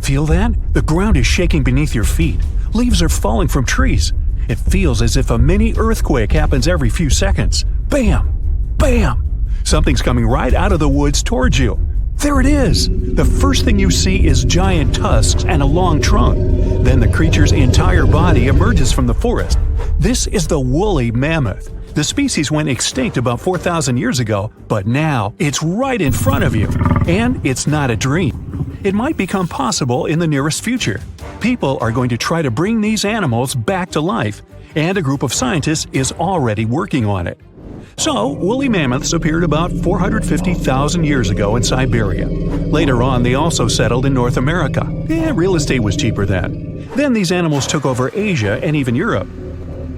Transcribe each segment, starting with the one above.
Feel that? The ground is shaking beneath your feet. Leaves are falling from trees. It feels as if a mini earthquake happens every few seconds. Bam! Bam! Something's coming right out of the woods towards you. There it is! The first thing you see is giant tusks and a long trunk. Then the creature's entire body emerges from the forest. This is the woolly mammoth. The species went extinct about 4,000 years ago, but now it's right in front of you. And it's not a dream. It might become possible in the nearest future. People are going to try to bring these animals back to life, and a group of scientists is already working on it. So, woolly mammoths appeared about 450,000 years ago in Siberia. Later on, they also settled in North America. Real estate was cheaper then. Then these animals took over Asia and even Europe.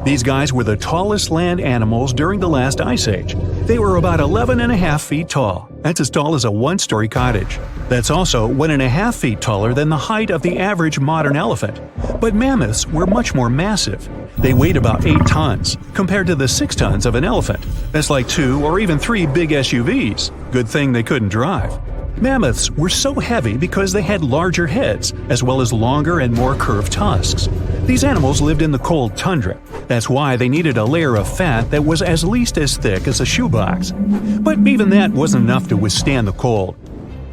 These guys were the tallest land animals during the last ice age. They were about 11.5 feet tall. That's as tall as a one-story cottage. That's also 1.5 feet taller than the height of the average modern elephant. But mammoths were much more massive. They weighed about 8 tons, compared to the 6 tons of an elephant. That's like 2 or even 3 big SUVs. Good thing they couldn't drive. Mammoths were so heavy because they had larger heads, as well as longer and more curved tusks. These animals lived in the cold tundra. That's why they needed a layer of fat that was at least as thick as a shoebox. But even that wasn't enough to withstand the cold.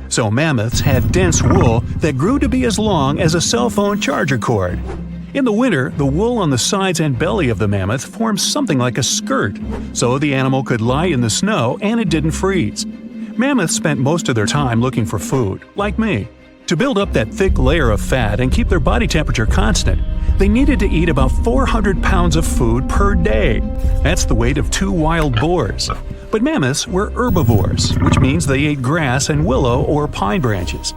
So mammoths had dense wool that grew to be as long as a cell phone charger cord. In the winter, the wool on the sides and belly of the mammoth formed something like a skirt, so the animal could lie in the snow and it didn't freeze. Mammoths spent most of their time looking for food, like me. To build up that thick layer of fat and keep their body temperature constant, they needed to eat about 400 pounds of food per day. That's the weight of 2 wild boars. But mammoths were herbivores, which means they ate grass and willow or pine branches.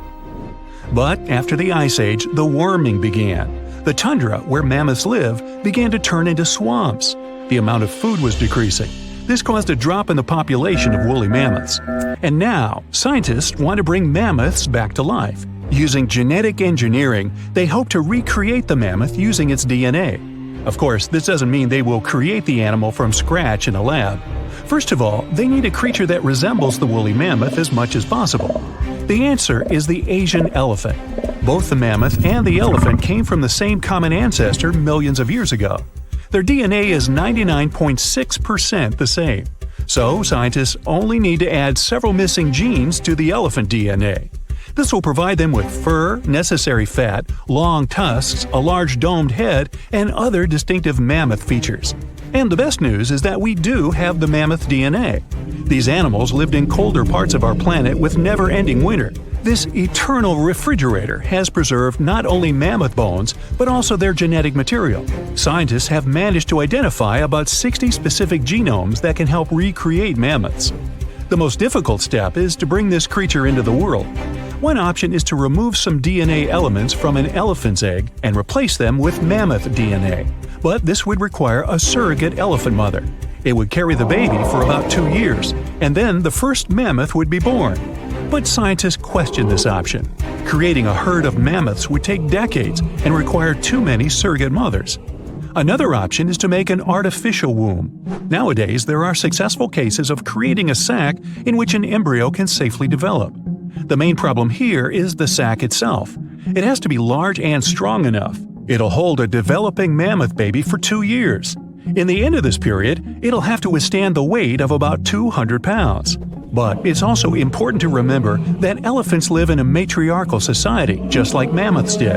But after the Ice Age, the warming began. The tundra, where mammoths live, began to turn into swamps. The amount of food was decreasing. This caused a drop in the population of woolly mammoths. And now, scientists want to bring mammoths back to life. Using genetic engineering, they hope to recreate the mammoth using its DNA. Of course, this doesn't mean they will create the animal from scratch in a lab. First of all, they need a creature that resembles the woolly mammoth as much as possible. The answer is the Asian elephant. Both the mammoth and the elephant came from the same common ancestor millions of years ago. Their DNA is 99.6% the same. So, scientists only need to add several missing genes to the elephant DNA. This will provide them with fur, necessary fat, long tusks, a large domed head, and other distinctive mammoth features. And the best news is that we do have the mammoth DNA. These animals lived in colder parts of our planet with never-ending winter. This eternal refrigerator has preserved not only mammoth bones, but also their genetic material. Scientists have managed to identify about 60 specific genomes that can help recreate mammoths. The most difficult step is to bring this creature into the world. One option is to remove some DNA elements from an elephant's egg and replace them with mammoth DNA. But this would require a surrogate elephant mother. It would carry the baby for about 2 years, and then the first mammoth would be born. But scientists question this option. Creating a herd of mammoths would take decades and require too many surrogate mothers. Another option is to make an artificial womb. Nowadays, there are successful cases of creating a sac in which an embryo can safely develop. The main problem here is the sac itself. It has to be large and strong enough. It'll hold a developing mammoth baby for 2 years. In the end of this period, it'll have to withstand the weight of about 200 pounds. But it's also important to remember that elephants live in a matriarchal society, just like mammoths did.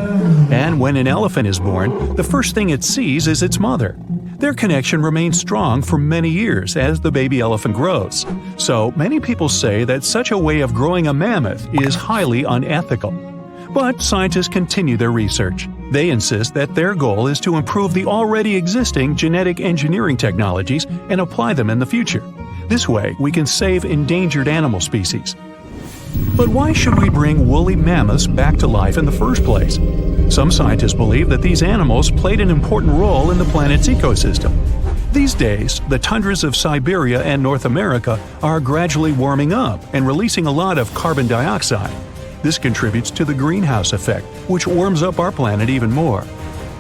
And when an elephant is born, the first thing it sees is its mother. Their connection remains strong for many years as the baby elephant grows. So many people say that such a way of growing a mammoth is highly unethical. But scientists continue their research. They insist that their goal is to improve the already existing genetic engineering technologies and apply them in the future. This way, we can save endangered animal species. But why should we bring woolly mammoths back to life in the first place? Some scientists believe that these animals played an important role in the planet's ecosystem. These days, the tundras of Siberia and North America are gradually warming up and releasing a lot of carbon dioxide. This contributes to the greenhouse effect, which warms up our planet even more.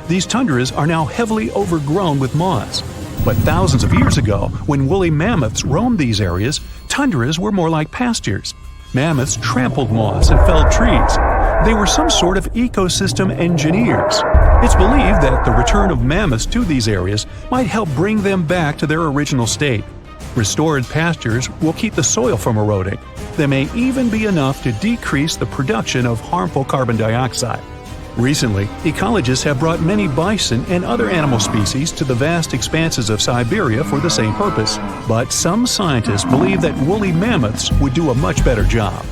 These tundras are now heavily overgrown with moss. But thousands of years ago, when woolly mammoths roamed these areas, tundras were more like pastures. Mammoths trampled moss and felled trees. They were some sort of ecosystem engineers. It's believed that the return of mammoths to these areas might help bring them back to their original state. Restored pastures will keep the soil from eroding. They may even be enough to decrease the production of harmful carbon dioxide. Recently, ecologists have brought many bison and other animal species to the vast expanses of Siberia for the same purpose, but some scientists believe that woolly mammoths would do a much better job.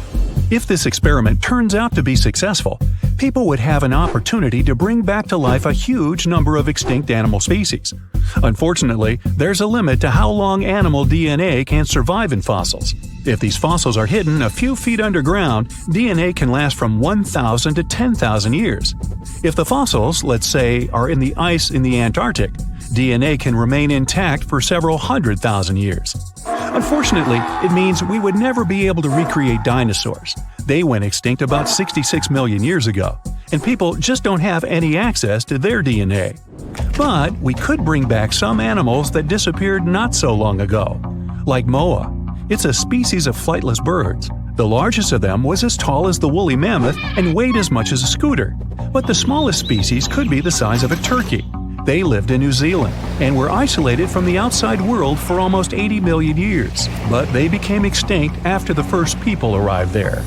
If this experiment turns out to be successful, people would have an opportunity to bring back to life a huge number of extinct animal species. Unfortunately, there's a limit to how long animal DNA can survive in fossils. If these fossils are hidden a few feet underground, DNA can last from 1,000 to 10,000 years. If the fossils, let's say, are in the ice in the Antarctic, DNA can remain intact for several 100,000 years. Unfortunately, it means we would never be able to recreate dinosaurs. They went extinct about 66 million years ago, and people just don't have any access to their DNA. But we could bring back some animals that disappeared not so long ago, like moa. It's a species of flightless birds. The largest of them was as tall as the woolly mammoth and weighed as much as a scooter. But the smallest species could be the size of a turkey. They lived in New Zealand and were isolated from the outside world for almost 80 million years, but they became extinct after the first people arrived there.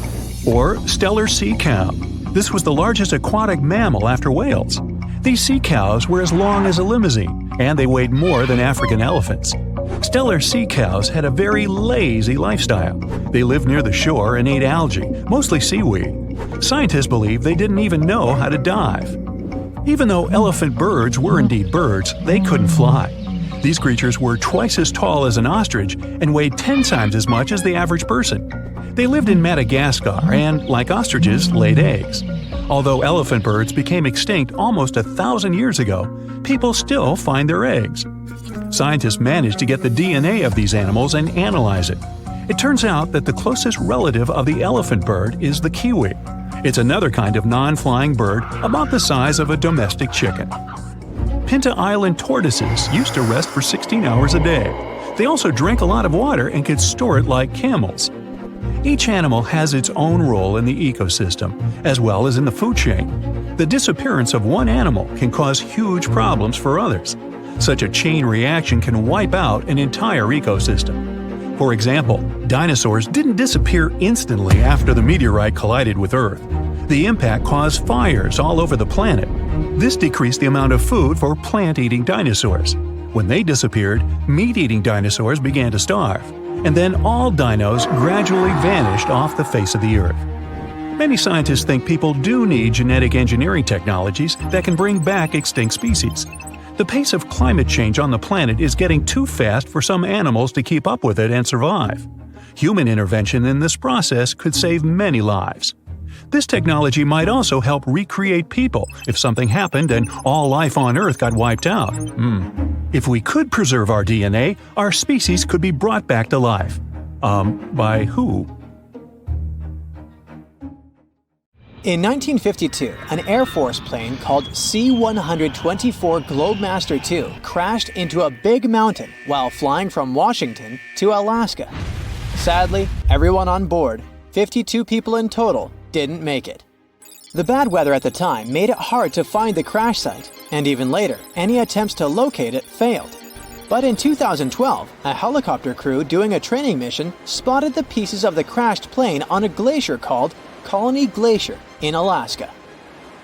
Or Steller sea cow. This was the largest aquatic mammal after whales. These sea cows were as long as a limousine, and they weighed more than African elephants. Steller sea cows had a very lazy lifestyle. They lived near the shore and ate algae, mostly seaweed. Scientists believe they didn't even know how to dive. Even though elephant birds were indeed birds, they couldn't fly. These creatures were twice as tall as an ostrich and weighed 10 times as much as the average person. They lived in Madagascar and, like ostriches, laid eggs. Although elephant birds became extinct almost 1,000 years ago, people still find their eggs. Scientists managed to get the DNA of these animals and analyze it. It turns out that the closest relative of the elephant bird is the kiwi. It's another kind of non-flying bird about the size of a domestic chicken. Pinta Island tortoises used to rest for 16 hours a day. They also drank a lot of water and could store it like camels. Each animal has its own role in the ecosystem, as well as in the food chain. The disappearance of one animal can cause huge problems for others. Such a chain reaction can wipe out an entire ecosystem. For example, dinosaurs didn't disappear instantly after the meteorite collided with Earth. The impact caused fires all over the planet. This decreased the amount of food for plant-eating dinosaurs. When they disappeared, meat-eating dinosaurs began to starve. And then all dinos gradually vanished off the face of the Earth. Many scientists think people do need genetic engineering technologies that can bring back extinct species. The pace of climate change on the planet is getting too fast for some animals to keep up with it and survive. Human intervention in this process could save many lives. This technology might also help recreate people if something happened and all life on Earth got wiped out. If we could preserve our DNA, our species could be brought back to life. By who? In 1952, an Air Force plane called C-124 Globemaster II crashed into a big mountain while flying from Washington to Alaska. Sadly, everyone on board, 52 people in total, didn't make it. The bad weather at the time made it hard to find the crash site, and even later, any attempts to locate it failed. But in 2012, a helicopter crew doing a training mission spotted the pieces of the crashed plane on a glacier called Colony Glacier in Alaska.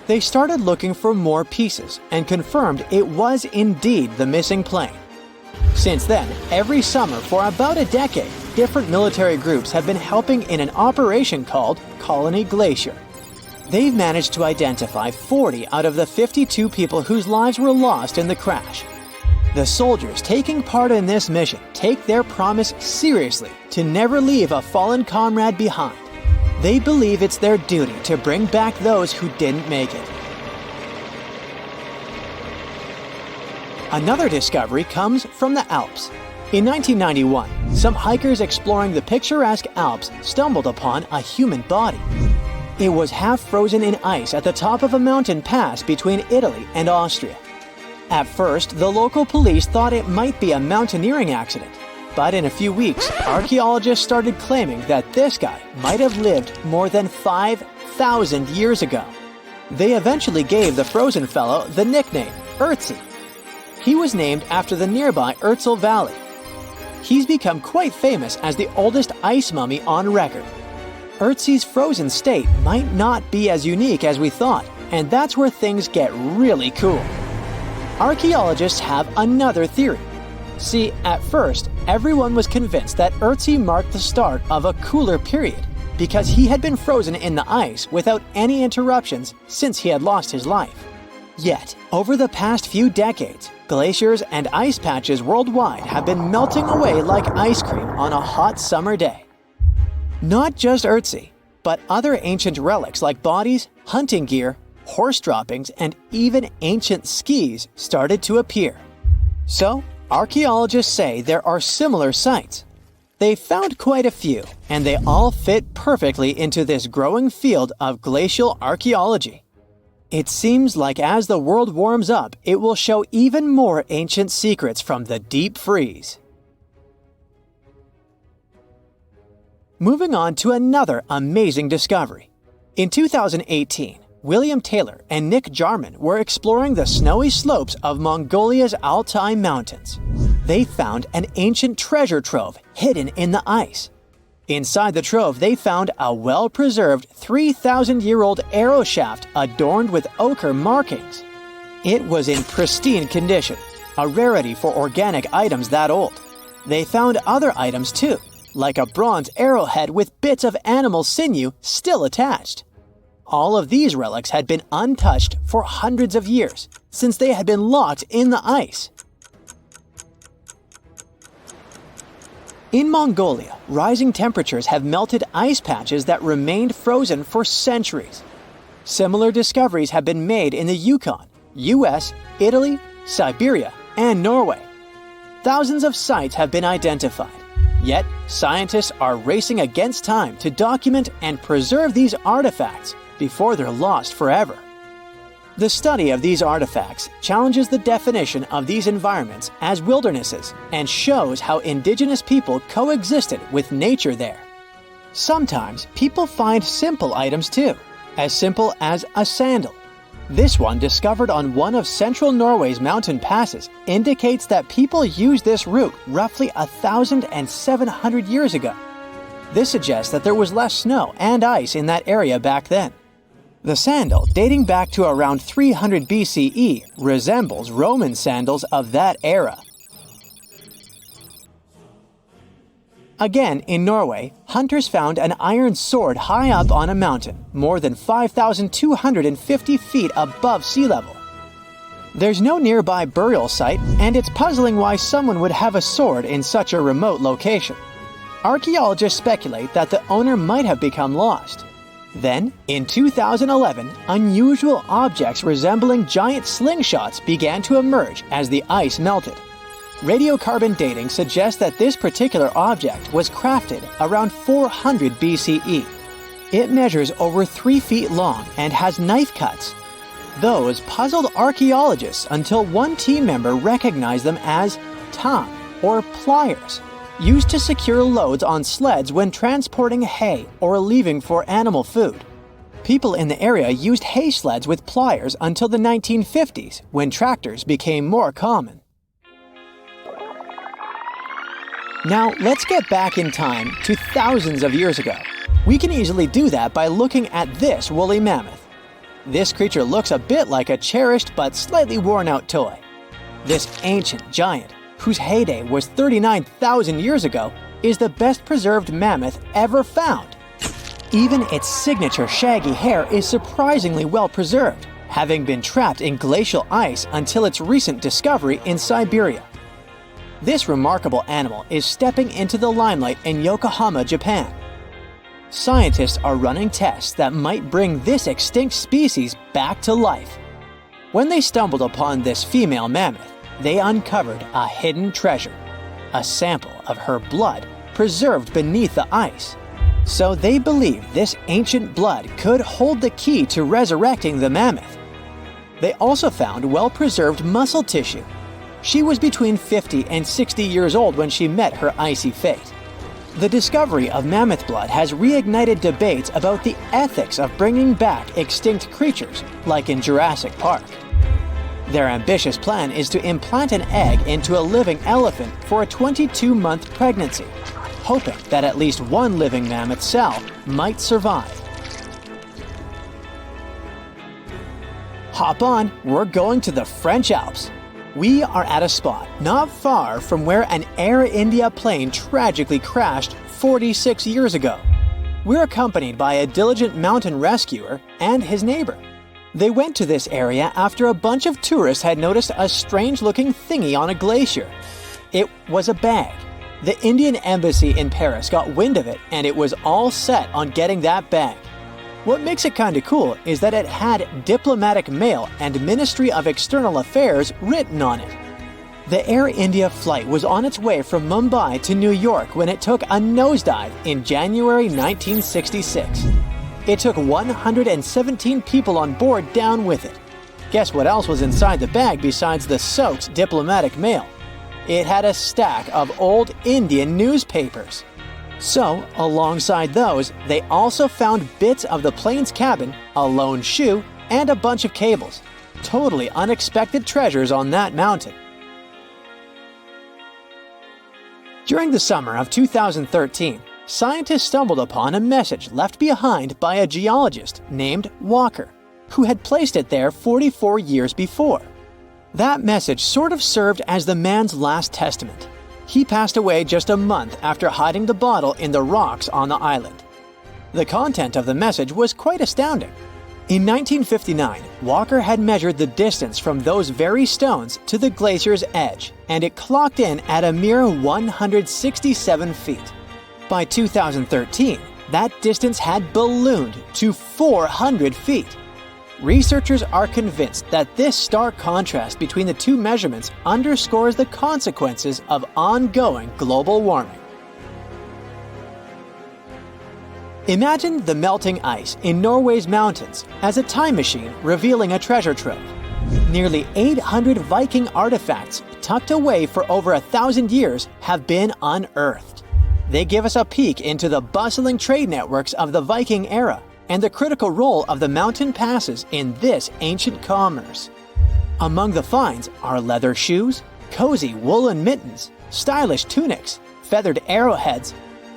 They started looking for more pieces and confirmed it was indeed the missing plane. Since then, every summer for about a decade, different military groups have been helping in an operation called Colony Glacier. They've managed to identify 40 out of the 52 people whose lives were lost in the crash. The soldiers taking part in this mission take their promise seriously to never leave a fallen comrade behind. They believe it's their duty to bring back those who didn't make it. Another discovery comes from the Alps. In 1991, some hikers exploring the picturesque Alps stumbled upon a human body. It was half frozen in ice at the top of a mountain pass between Italy and Austria. At first, the local police thought it might be a mountaineering accident. But in a few weeks, archaeologists started claiming that this guy might have lived more than 5 100,000 years ago. They eventually gave the frozen fellow the nickname Ötzi. He was named after the nearby Ötztal Valley. He's become quite famous as the oldest ice mummy on record. Ötzi's frozen state might not be as unique as we thought, and that's where things get really cool. Archaeologists have another theory. See, at first, everyone was convinced that Ötzi marked the start of a cooler period because he had been frozen in the ice without any interruptions since he had lost his life. Yet, over the past few decades, glaciers and ice patches worldwide have been melting away like ice cream on a hot summer day. Not just Ötzi, but other ancient relics like bodies, hunting gear, horse droppings, and even ancient skis started to appear. So, archaeologists say there are similar sites. They found quite a few, and they all fit perfectly into this growing field of glacial archaeology. It seems like as the world warms up, it will show even more ancient secrets from the deep freeze. Moving on to another amazing discovery. In 2018, William Taylor and Nick Jarman were exploring the snowy slopes of Mongolia's Altai Mountains. They found an ancient treasure trove hidden in the ice. Inside the trove, they found a well-preserved 3,000-year-old arrow shaft adorned with ochre markings. It was in pristine condition, a rarity for organic items that old. They found other items too, like a bronze arrowhead with bits of animal sinew still attached. All of these relics had been untouched for hundreds of years, since they had been locked in the ice. In Mongolia, rising temperatures have melted ice patches that remained frozen for centuries. Similar discoveries have been made in the Yukon, US, Italy, Siberia, and Norway. Thousands of sites have been identified. Yet, scientists are racing against time to document and preserve these artifacts before they're lost forever. The study of these artifacts challenges the definition of these environments as wildernesses and shows how indigenous people coexisted with nature there. Sometimes people find simple items too, as simple as a sandal. This one, discovered on one of central Norway's mountain passes, indicates that people used this route roughly 1,700 years ago. This suggests that there was less snow and ice in that area back then. The sandal, dating back to around 300 BCE, resembles Roman sandals of that era. Again, in Norway, hunters found an iron sword high up on a mountain, more than 5,250 feet above sea level. There's no nearby burial site, and it's puzzling why someone would have a sword in such a remote location. Archaeologists speculate that the owner might have become lost. Then, in 2011, unusual objects resembling giant slingshots began to emerge as the ice melted. Radiocarbon dating suggests that this particular object was crafted around 400 BCE. It measures over 3 feet long and has knife cuts. Those puzzled archaeologists until one team member recognized them as tang, or pliers, used to secure loads on sleds when transporting hay or leaving for animal food. People in the area used hay sleds with pliers until the 1950s, when tractors became more common. Now, let's get back in time to thousands of years ago. We can easily do that by looking at this woolly mammoth. This creature looks a bit like a cherished but slightly worn-out toy. This ancient giant, whose heyday was 39,000 years ago, is the best preserved mammoth ever found. Even its signature shaggy hair is surprisingly well preserved, having been trapped in glacial ice until its recent discovery in Siberia. This remarkable animal is stepping into the limelight in Yokohama, Japan. Scientists are running tests that might bring this extinct species back to life. When they stumbled upon this female mammoth, they uncovered a hidden treasure, a sample of her blood preserved beneath the ice. So they believe this ancient blood could hold the key to resurrecting the mammoth. They also found well-preserved muscle tissue. She was between 50 and 60 years old when she met her icy fate. The discovery of mammoth blood has reignited debates about the ethics of bringing back extinct creatures, like in Jurassic Park. Their ambitious plan is to implant an egg into a living elephant for a 22-month pregnancy, hoping that at least one living mammoth cell might survive. Hop on, we're going to the French Alps. We are at a spot not far from where an Air India plane tragically crashed 46 years ago. We're accompanied by a diligent mountain rescuer and his neighbor. They went to this area after a bunch of tourists had noticed a strange-looking thingy on a glacier. It was a bag. The Indian embassy in Paris got wind of it, and it was all set on getting that bag. What makes it kinda cool is that it had diplomatic mail and Ministry of External Affairs written on it. The Air India flight was on its way from Mumbai to New York when it took a nosedive in January 1966. It took 117 people on board down with it. Guess what else was inside the bag besides the soaked diplomatic mail? It had a stack of old Indian newspapers. So, alongside those, they also found bits of the plane's cabin, a lone shoe, and a bunch of cables. Totally unexpected treasures on that mountain. During the summer of 2013, scientists stumbled upon a message left behind by a geologist named Walker, who had placed it there 44 years before. That message sort of served as the man's last testament. He passed away just a month after hiding the bottle in the rocks on the island. The content of the message was quite astounding. In 1959, Walker had measured the distance from those very stones to the glacier's edge, and it clocked in at a mere 167 feet. By 2013, that distance had ballooned to 400 feet. Researchers are convinced that this stark contrast between the two measurements underscores the consequences of ongoing global warming. Imagine the melting ice in Norway's mountains as a time machine revealing a treasure trove. Nearly 800 Viking artifacts tucked away for over 1,000 years have been unearthed. They give us a peek into the bustling trade networks of the Viking era and the critical role of the mountain passes in this ancient commerce. Among the finds are leather shoes, cozy woolen mittens, stylish tunics, feathered arrowheads,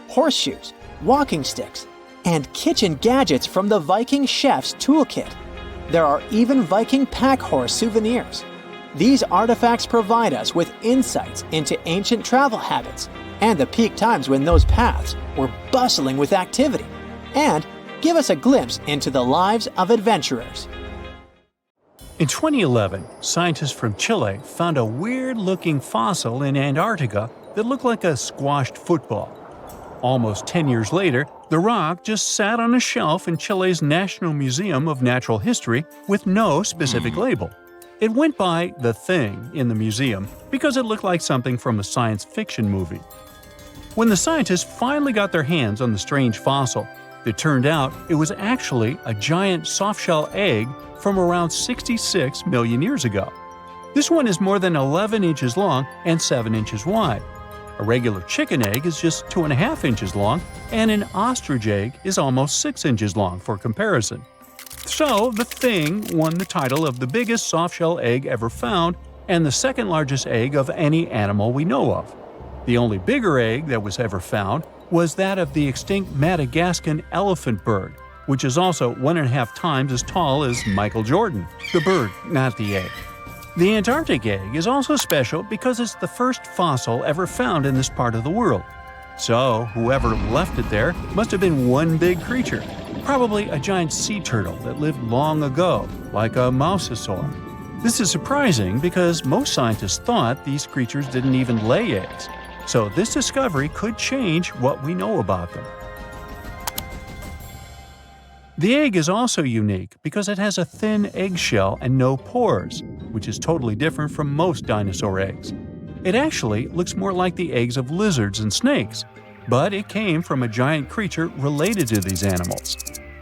horseshoes, walking sticks, and kitchen gadgets from the Viking chef's toolkit. There are even Viking pack horse souvenirs. These artifacts provide us with insights into ancient travel habits and the peak times when those paths were bustling with activity, and give us a glimpse into the lives of adventurers. In 2011, scientists from Chile found a weird-looking fossil in Antarctica that looked like a squashed football. Almost 10 years later, the rock just sat on a shelf in Chile's National Museum of Natural History with no specific label. It went by The Thing in the museum because it looked like something from a science fiction movie. When the scientists finally got their hands on the strange fossil, it turned out it was actually a giant soft-shell egg from around 66 million years ago. This one is more than 11 inches long and 7 inches wide. A regular chicken egg is just 2.5 inches long, and an ostrich egg is almost 6 inches long for comparison. So, the Thing won the title of the biggest soft-shell egg ever found and the second largest egg of any animal we know of. The only bigger egg that was ever found was that of the extinct Madagascan elephant bird, which is also 1.5 times as tall as Michael Jordan. The bird, not the egg. The Antarctic egg is also special because it's the first fossil ever found in this part of the world. So, whoever left it there must have been one big creature, probably a giant sea turtle that lived long ago, like a mosasaur. This is surprising because most scientists thought these creatures didn't even lay eggs. So this discovery could change what we know about them. The egg is also unique because it has a thin eggshell and no pores, which is totally different from most dinosaur eggs. It actually looks more like the eggs of lizards and snakes, but it came from a giant creature related to these animals.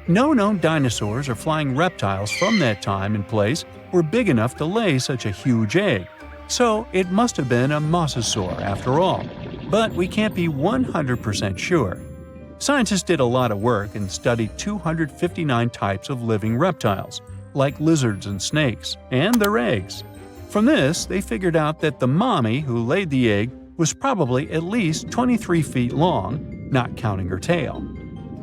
No known dinosaurs or flying reptiles from that time and place were big enough to lay such a huge egg, so it must have been a mosasaur after all. but we can't be 100% sure. Scientists did a lot of work and studied 259 types of living reptiles, like lizards and snakes, and their eggs. From this, they figured out that the mommy who laid the egg was probably at least 23 feet long, not counting her tail.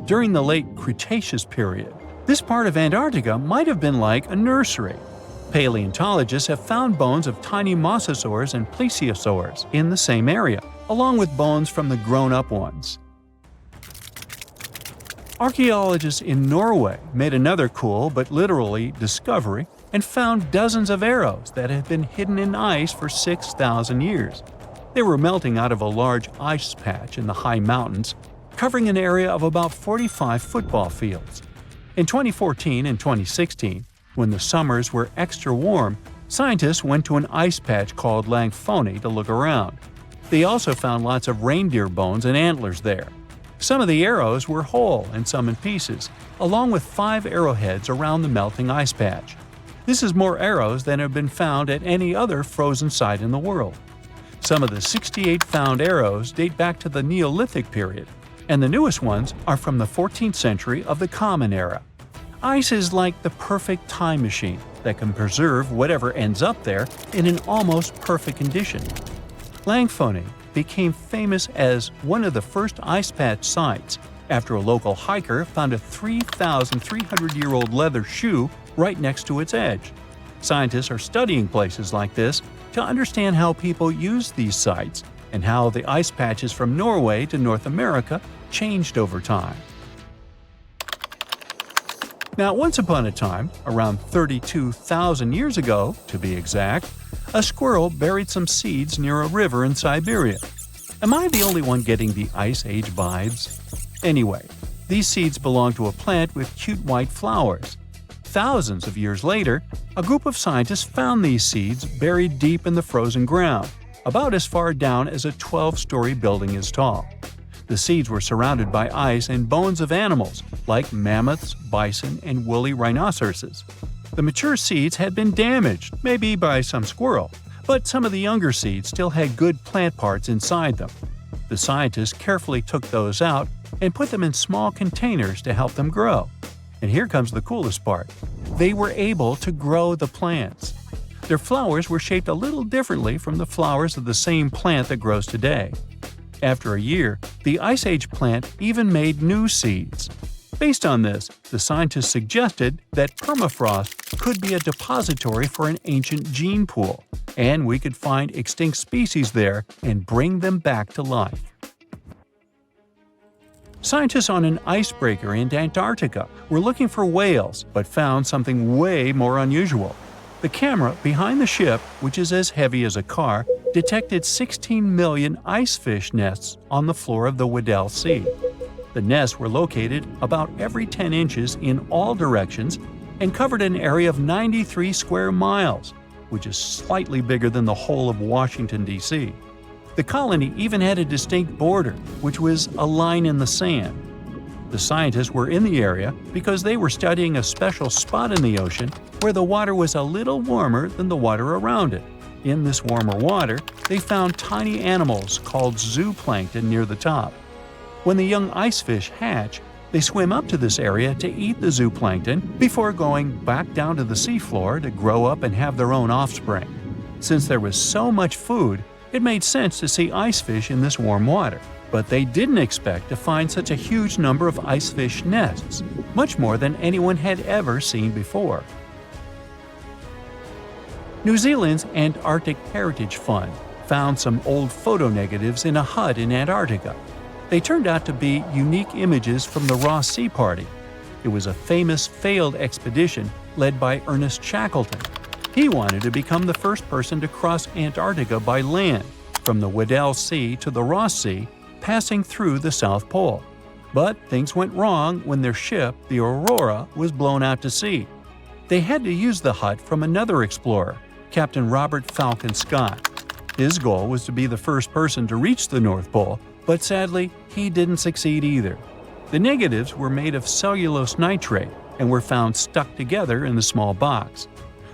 During the late Cretaceous period, this part of Antarctica might have been like a nursery. Paleontologists have found bones of tiny mosasaurs and plesiosaurs in the same area, along with bones from the grown-up ones. Archaeologists in Norway made another cool but literally discovery and found dozens of arrows that had been hidden in ice for 6,000 years. They were melting out of a large ice patch in the high mountains, covering an area of about 45 football fields. In 2014 and 2016, when the summers were extra warm, scientists went to an ice patch called Langfoni to look around. They also found lots of reindeer bones and antlers there. Some of the arrows were whole and some in pieces, along with 5 arrowheads around the melting ice patch. This is more arrows than have been found at any other frozen site in the world. Some of the 68 found arrows date back to the Neolithic period, and the newest ones are from the 14th century of the Common Era. Ice is like the perfect time machine that can preserve whatever ends up there in an almost perfect condition. Langfoni became famous as one of the first ice patch sites after a local hiker found a 3,300-year-old leather shoe right next to its edge. Scientists are studying places like this to understand how people use these sites and how the ice patches from Norway to North America changed over time. Now, once upon a time, around 32,000 years ago, to be exact, a squirrel buried some seeds near a river in Siberia. Am I the only one getting the Ice Age vibes? Anyway, these seeds belong to a plant with cute white flowers. Thousands of years later, a group of scientists found these seeds buried deep in the frozen ground, about as far down as a 12-story building is tall. The seeds were surrounded by ice and bones of animals, like mammoths, bison, and woolly rhinoceroses. The mature seeds had been damaged, maybe by some squirrel, but some of the younger seeds still had good plant parts inside them. The scientists carefully took those out and put them in small containers to help them grow. And here comes the coolest part. They were able to grow the plants. Their flowers were shaped a little differently from the flowers of the same plant that grows today. After a year, the Ice Age plant even made new seeds. Based on this, the scientists suggested that permafrost could be a depository for an ancient gene pool, and we could find extinct species there and bring them back to life. Scientists on an icebreaker in Antarctica were looking for whales, but found something way more unusual. The camera behind the ship, which is as heavy as a car, detected 16 million ice fish nests on the floor of the Weddell Sea. The nests were located about every 10 inches in all directions and covered an area of 93 square miles, which is slightly bigger than the whole of Washington, D.C. The colony even had a distinct border, which was a line in the sand. The scientists were in the area because they were studying a special spot in the ocean where the water was a little warmer than the water around it. In this warmer water, they found tiny animals called zooplankton near the top. When the young ice fish hatch, they swim up to this area to eat the zooplankton before going back down to the seafloor to grow up and have their own offspring. Since there was so much food, it made sense to see ice fish in this warm water. But they didn't expect to find such a huge number of ice fish nests, much more than anyone had ever seen before. New Zealand's Antarctic Heritage Fund found some old photo negatives in a hut in Antarctica. They turned out to be unique images from the Ross Sea Party. It was a famous failed expedition led by Ernest Shackleton. He wanted to become the first person to cross Antarctica by land, from the Weddell Sea to the Ross Sea, passing through the South Pole. But things went wrong when their ship, the Aurora, was blown out to sea. They had to use the hut from another explorer, Captain Robert Falcon Scott. His goal was to be the first person to reach the North Pole, but sadly, he didn't succeed either. The negatives were made of cellulose nitrate and were found stuck together in the small box.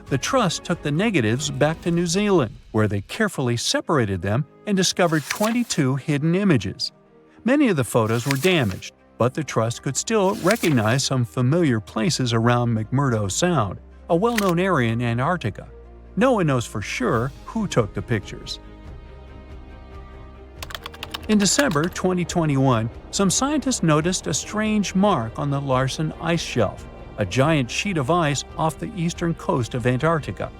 The Trust took the negatives back to New Zealand, where they carefully separated them and discovered 22 hidden images. Many of the photos were damaged, but the Trust could still recognize some familiar places around McMurdo Sound, a well-known area in Antarctica. No one knows for sure who took the pictures. In December 2021, some scientists noticed a strange mark on the Larsen ice shelf, a giant sheet of ice off the eastern coast of Antarctica.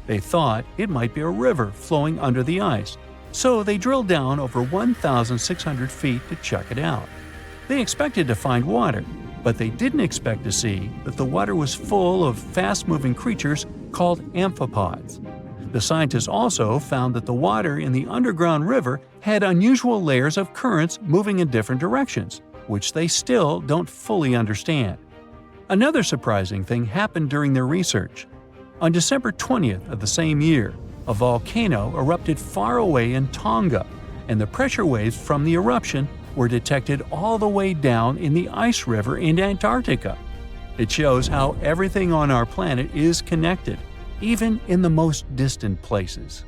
They thought it might be a river flowing under the ice, so they drilled down over 1,600 feet to check it out. They expected to find water, but they didn't expect to see that the water was full of fast-moving creatures called amphipods. The scientists also found that the water in the underground river had unusual layers of currents moving in different directions, which they still don't fully understand. Another surprising thing happened during their research. On December 20th of the same year, a volcano erupted far away in Tonga, and the pressure waves from the eruption were detected all the way down in the ice river in Antarctica. It shows how everything on our planet is connected, even in the most distant places.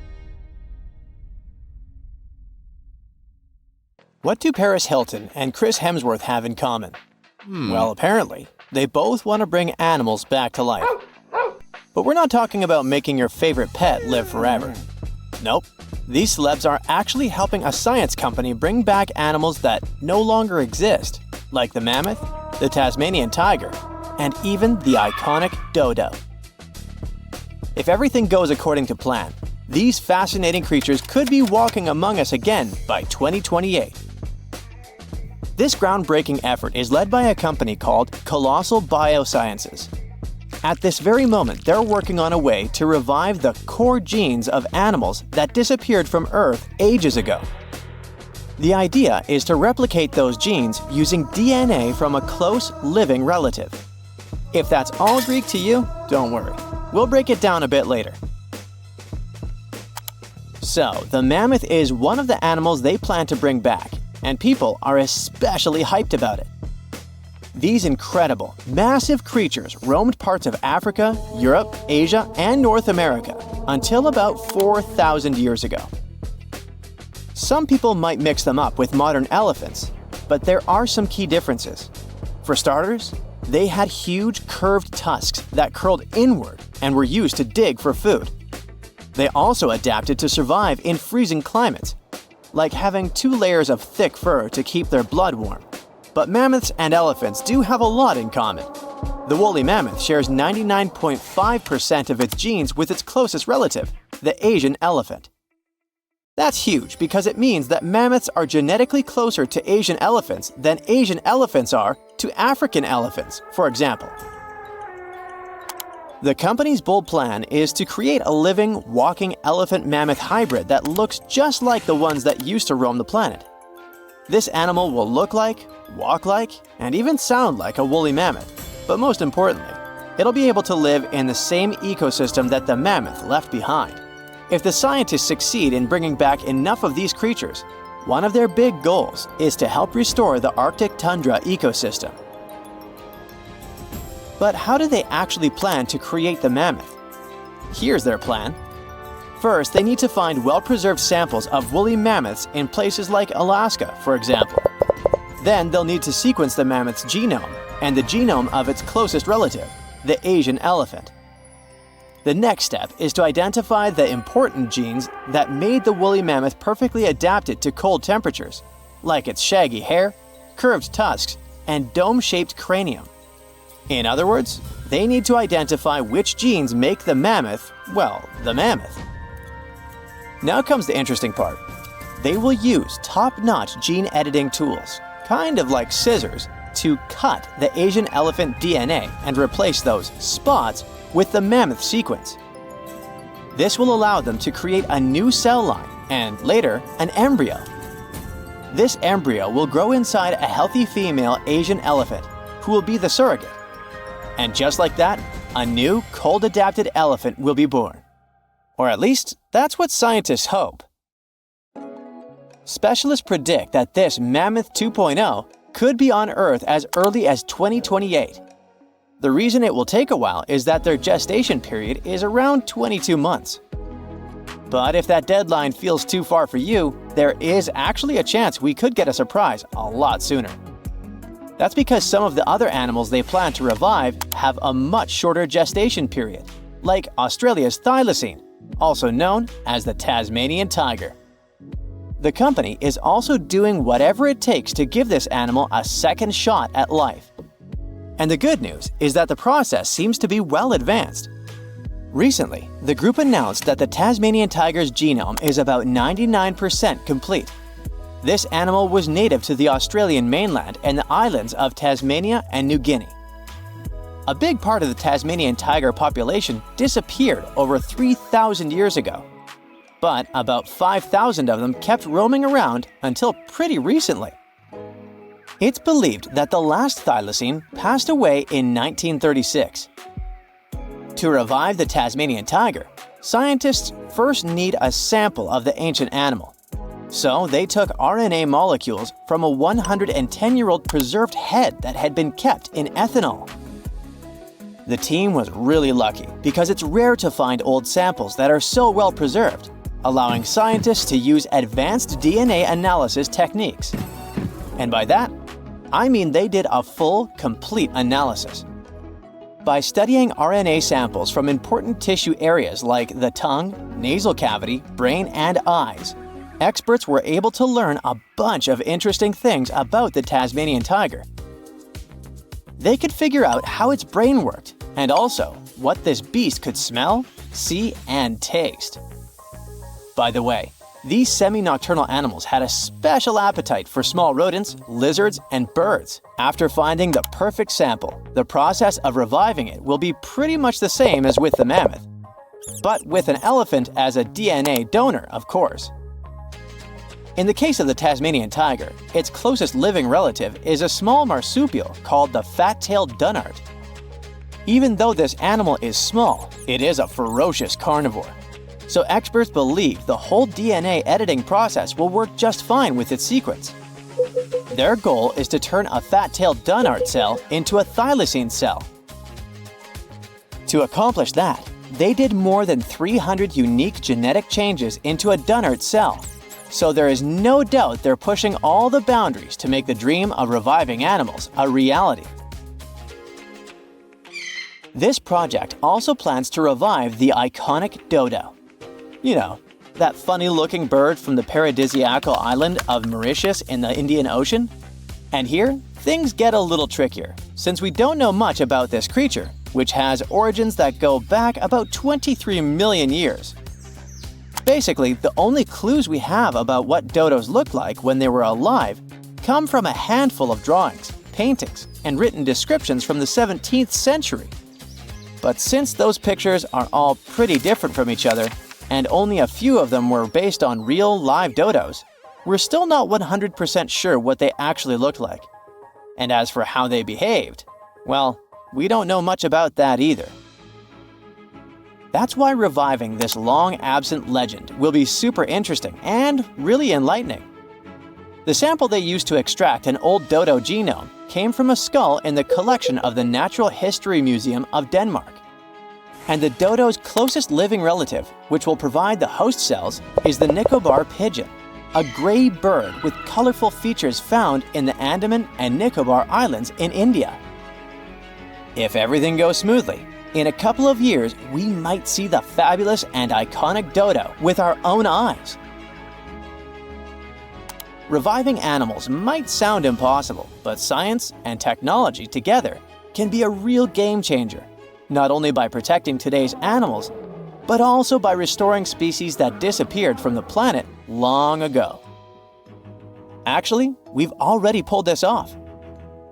What do Paris Hilton and Chris Hemsworth have in common? Well, apparently, they both want to bring animals back to life. But we're not talking about making your favorite pet live forever. Nope. These celebs are actually helping a science company bring back animals that no longer exist, like the mammoth, the Tasmanian tiger, and even the iconic dodo. If everything goes according to plan, these fascinating creatures could be walking among us again by 2028. This groundbreaking effort is led by a company called Colossal Biosciences. At this very moment, they're working on a way to revive the core genes of animals that disappeared from Earth ages ago. The idea is to replicate those genes using DNA from a close living relative. If that's all Greek to you, don't worry. We'll break it down a bit later. So, the mammoth is one of the animals they plan to bring back, and people are especially hyped about it. These incredible, massive creatures roamed parts of Africa, Europe, Asia, and North America until about 4,000 years ago. Some people might mix them up with modern elephants, but there are some key differences. For starters, they had huge curved tusks that curled inward and were used to dig for food. They also adapted to survive in freezing climates, like having 2 layers of thick fur to keep their blood warm. But mammoths and elephants do have a lot in common. The woolly mammoth shares 99.5% of its genes with its closest relative, the Asian elephant. That's huge because it means that mammoths are genetically closer to Asian elephants than Asian elephants are to African elephants, for example. The company's bold plan is to create a living, walking elephant-mammoth hybrid that looks just like the ones that used to roam the planet. This animal will look like, walk like, and even sound like a woolly mammoth, but most importantly, it'll be able to live in the same ecosystem that the mammoth left behind. If the scientists succeed in bringing back enough of these creatures, one of their big goals is to help restore the Arctic tundra ecosystem. But how do they actually plan to create the mammoth? Here's their plan. First, they need to find well-preserved samples of woolly mammoths in places like Alaska, for example. Then they'll need to sequence the mammoth's genome and the genome of its closest relative, the Asian elephant. The next step is to identify the important genes that made the woolly mammoth perfectly adapted to cold temperatures, like its shaggy hair, curved tusks, and dome-shaped cranium. In other words, they need to identify which genes make the mammoth, well, the mammoth. Now comes the interesting part. They will use top-notch gene editing tools, kind of like scissors, to cut the Asian elephant DNA and replace those spots with the mammoth sequence. This will allow them to create a new cell line and, later, an embryo. This embryo will grow inside a healthy female Asian elephant, who will be the surrogate. And just like that, a new, cold-adapted elephant will be born. Or at least, that's what scientists hope. Specialists predict that this Mammoth 2.0 could be on Earth as early as 2028. The reason it will take a while is that their gestation period is around 22 months. But if that deadline feels too far for you, there is actually a chance we could get a surprise a lot sooner. That's because some of the other animals they plan to revive have a much shorter gestation period, like Australia's thylacine, also known as the Tasmanian tiger. The company is also doing whatever it takes to give this animal a second shot at life. And the good news is that the process seems to be well advanced. Recently, the group announced that the Tasmanian tiger's genome is about 99% complete. This animal was native to the Australian mainland and the islands of Tasmania and New Guinea. A big part of the Tasmanian tiger population disappeared over 3,000 years ago, but about 5,000 of them kept roaming around until pretty recently. It's believed that the last thylacine passed away in 1936. To revive the Tasmanian tiger, scientists first need a sample of the ancient animal. So they took RNA molecules from a 110-year-old preserved head that had been kept in ethanol. The team was really lucky because it's rare to find old samples that are so well preserved, allowing scientists to use advanced DNA analysis techniques. And by that, I mean they did a full, complete analysis. By studying RNA samples from important tissue areas like the tongue, nasal cavity, brain, and eyes, experts were able to learn a bunch of interesting things about the Tasmanian tiger. They could figure out how its brain worked, and also what this beast could smell, see, and taste. By the way, these semi-nocturnal animals had a special appetite for small rodents, lizards, and birds. After finding the perfect sample, the process of reviving it will be pretty much the same as with the mammoth, but with an elephant as a DNA donor, of course. In the case of the Tasmanian tiger, its closest living relative is a small marsupial called the fat-tailed dunnart. Even though this animal is small, it is a ferocious carnivore. So experts believe the whole DNA editing process will work just fine with its sequence. Their goal is to turn a fat-tailed dunnart cell into a thylacine cell. To accomplish that, they did more than 300 unique genetic changes into a dunnart cell. So there is no doubt they're pushing all the boundaries to make the dream of reviving animals a reality. This project also plans to revive the iconic dodo. You know, that funny-looking bird from the paradisiacal island of Mauritius in the Indian Ocean? And here, things get a little trickier, since we don't know much about this creature, which has origins that go back about 23 million years. Basically, the only clues we have about what dodos looked like when they were alive come from a handful of drawings, paintings, and written descriptions from the 17th century. But since those pictures are all pretty different from each other, and only a few of them were based on real, live dodos, we're still not 100% sure what they actually looked like. And as for how they behaved, well, we don't know much about that either. That's why reviving this long-absent legend will be super interesting and really enlightening. The sample they used to extract an old dodo genome came from a skull in the collection of the Natural History Museum of Denmark. And the dodo's closest living relative, which will provide the host cells, is the Nicobar pigeon, a gray bird with colorful features found in the Andaman and Nicobar Islands in India. If everything goes smoothly, in a couple of years, we might see the fabulous and iconic dodo with our own eyes. Reviving animals might sound impossible, but science and technology together can be a real game changer, not only by protecting today's animals, but also by restoring species that disappeared from the planet long ago. Actually, we've already pulled this off.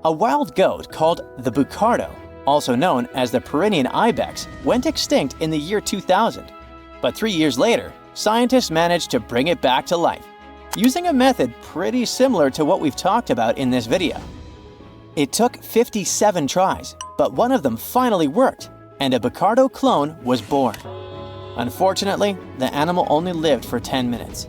A wild goat called the bucardo, also known as the Pyrenean ibex, went extinct in the year 2000. But 3 years later, scientists managed to bring it back to life, using a method pretty similar to what we've talked about in this video. It took 57 tries, but one of them finally worked, and a bucardo clone was born. Unfortunately, the animal only lived for 10 minutes.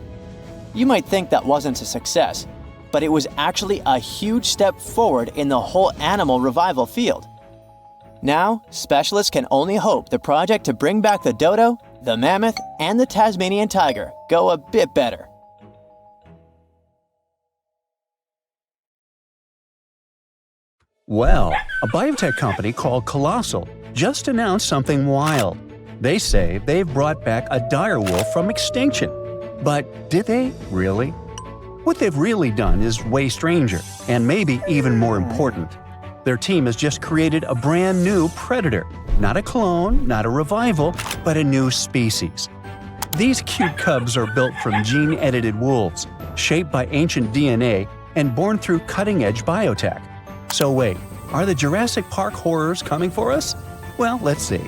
You might think that wasn't a success, but it was actually a huge step forward in the whole animal revival field. Now, specialists can only hope the project to bring back the dodo, the mammoth, and the Tasmanian tiger go a bit better. Well, a biotech company called Colossal just announced something wild. They say they've brought back a direwolf from extinction. But did they really? What they've really done is way stranger, and maybe even more important. Their team has just created a brand new predator. Not a clone, not a revival, but a new species. These cute cubs are built from gene-edited wolves, shaped by ancient DNA and born through cutting-edge biotech. So wait, are the Jurassic Park horrors coming for us? Well, let's see.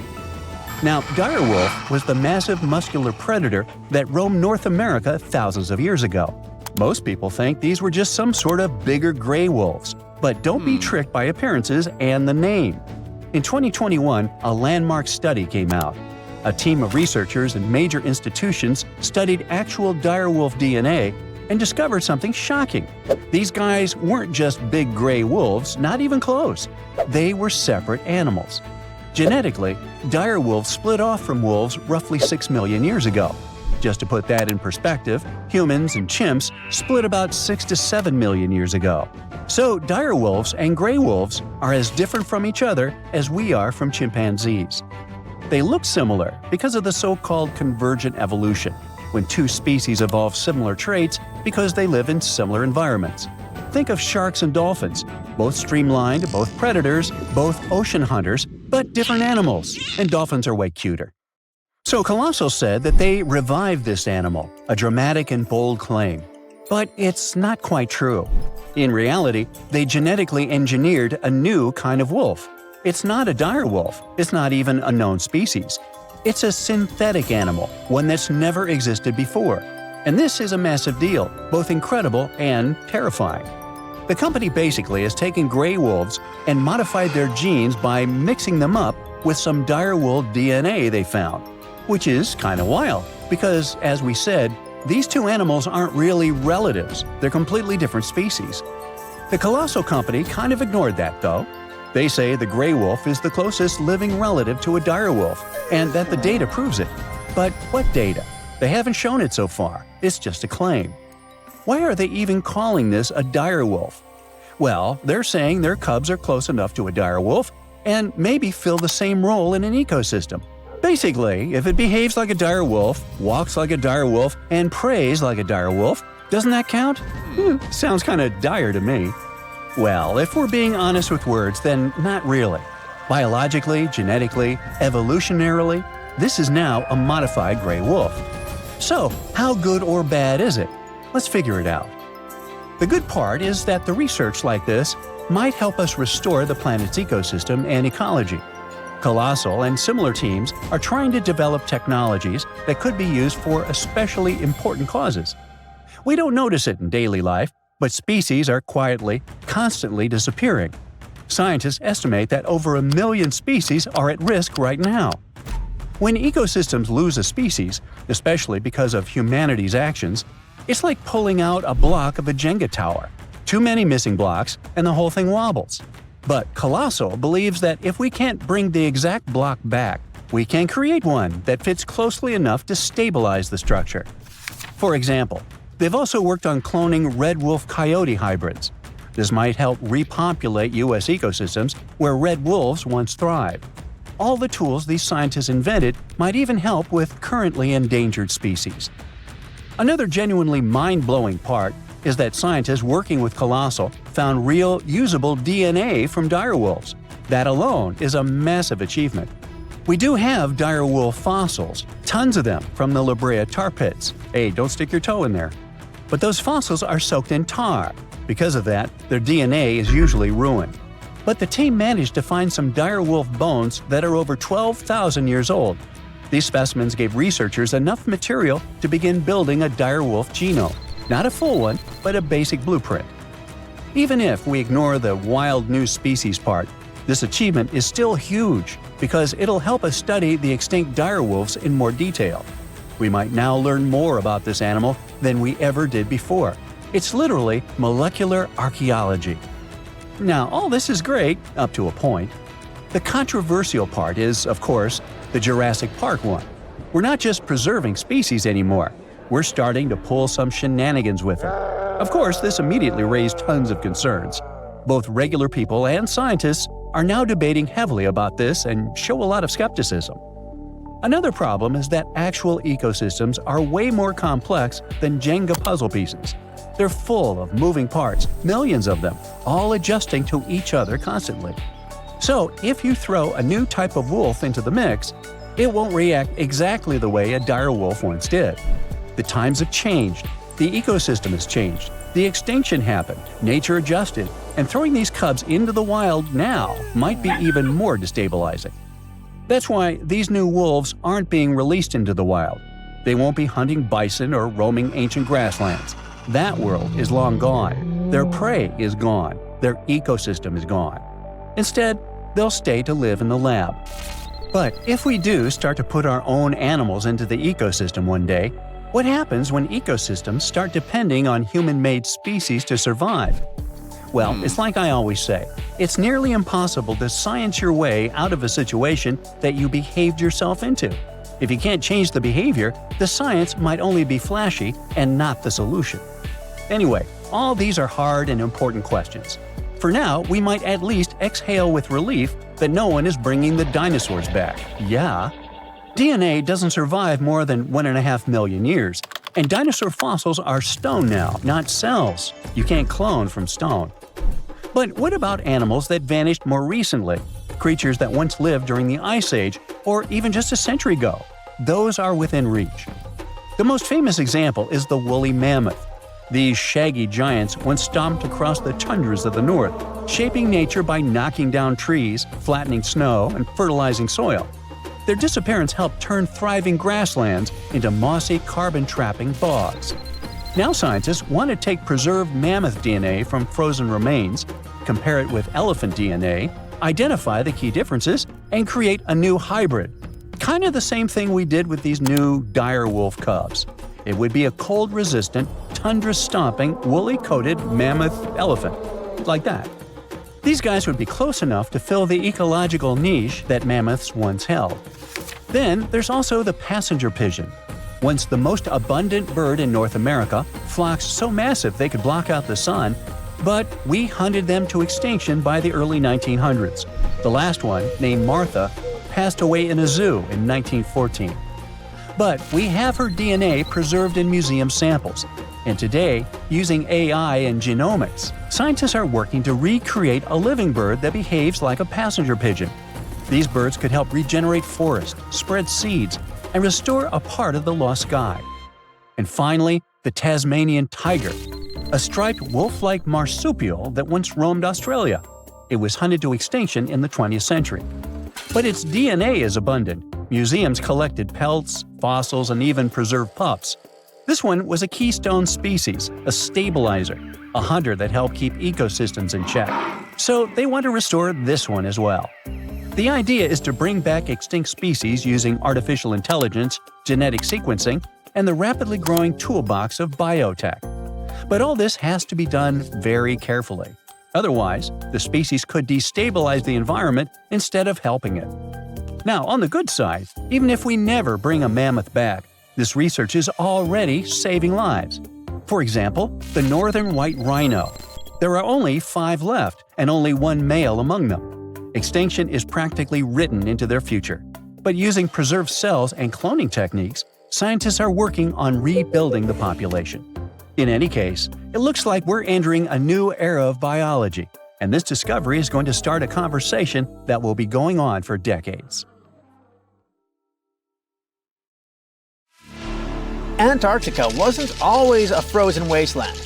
Now, direwolf was the massive muscular predator that roamed North America thousands of years ago. Most people think these were just some sort of bigger gray wolves, but don't be tricked by appearances and the name. In 2021, a landmark study came out. A team of researchers in major institutions studied actual direwolf DNA and discovered something shocking. These guys weren't just big gray wolves, not even close. They were separate animals. Genetically, direwolves split off from wolves roughly 6 million years ago. Just to put that in perspective, humans and chimps split about 6 to 7 million years ago. So direwolves and gray wolves are as different from each other as we are from chimpanzees. They look similar because of the so-called convergent evolution, when two species evolve similar traits because they live in similar environments. Think of sharks and dolphins, both streamlined, both predators, both ocean hunters, but different animals, and dolphins are way cuter. So Colossal said that they revived this animal, a dramatic and bold claim. But it's not quite true. In reality, they genetically engineered a new kind of wolf. It's not a direwolf, it's not even a known species. It's a synthetic animal, one that's never existed before. And this is a massive deal, both incredible and terrifying. The company basically has taken gray wolves and modified their genes by mixing them up with some direwolf DNA they found. Which is kind of wild, because, as we said, these two animals aren't really relatives, they're completely different species. The Colossal company kind of ignored that, though. They say the gray wolf is the closest living relative to a direwolf, and that the data proves it. But what data? They haven't shown it so far, it's just a claim. Why are they even calling this a direwolf? Well, they're saying their cubs are close enough to a direwolf and maybe fill the same role in an ecosystem. Basically, if it behaves like a direwolf, walks like a direwolf, and preys like a direwolf, doesn't that count? Sounds kinda dire to me. Well, if we're being honest with words, then not really. Biologically, genetically, evolutionarily, this is now a modified gray wolf. So, how good or bad is it? Let's figure it out. The good part is that the research like this might help us restore the planet's ecosystem and ecology. Colossal and similar teams are trying to develop technologies that could be used for especially important causes. We don't notice it in daily life, but species are quietly, constantly disappearing. Scientists estimate that over 1 million species are at risk right now. When ecosystems lose a species, especially because of humanity's actions, it's like pulling out a block of a Jenga tower. Too many missing blocks, and the whole thing wobbles. But Colossal believes that if we can't bring the exact block back, we can create one that fits closely enough to stabilize the structure. For example, they've also worked on cloning red wolf coyote hybrids. This might help repopulate U.S. ecosystems where red wolves once thrived. All the tools these scientists invented might even help with currently endangered species. Another genuinely mind-blowing part is that scientists working with Colossal found real, usable DNA from direwolves. That alone is a massive achievement. We do have direwolf fossils, tons of them from the La Brea tar pits. Hey, don't stick your toe in there. But those fossils are soaked in tar. Because of that, their DNA is usually ruined. But the team managed to find some direwolf bones that are over 12,000 years old. These specimens gave researchers enough material to begin building a direwolf genome. Not a full one, but a basic blueprint. Even if we ignore the wild new species part, this achievement is still huge because it'll help us study the extinct direwolves in more detail. We might now learn more about this animal than we ever did before. It's literally molecular archaeology. Now, all this is great, up to a point. The controversial part is, of course, the Jurassic Park one. We're not just preserving species anymore. We're starting to pull some shenanigans with it. Of course, this immediately raised tons of concerns. Both regular people and scientists are now debating heavily about this and show a lot of skepticism. Another problem is that actual ecosystems are way more complex than Jenga puzzle pieces. They're full of moving parts, millions of them, all adjusting to each other constantly. So, if you throw a new type of wolf into the mix, it won't react exactly the way a dire wolf once did. The times have changed, the ecosystem has changed, the extinction happened, nature adjusted, and throwing these cubs into the wild now might be even more destabilizing. That's why these new wolves aren't being released into the wild. They won't be hunting bison or roaming ancient grasslands. That world is long gone. Their prey is gone. Their ecosystem is gone. Instead, they'll stay to live in the lab. But if we do start to put our own animals into the ecosystem one day, what happens when ecosystems start depending on human-made species to survive? Well, it's like I always say, it's nearly impossible to science your way out of a situation that you behaved yourself into. If you can't change the behavior, the science might only be flashy and not the solution. Anyway, all these are hard and important questions. For now, we might at least exhale with relief that no one is bringing the dinosaurs back. Yeah. DNA doesn't survive more than 1.5 million years, and dinosaur fossils are stone now, not cells. You can't clone from stone. But what about animals that vanished more recently? Creatures that once lived during the Ice Age, or even just a century ago? Those are within reach. The most famous example is the woolly mammoth. These shaggy giants once stomped across the tundras of the north, shaping nature by knocking down trees, flattening snow, and fertilizing soil. Their disappearance helped turn thriving grasslands into mossy, carbon-trapping bogs. Now scientists want to take preserved mammoth DNA from frozen remains, compare it with elephant DNA, identify the key differences, and create a new hybrid. Kind of the same thing we did with these new dire wolf cubs. It would be a cold-resistant, tundra-stomping, woolly-coated mammoth elephant. Like that. These guys would be close enough to fill the ecological niche that mammoths once held. Then there's also the passenger pigeon. Once the most abundant bird in North America, flocks so massive they could block out the sun, but we hunted them to extinction by the early 1900s. The last one, named Martha, passed away in a zoo in 1914. But we have her DNA preserved in museum samples. And today, using AI and genomics, scientists are working to recreate a living bird that behaves like a passenger pigeon. These birds could help regenerate forests, spread seeds, and restore a part of the lost sky. And finally, the Tasmanian tiger, a striped wolf-like marsupial that once roamed Australia. It was hunted to extinction in the 20th century. But its DNA is abundant. Museums collected pelts, fossils, and even preserved pups. This one was a keystone species, a stabilizer, a hunter that helped keep ecosystems in check. So they want to restore this one as well. The idea is to bring back extinct species using artificial intelligence, genetic sequencing, and the rapidly growing toolbox of biotech. But all this has to be done very carefully. Otherwise, the species could destabilize the environment instead of helping it. Now, on the good side, even if we never bring a mammoth back, this research is already saving lives. For example, the northern white rhino. There are only 5 left, and only 1 male among them. Extinction is practically written into their future. But using preserved cells and cloning techniques, scientists are working on rebuilding the population. In any case, it looks like we're entering a new era of biology, and this discovery is going to start a conversation that will be going on for decades. Antarctica wasn't always a frozen wasteland.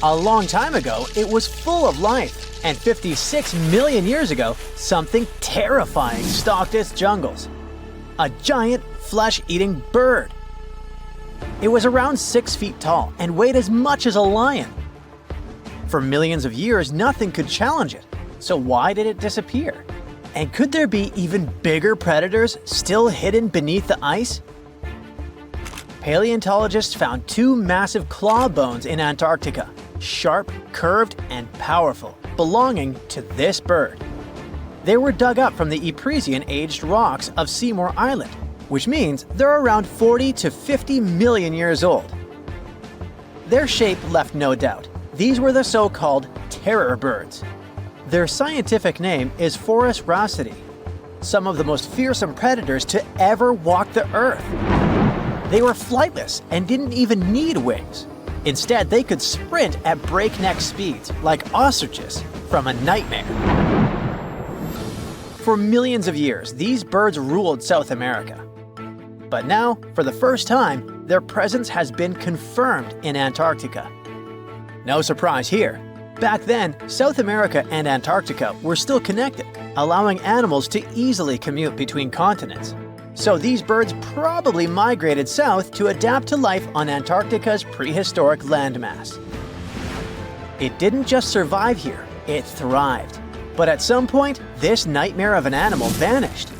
A long time ago, it was full of life, and 56 million years ago, something terrifying stalked its jungles. A giant, flesh-eating bird. It was around 6 feet tall and weighed as much as a lion. For millions of years, nothing could challenge it, so why did it disappear? And could there be even bigger predators still hidden beneath the ice? Paleontologists found 2 massive claw bones in Antarctica, sharp, curved, and powerful, belonging to this bird. They were dug up from the Epresian-aged rocks of Seymour Island, which means they're around 40 to 50 million years old. Their shape left no doubt. These were the so-called terror birds. Their scientific name is Forest rhapsody, some of the most fearsome predators to ever walk the earth. They were flightless and didn't even need wings. Instead, they could sprint at breakneck speeds, like ostriches from a nightmare. For millions of years, these birds ruled South America. But now, for the first time, their presence has been confirmed in Antarctica. No surprise here. Back then, South America and Antarctica were still connected, allowing animals to easily commute between continents. So these birds probably migrated south to adapt to life on Antarctica's prehistoric landmass. It didn't just survive here, it thrived. But at some point, this nightmare of an animal vanished.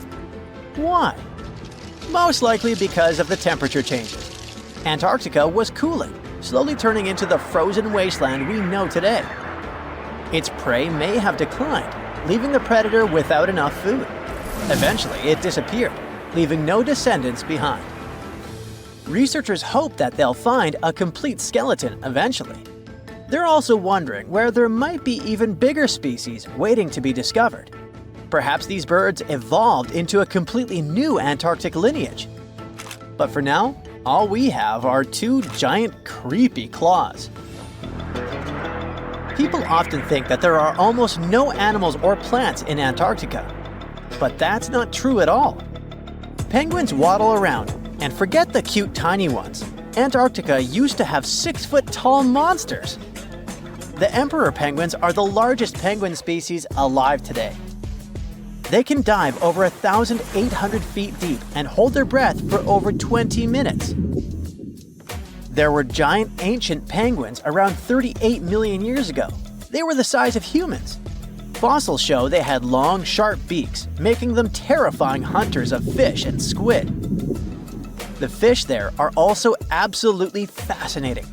Why? Most likely because of the temperature changes. Antarctica was cooling, slowly turning into the frozen wasteland we know today. Its prey may have declined, leaving the predator without enough food. Eventually, it disappeared, leaving no descendants behind. Researchers hope that they'll find a complete skeleton eventually. They're also wondering where there might be even bigger species waiting to be discovered. Perhaps these birds evolved into a completely new Antarctic lineage. But for now, all we have are two giant, creepy claws. People often think that there are almost no animals or plants in Antarctica. But that's not true at all. Penguins waddle around, and forget the cute tiny ones. Antarctica used to have 6-foot-tall monsters. The emperor penguins are the largest penguin species alive today. They can dive over 1,800 feet deep and hold their breath for over 20 minutes. There were giant ancient penguins around 38 million years ago. They were the size of humans. Fossils show they had long, sharp beaks, making them terrifying hunters of fish and squid. The fish there are also absolutely fascinating.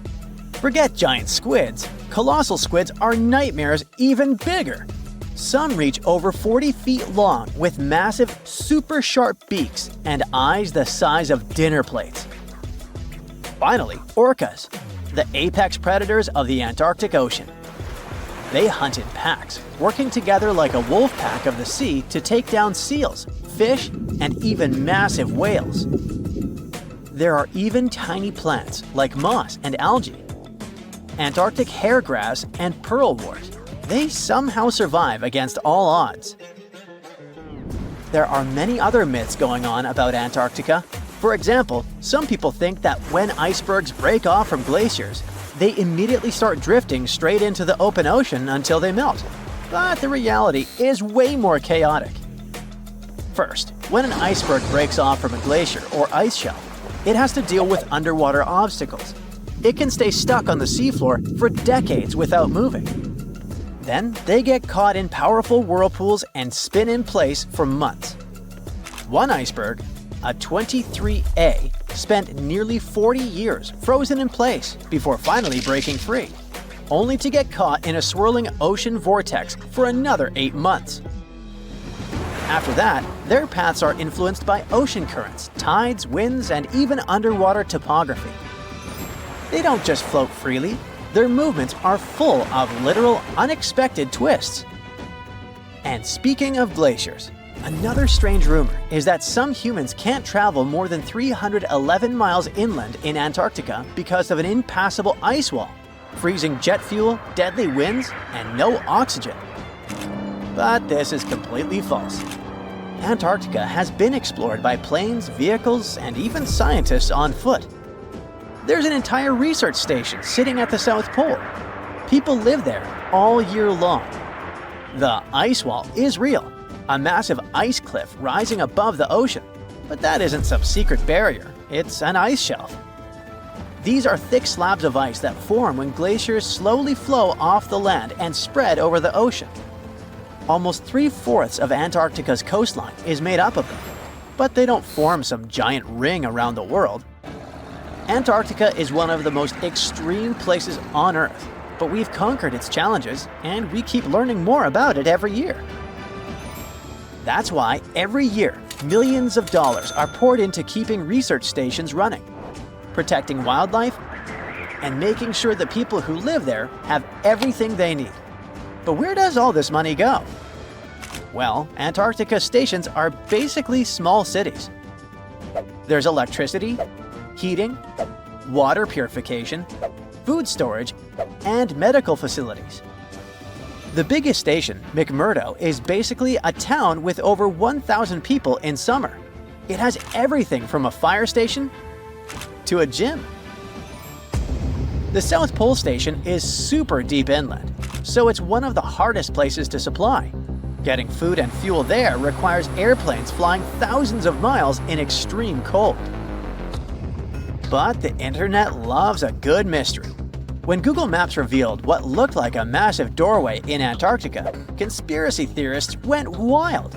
Forget giant squids. Colossal squids are nightmares even bigger. Some reach over 40 feet long with massive, super sharp beaks and eyes the size of dinner plates. Finally, orcas, the apex predators of the Antarctic Ocean. They hunt in packs, working together like a wolf pack of the sea to take down seals, fish, and even massive whales. There are even tiny plants like moss and algae. Antarctic hairgrass and pearlwort. They somehow survive against all odds. There are many other myths going on about Antarctica. For example, some people think that when icebergs break off from glaciers, they immediately start drifting straight into the open ocean until they melt. But the reality is way more chaotic. First, when an iceberg breaks off from a glacier or ice shelf, it has to deal with underwater obstacles. It can stay stuck on the seafloor for decades without moving. Then they get caught in powerful whirlpools and spin in place for months. One iceberg, a 23A, spent nearly 40 years frozen in place before finally breaking free, only to get caught in a swirling ocean vortex for another 8 months. After that, their paths are influenced by ocean currents, tides, winds, and even underwater topography. They don't just float freely. Their movements are full of literal, unexpected twists. And speaking of glaciers, another strange rumor is that some humans can't travel more than 311 miles inland in Antarctica because of an impassable ice wall, freezing jet fuel, deadly winds, and no oxygen. But this is completely false. Antarctica has been explored by planes, vehicles, and even scientists on foot. There's an entire research station sitting at the South Pole. People live there all year long. The ice wall is real, a massive ice cliff rising above the ocean. But that isn't some secret barrier, it's an ice shelf. These are thick slabs of ice that form when glaciers slowly flow off the land and spread over the ocean. Almost 3/4 of Antarctica's coastline is made up of them, but they don't form some giant ring around the world. Antarctica is one of the most extreme places on Earth, but we've conquered its challenges, and we keep learning more about it every year. That's why every year, millions of dollars are poured into keeping research stations running, protecting wildlife, and making sure the people who live there have everything they need. But where does all this money go? Well, Antarctica stations are basically small cities. There's electricity, heating, water purification, food storage, and medical facilities. The biggest station, McMurdo, is basically a town with over 1,000 people in summer. It has everything from a fire station to a gym. The South Pole Station is super deep inland, so it's one of the hardest places to supply. Getting food and fuel there requires airplanes flying thousands of miles in extreme cold. But the internet loves a good mystery. When Google Maps revealed what looked like a massive doorway in Antarctica, conspiracy theorists went wild.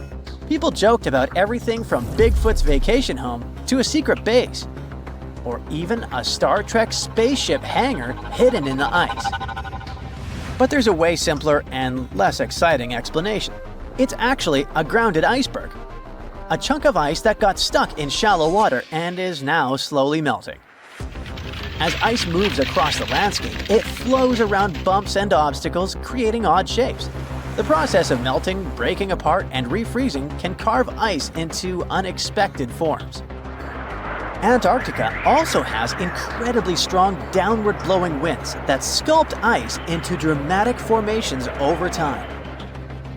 People joked about everything from Bigfoot's vacation home to a secret base, or even a Star Trek spaceship hangar hidden in the ice. But there's a way simpler and less exciting explanation. It's actually a grounded iceberg, a chunk of ice that got stuck in shallow water and is now slowly melting. As ice moves across the landscape, it flows around bumps and obstacles, creating odd shapes. The process of melting, breaking apart, and refreezing can carve ice into unexpected forms. Antarctica also has incredibly strong downward-blowing winds that sculpt ice into dramatic formations over time.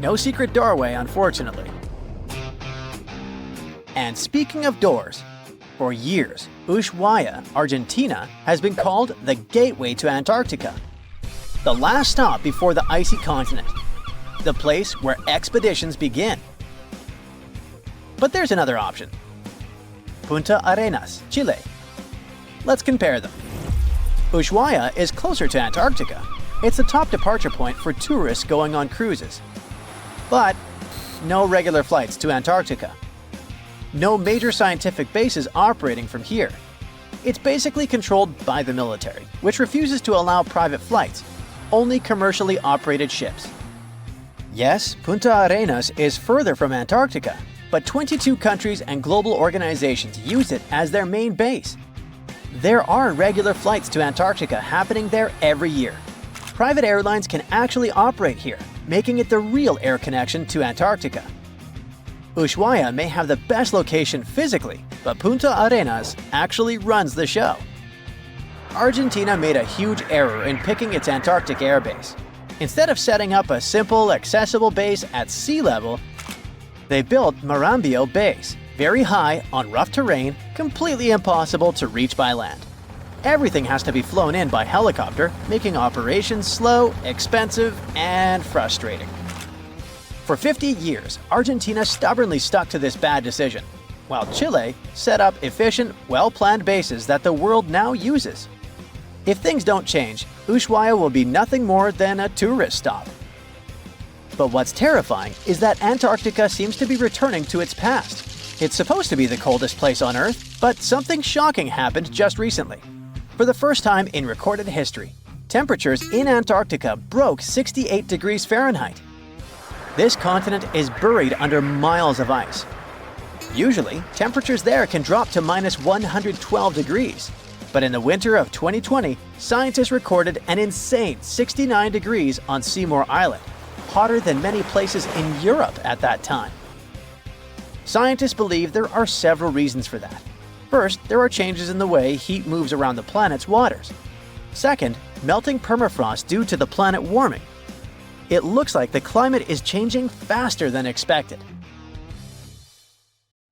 No secret doorway, unfortunately. And speaking of doors, for years, Ushuaia, Argentina, has been called the gateway to Antarctica. The last stop before the icy continent. The place where expeditions begin. But there's another option. Punta Arenas, Chile. Let's compare them. Ushuaia is closer to Antarctica. It's the top departure point for tourists going on cruises. But no regular flights to Antarctica. No major scientific bases operating from here. It's basically controlled by the military, which refuses to allow private flights, only commercially operated ships. Yes, Punta Arenas is further from Antarctica, but 22 countries and global organizations use it as their main base. There are regular flights to Antarctica happening there every year. Private airlines can actually operate here, making it the real air connection to Antarctica. Ushuaia may have the best location physically, but Punta Arenas actually runs the show. Argentina made a huge error in picking its Antarctic airbase. Instead of setting up a simple, accessible base at sea level, they built Marambio Base, very high on rough terrain, completely impossible to reach by land. Everything has to be flown in by helicopter, making operations slow, expensive, and frustrating. For 50 years, Argentina stubbornly stuck to this bad decision, while Chile set up efficient, well-planned bases that the world now uses. If things don't change, Ushuaia will be nothing more than a tourist stop. But what's terrifying is that Antarctica seems to be returning to its past. It's supposed to be the coldest place on Earth, but something shocking happened just recently. For the first time in recorded history, temperatures in Antarctica broke 68 degrees Fahrenheit. This continent is buried under miles of ice. Usually, temperatures there can drop to minus 112 degrees. But in the winter of 2020, scientists recorded an insane 69 degrees on Seymour Island, hotter than many places in Europe at that time. Scientists believe there are several reasons for that. First, there are changes in the way heat moves around the planet's waters. Second, melting permafrost due to the planet warming. It looks like the climate is changing faster than expected.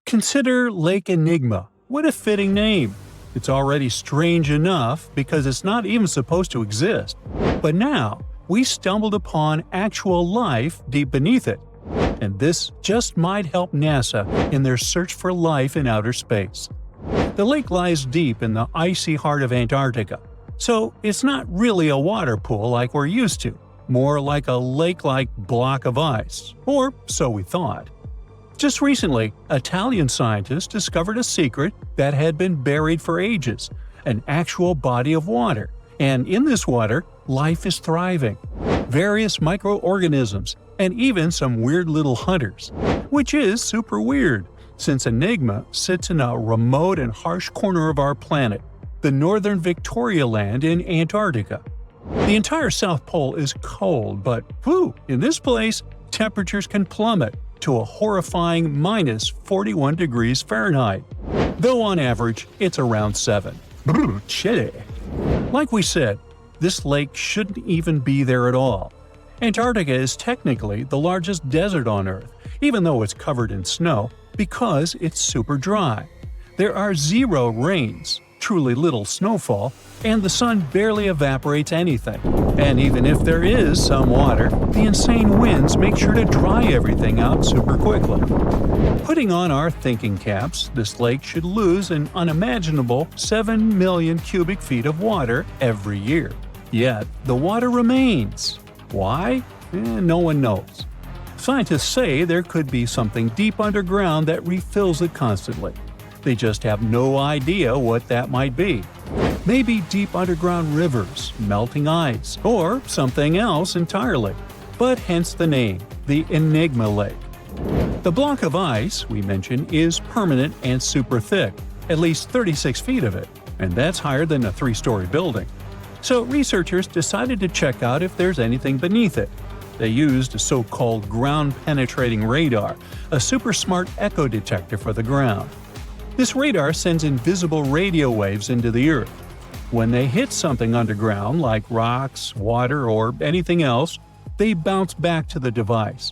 Consider Lake Enigma. What a fitting name. It's already strange enough because it's not even supposed to exist. But now, we stumbled upon actual life deep beneath it. And this just might help NASA in their search for life in outer space. The lake lies deep in the icy heart of Antarctica, so it's not really a water pool like we're used to. More like a lake-like block of ice, or so we thought. Just recently, Italian scientists discovered a secret that had been buried for ages, an actual body of water, and in this water, life is thriving. Various microorganisms, and even some weird little hunters. Which is super weird, since Enigma sits in a remote and harsh corner of our planet, the northern Victoria Land in Antarctica. The entire South Pole is cold, but whew, in this place, temperatures can plummet to a horrifying minus 41 degrees Fahrenheit, though on average it's around 7. Brr, chilly. Like we said, this lake shouldn't even be there at all. Antarctica is technically the largest desert on Earth, even though it's covered in snow, because it's super dry. There are 0 rains, truly little snowfall, and the sun barely evaporates anything. And even if there is some water, the insane winds make sure to dry everything out super quickly. Putting on our thinking caps, this lake should lose an unimaginable 7 million cubic feet of water every year. Yet, the water remains. Why? No one knows. Scientists say there could be something deep underground that refills it constantly. They just have no idea what that might be. Maybe deep underground rivers, melting ice, or something else entirely. But hence the name, the Enigma Lake. The block of ice we mentioned is permanent and super thick, at least 36 feet of it, and that's higher than a 3-story building. So researchers decided to check out if there's anything beneath it. They used a so-called ground-penetrating radar, a super smart echo detector for the ground. This radar sends invisible radio waves into the Earth. When they hit something underground, like rocks, water, or anything else, they bounce back to the device.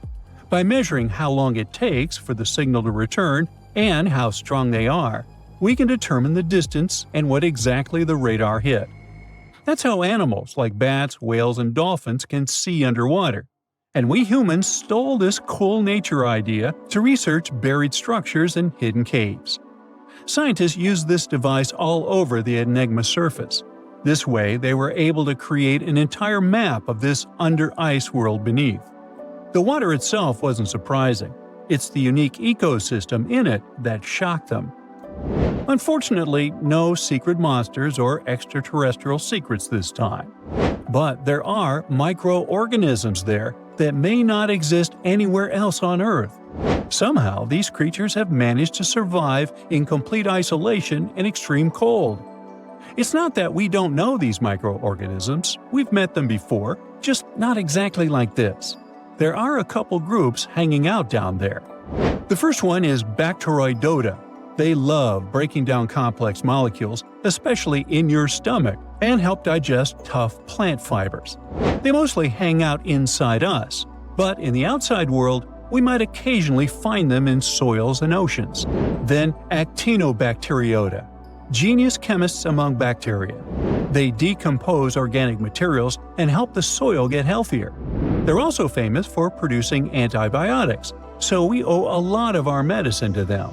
By measuring how long it takes for the signal to return and how strong they are, we can determine the distance and what exactly the radar hit. That's how animals like bats, whales, and dolphins can see underwater. And we humans stole this cool nature idea to research buried structures and hidden caves. Scientists used this device all over the Enigma surface. This way, they were able to create an entire map of this under-ice world beneath. The water itself wasn't surprising. It's the unique ecosystem in it that shocked them. Unfortunately, no secret monsters or extraterrestrial secrets this time. But there are microorganisms there that may not exist anywhere else on Earth. Somehow, these creatures have managed to survive in complete isolation and extreme cold. It's not that we don't know these microorganisms, we've met them before, just not exactly like this. There are a couple groups hanging out down there. The first one is Bacteroidota. They love breaking down complex molecules, especially in your stomach, and help digest tough plant fibers. They mostly hang out inside us, but in the outside world, we might occasionally find them in soils and oceans. Then Actinobacteriota, genius chemists among bacteria. They decompose organic materials and help the soil get healthier. They're also famous for producing antibiotics, so we owe a lot of our medicine to them.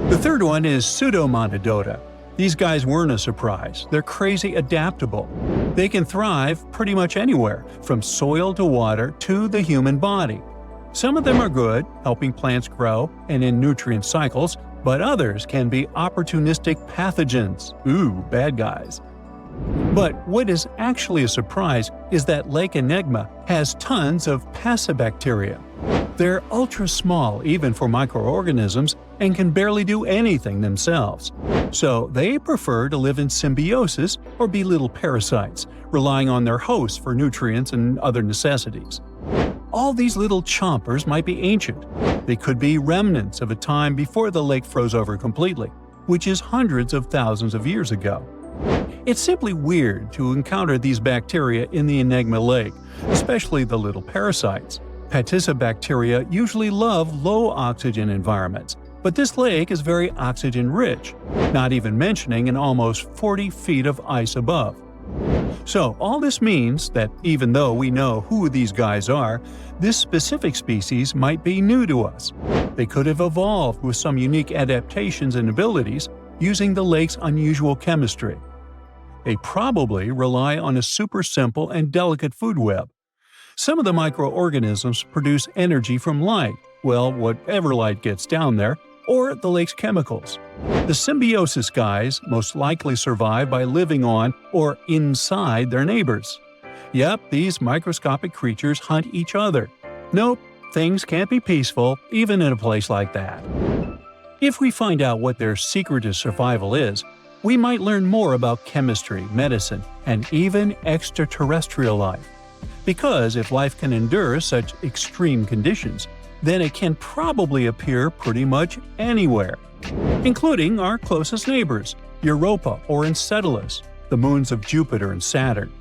The third one is Pseudomonadota. These guys weren't a surprise. They're crazy adaptable. They can thrive pretty much anywhere, from soil to water to the human body. Some of them are good, helping plants grow and in nutrient cycles, but others can be opportunistic pathogens. Ooh, bad guys. But what is actually a surprise is that Lake Enigma has tons of passibacteria. They're ultra small even for microorganisms and can barely do anything themselves. So they prefer to live in symbiosis or be little parasites, relying on their hosts for nutrients and other necessities. All these little chompers might be ancient. They could be remnants of a time before the lake froze over completely, which is hundreds of thousands of years ago. It's simply weird to encounter these bacteria in the Enigma Lake, especially the little parasites. Paticibacteria usually love low-oxygen environments, but this lake is very oxygen-rich, not even mentioning an almost 40 feet of ice above. So all this means that even though we know who these guys are, this specific species might be new to us. They could have evolved with some unique adaptations and abilities using the lake's unusual chemistry. They probably rely on a super simple and delicate food web. Some of the microorganisms produce energy from light, well, whatever light gets down there, or the lake's chemicals. The symbiosis guys most likely survive by living on or inside their neighbors. Yep, these microscopic creatures hunt each other. Nope, things can't be peaceful even in a place like that. If we find out what their secret to survival is, we might learn more about chemistry, medicine, and even extraterrestrial life. Because if life can endure such extreme conditions, then it can probably appear pretty much anywhere, including our closest neighbors, Europa or Enceladus, the moons of Jupiter and Saturn.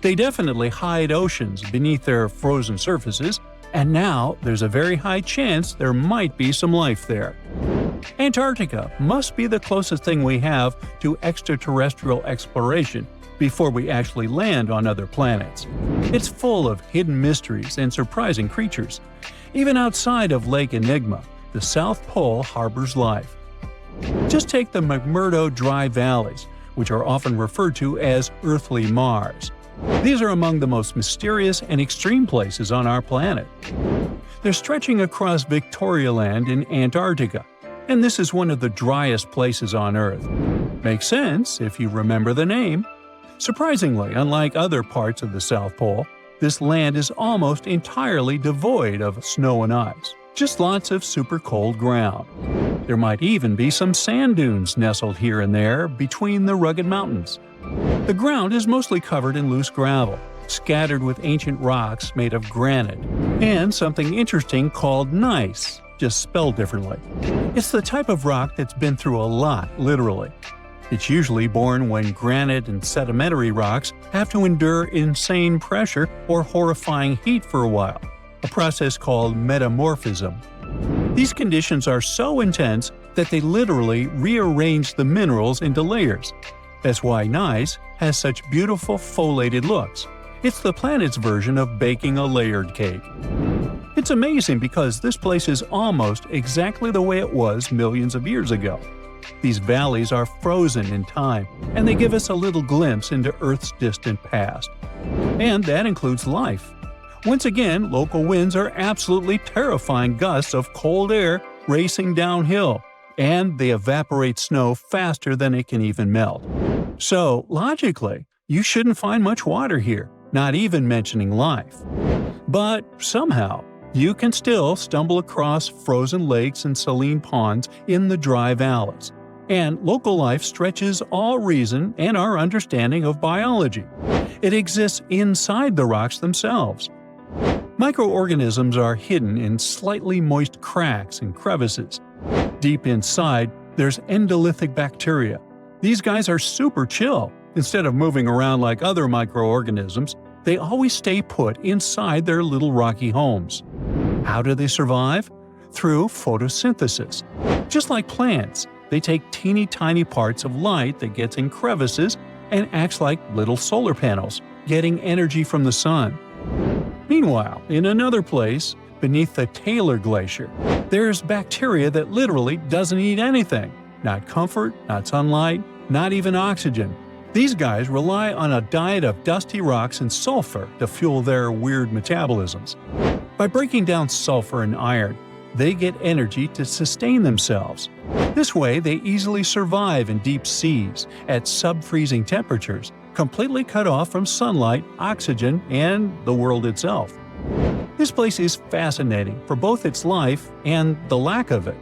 They definitely hide oceans beneath their frozen surfaces, and now there's a very high chance there might be some life there. Antarctica must be the closest thing we have to extraterrestrial exploration before we actually land on other planets. It's full of hidden mysteries and surprising creatures. Even outside of Lake Enigma, the South Pole harbors life. Just take the McMurdo Dry Valleys, which are often referred to as Earthly Mars. These are among the most mysterious and extreme places on our planet. They're stretching across Victoria Land in Antarctica, and this is one of the driest places on Earth. Makes sense if you remember the name. Surprisingly, unlike other parts of the South Pole, this land is almost entirely devoid of snow and ice, just lots of super cold ground. There might even be some sand dunes nestled here and there between the rugged mountains. The ground is mostly covered in loose gravel, scattered with ancient rocks made of granite, and something interesting called gneiss, just spelled differently. It's the type of rock that's been through a lot, literally. It's usually born when granite and sedimentary rocks have to endure insane pressure or horrifying heat for a while, a process called metamorphism. These conditions are so intense that they literally rearrange the minerals into layers. That's why gneiss has such beautiful foliated looks. It's the planet's version of baking a layered cake. It's amazing because this place is almost exactly the way it was millions of years ago. These valleys are frozen in time, and they give us a little glimpse into Earth's distant past. And that includes life. Once again, local winds are absolutely terrifying gusts of cold air racing downhill, and they evaporate snow faster than it can even melt. So, logically, you shouldn't find much water here, not even mentioning life. But somehow, you can still stumble across frozen lakes and saline ponds in the dry valleys. And local life stretches all reason and our understanding of biology. It exists inside the rocks themselves. Microorganisms are hidden in slightly moist cracks and crevices. Deep inside, there's endolithic bacteria. These guys are super chill. Instead of moving around like other microorganisms, they always stay put inside their little rocky homes. How do they survive? Through photosynthesis. Just like plants, they take teeny tiny parts of light that gets in crevices and acts like little solar panels, getting energy from the sun. Meanwhile, in another place, beneath the Taylor Glacier, there's bacteria that literally doesn't eat anything. Not comfort, not sunlight, not even oxygen. These guys rely on a diet of dusty rocks and sulfur to fuel their weird metabolisms. By breaking down sulfur and iron, they get energy to sustain themselves. This way, they easily survive in deep seas at sub-freezing temperatures, completely cut off from sunlight, oxygen, and the world itself. This place is fascinating for both its life and the lack of it.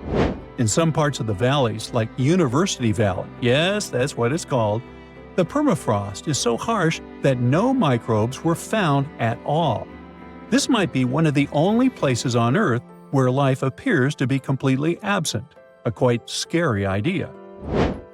In some parts of the valleys, like University Valley, yes, that's what it's called, the permafrost is so harsh that no microbes were found at all. This might be one of the only places on Earth where life appears to be completely absent, a quite scary idea.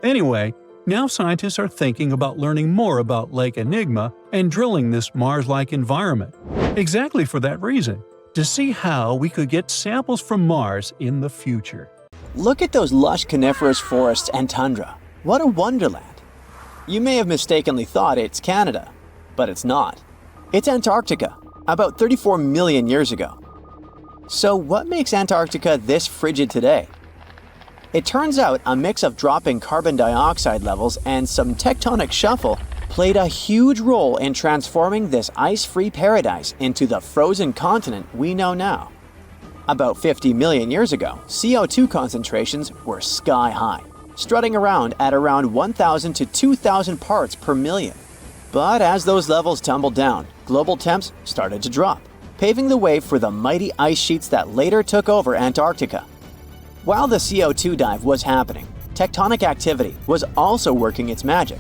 Anyway, now scientists are thinking about learning more about Lake Enigma and drilling this Mars-like environment, exactly for that reason, to see how we could get samples from Mars in the future. Look at those lush coniferous forests and tundra. What a wonderland. You may have mistakenly thought it's Canada, but it's not. It's Antarctica, about 34 million years ago. So what makes Antarctica this frigid today? It turns out a mix of dropping carbon dioxide levels and some tectonic shuffle played a huge role in transforming this ice-free paradise into the frozen continent we know now. About 50 million years ago, CO2 concentrations were sky high, strutting around at around 1,000 to 2,000 parts per million. But as those levels tumbled down, global temps started to drop, paving the way for the mighty ice sheets that later took over Antarctica. While the CO2 dive was happening, tectonic activity was also working its magic.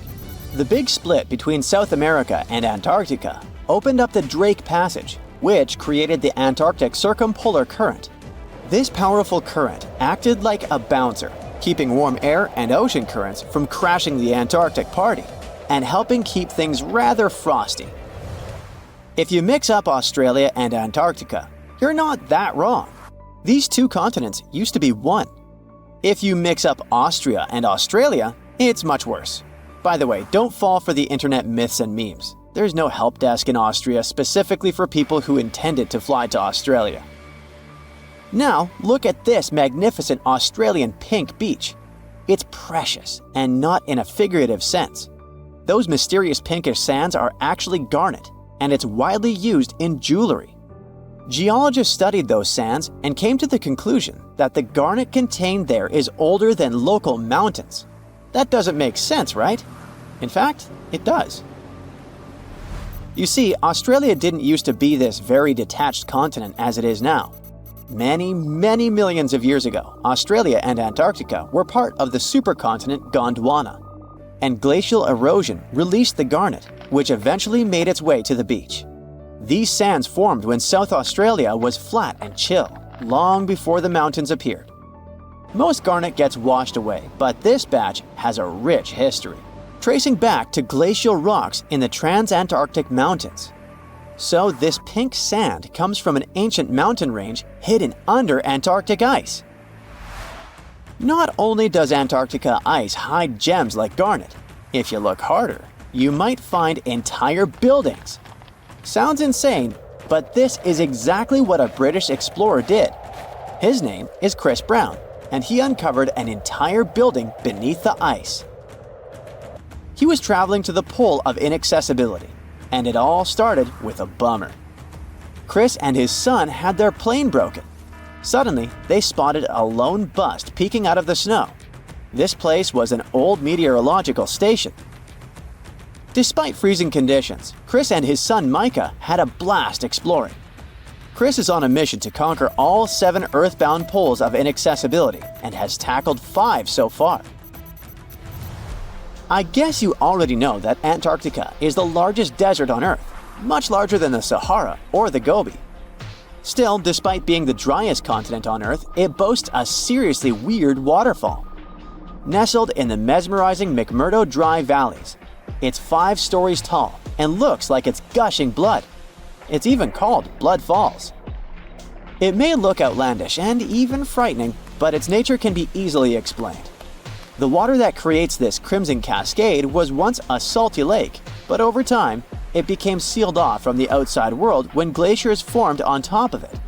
The big split between South America and Antarctica opened up the Drake Passage, which created the Antarctic Circumpolar Current. This powerful current acted like a bouncer, keeping warm air and ocean currents from crashing the Antarctic party, and helping keep things rather frosty. If you mix up Australia and Antarctica, you're not that wrong. These two continents used to be one. If you mix up Austria and Australia, it's much worse. By the way, don't fall for the internet myths and memes. There's no help desk in Austria specifically for people who intended to fly to Australia. Now, look at this magnificent Australian pink beach. It's precious, and not in a figurative sense. Those mysterious pinkish sands are actually garnet, and it's widely used in jewelry. Geologists studied those sands and came to the conclusion that the garnet contained there is older than local mountains. That doesn't make sense, right? In fact, it does. You see, Australia didn't used to be this very detached continent as it is now. Many millions of years ago, Australia and Antarctica were part of the supercontinent Gondwana, and glacial erosion released the garnet, which eventually made its way to the beach. These sands formed when South Australia was flat and chill, long before the mountains appeared. Most garnet gets washed away, but this batch has a rich history, tracing back to glacial rocks in the Transantarctic Mountains. So this pink sand comes from an ancient mountain range hidden under Antarctic ice. Not only does Antarctica ice hide gems like garnet, if you look harder, you might find entire buildings. Sounds insane, but this is exactly what a British explorer did. His name is Chris Brown, and he uncovered an entire building beneath the ice. He was traveling to the pole of inaccessibility, and it all started with a bummer. Chris and his son had their plane broken. Suddenly, they spotted a lone bust peeking out of the snow. This place was an old meteorological station. Despite freezing conditions, Chris and his son Micah had a blast exploring. Chris is on a mission to conquer all 7 earthbound poles of inaccessibility and has tackled 5 so far. I guess you already know that Antarctica is the largest desert on Earth, much larger than the Sahara or the Gobi. Still, despite being the driest continent on Earth, it boasts a seriously weird waterfall. Nestled in the mesmerizing McMurdo Dry Valleys, it's 5 stories tall and looks like it's gushing blood. It's even called Blood Falls. It may look outlandish and even frightening, but its nature can be easily explained. The water that creates this crimson cascade was once a salty lake, but over time, it became sealed off from the outside world when glaciers formed on top of it.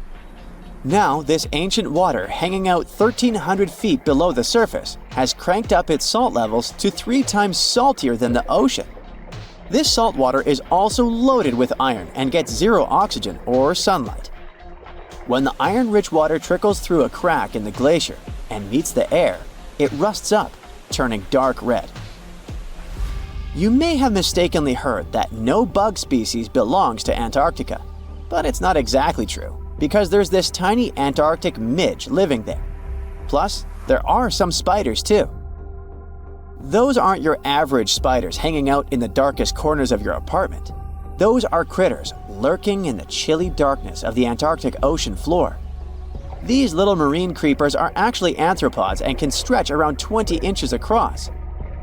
Now, this ancient water hanging out 1,300 feet below the surface has cranked up its salt levels to 3 times saltier than the ocean. This salt water is also loaded with iron and gets 0 oxygen or sunlight. When the iron-rich water trickles through a crack in the glacier and meets the air, it rusts up, turning dark red. You may have mistakenly heard that no bug species belongs to Antarctica, but it's not exactly true, because there's this tiny Antarctic midge living there. Plus, there are some spiders too. Those aren't your average spiders hanging out in the darkest corners of your apartment. Those are critters lurking in the chilly darkness of the Antarctic ocean floor. These little marine creepers are actually arthropods and can stretch around 20 inches across.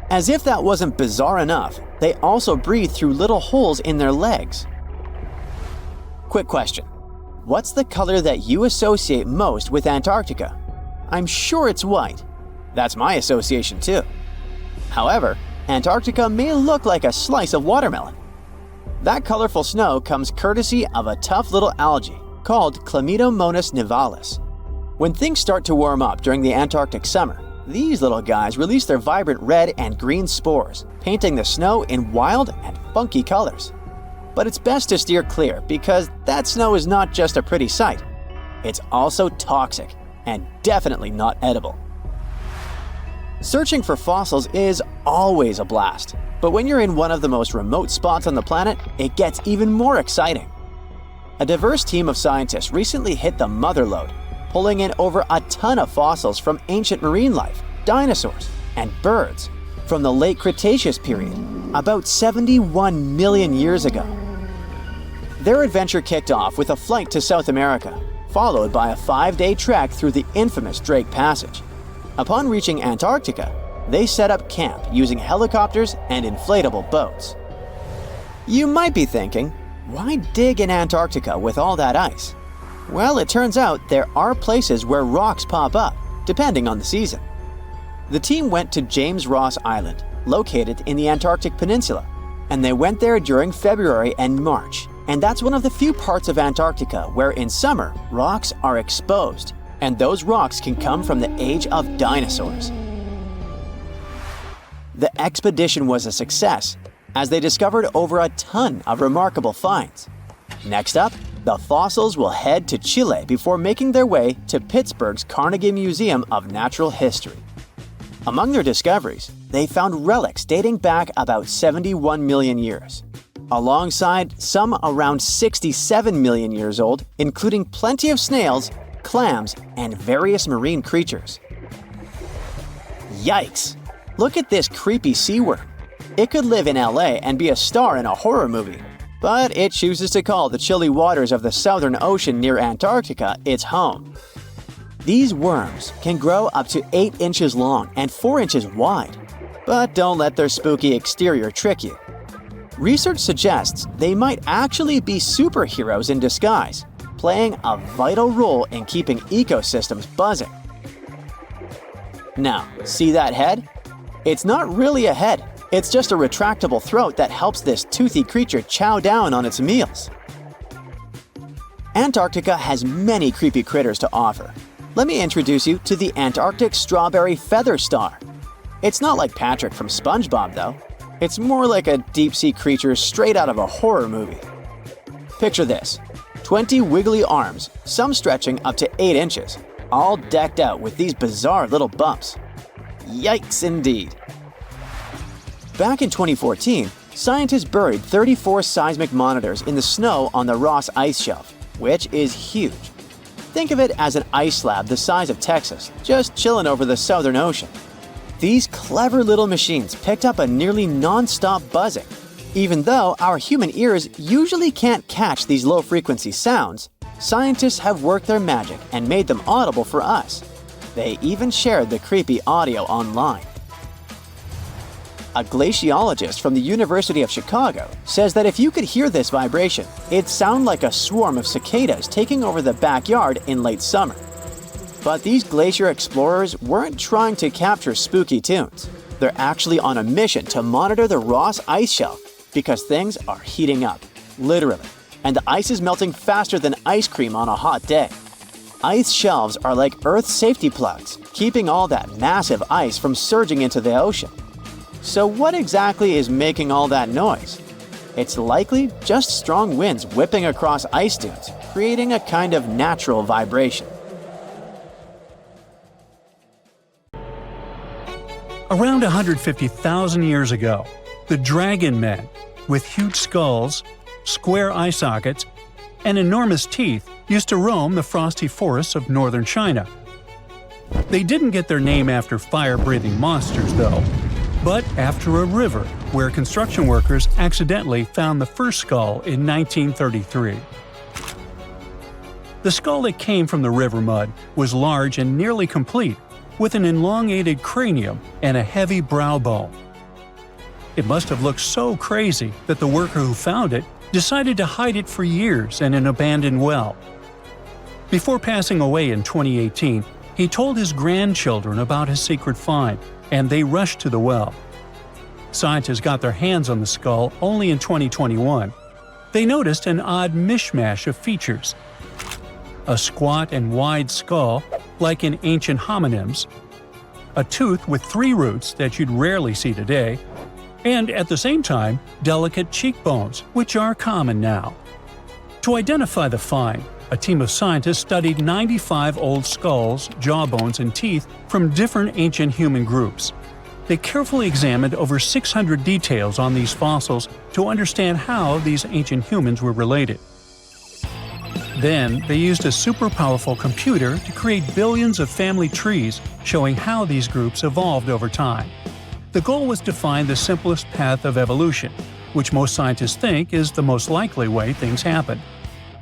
As if that wasn't bizarre enough, they also breathe through little holes in their legs. Quick question. What's the color that you associate most with Antarctica? I'm sure it's white. That's my association too. However, Antarctica may look like a slice of watermelon. That colorful snow comes courtesy of a tough little algae called Chlamydomonas nivalis. When things start to warm up during the Antarctic summer, these little guys release their vibrant red and green spores, painting the snow in wild and funky colors. But it's best to steer clear because that snow is not just a pretty sight. It's also toxic and definitely not edible. Searching for fossils is always a blast, but when you're in one of the most remote spots on the planet, it gets even more exciting. A diverse team of scientists recently hit the mother lode, pulling in over a ton of fossils from ancient marine life, dinosaurs, and birds from the late Cretaceous period, about 71 million years ago. Their adventure kicked off with a flight to South America, followed by a 5-day trek through the infamous Drake Passage. Upon reaching Antarctica, they set up camp using helicopters and inflatable boats. You might be thinking, why dig in Antarctica with all that ice? Well, it turns out there are places where rocks pop up, depending on the season. The team went to James Ross Island, located in the Antarctic Peninsula, and they went there during February and March. And that's one of the few parts of Antarctica where in summer, rocks are exposed, and those rocks can come from the age of dinosaurs. The expedition was a success, as they discovered over a ton of remarkable finds. Next up, the fossils will head to Chile before making their way to Pittsburgh's Carnegie Museum of Natural History. Among their discoveries, they found relics dating back about 71 million years, alongside some around 67 million years old, including plenty of snails, clams, and various marine creatures. Yikes! Look at this creepy sea worm. It could live in LA and be a star in a horror movie, but it chooses to call the chilly waters of the Southern Ocean near Antarctica its home. These worms can grow up to 8 inches long and 4 inches wide, but don't let their spooky exterior trick you. Research suggests they might actually be superheroes in disguise, playing a vital role in keeping ecosystems buzzing. Now, see that head? It's not really a head, it's just a retractable throat that helps this toothy creature chow down on its meals. Antarctica has many creepy critters to offer. Let me introduce you to the Antarctic strawberry feather star. It's not like Patrick from SpongeBob though. It's more like a deep-sea creature straight out of a horror movie. Picture this, 20 wiggly arms, some stretching up to 8 inches, all decked out with these bizarre little bumps. Yikes indeed. Back in 2014, scientists buried 34 seismic monitors in the snow on the Ross Ice Shelf, which is huge. Think of it as an ice slab the size of Texas, just chilling over the Southern Ocean. These clever little machines picked up a nearly non-stop buzzing. Even though our human ears usually can't catch these low-frequency sounds, scientists have worked their magic and made them audible for us. They even shared the creepy audio online. A glaciologist from the University of Chicago says that if you could hear this vibration, it'd sound like a swarm of cicadas taking over the backyard in late summer. But these glacier explorers weren't trying to capture spooky tunes. They're actually on a mission to monitor the Ross Ice Shelf because things are heating up, literally, and the ice is melting faster than ice cream on a hot day. Ice shelves are like Earth's safety plugs, keeping all that massive ice from surging into the ocean. So what exactly is making all that noise? It's likely just strong winds whipping across ice dunes, creating a kind of natural vibration. Around 150,000 years ago, the dragon men, with huge skulls, square eye sockets, and enormous teeth, used to roam the frosty forests of northern China. They didn't get their name after fire-breathing monsters, though, but after a river where construction workers accidentally found the first skull in 1933. The skull that came from the river mud was large and nearly complete, with an elongated cranium and a heavy brow bone. It must have looked so crazy that the worker who found it decided to hide it for years in an abandoned well. Before passing away in 2018, he told his grandchildren about his secret find, and they rushed to the well. Scientists got their hands on the skull only in 2021. They noticed an odd mishmash of features. A squat and wide skull, like in ancient hominins, a tooth with 3 roots that you'd rarely see today, and at the same time, delicate cheekbones, which are common now. To identify the find, a team of scientists studied 95 old skulls, jawbones, and teeth from different ancient human groups. They carefully examined over 600 details on these fossils to understand how these ancient humans were related. Then, they used a super powerful computer to create billions of family trees showing how these groups evolved over time. The goal was to find the simplest path of evolution, which most scientists think is the most likely way things happen.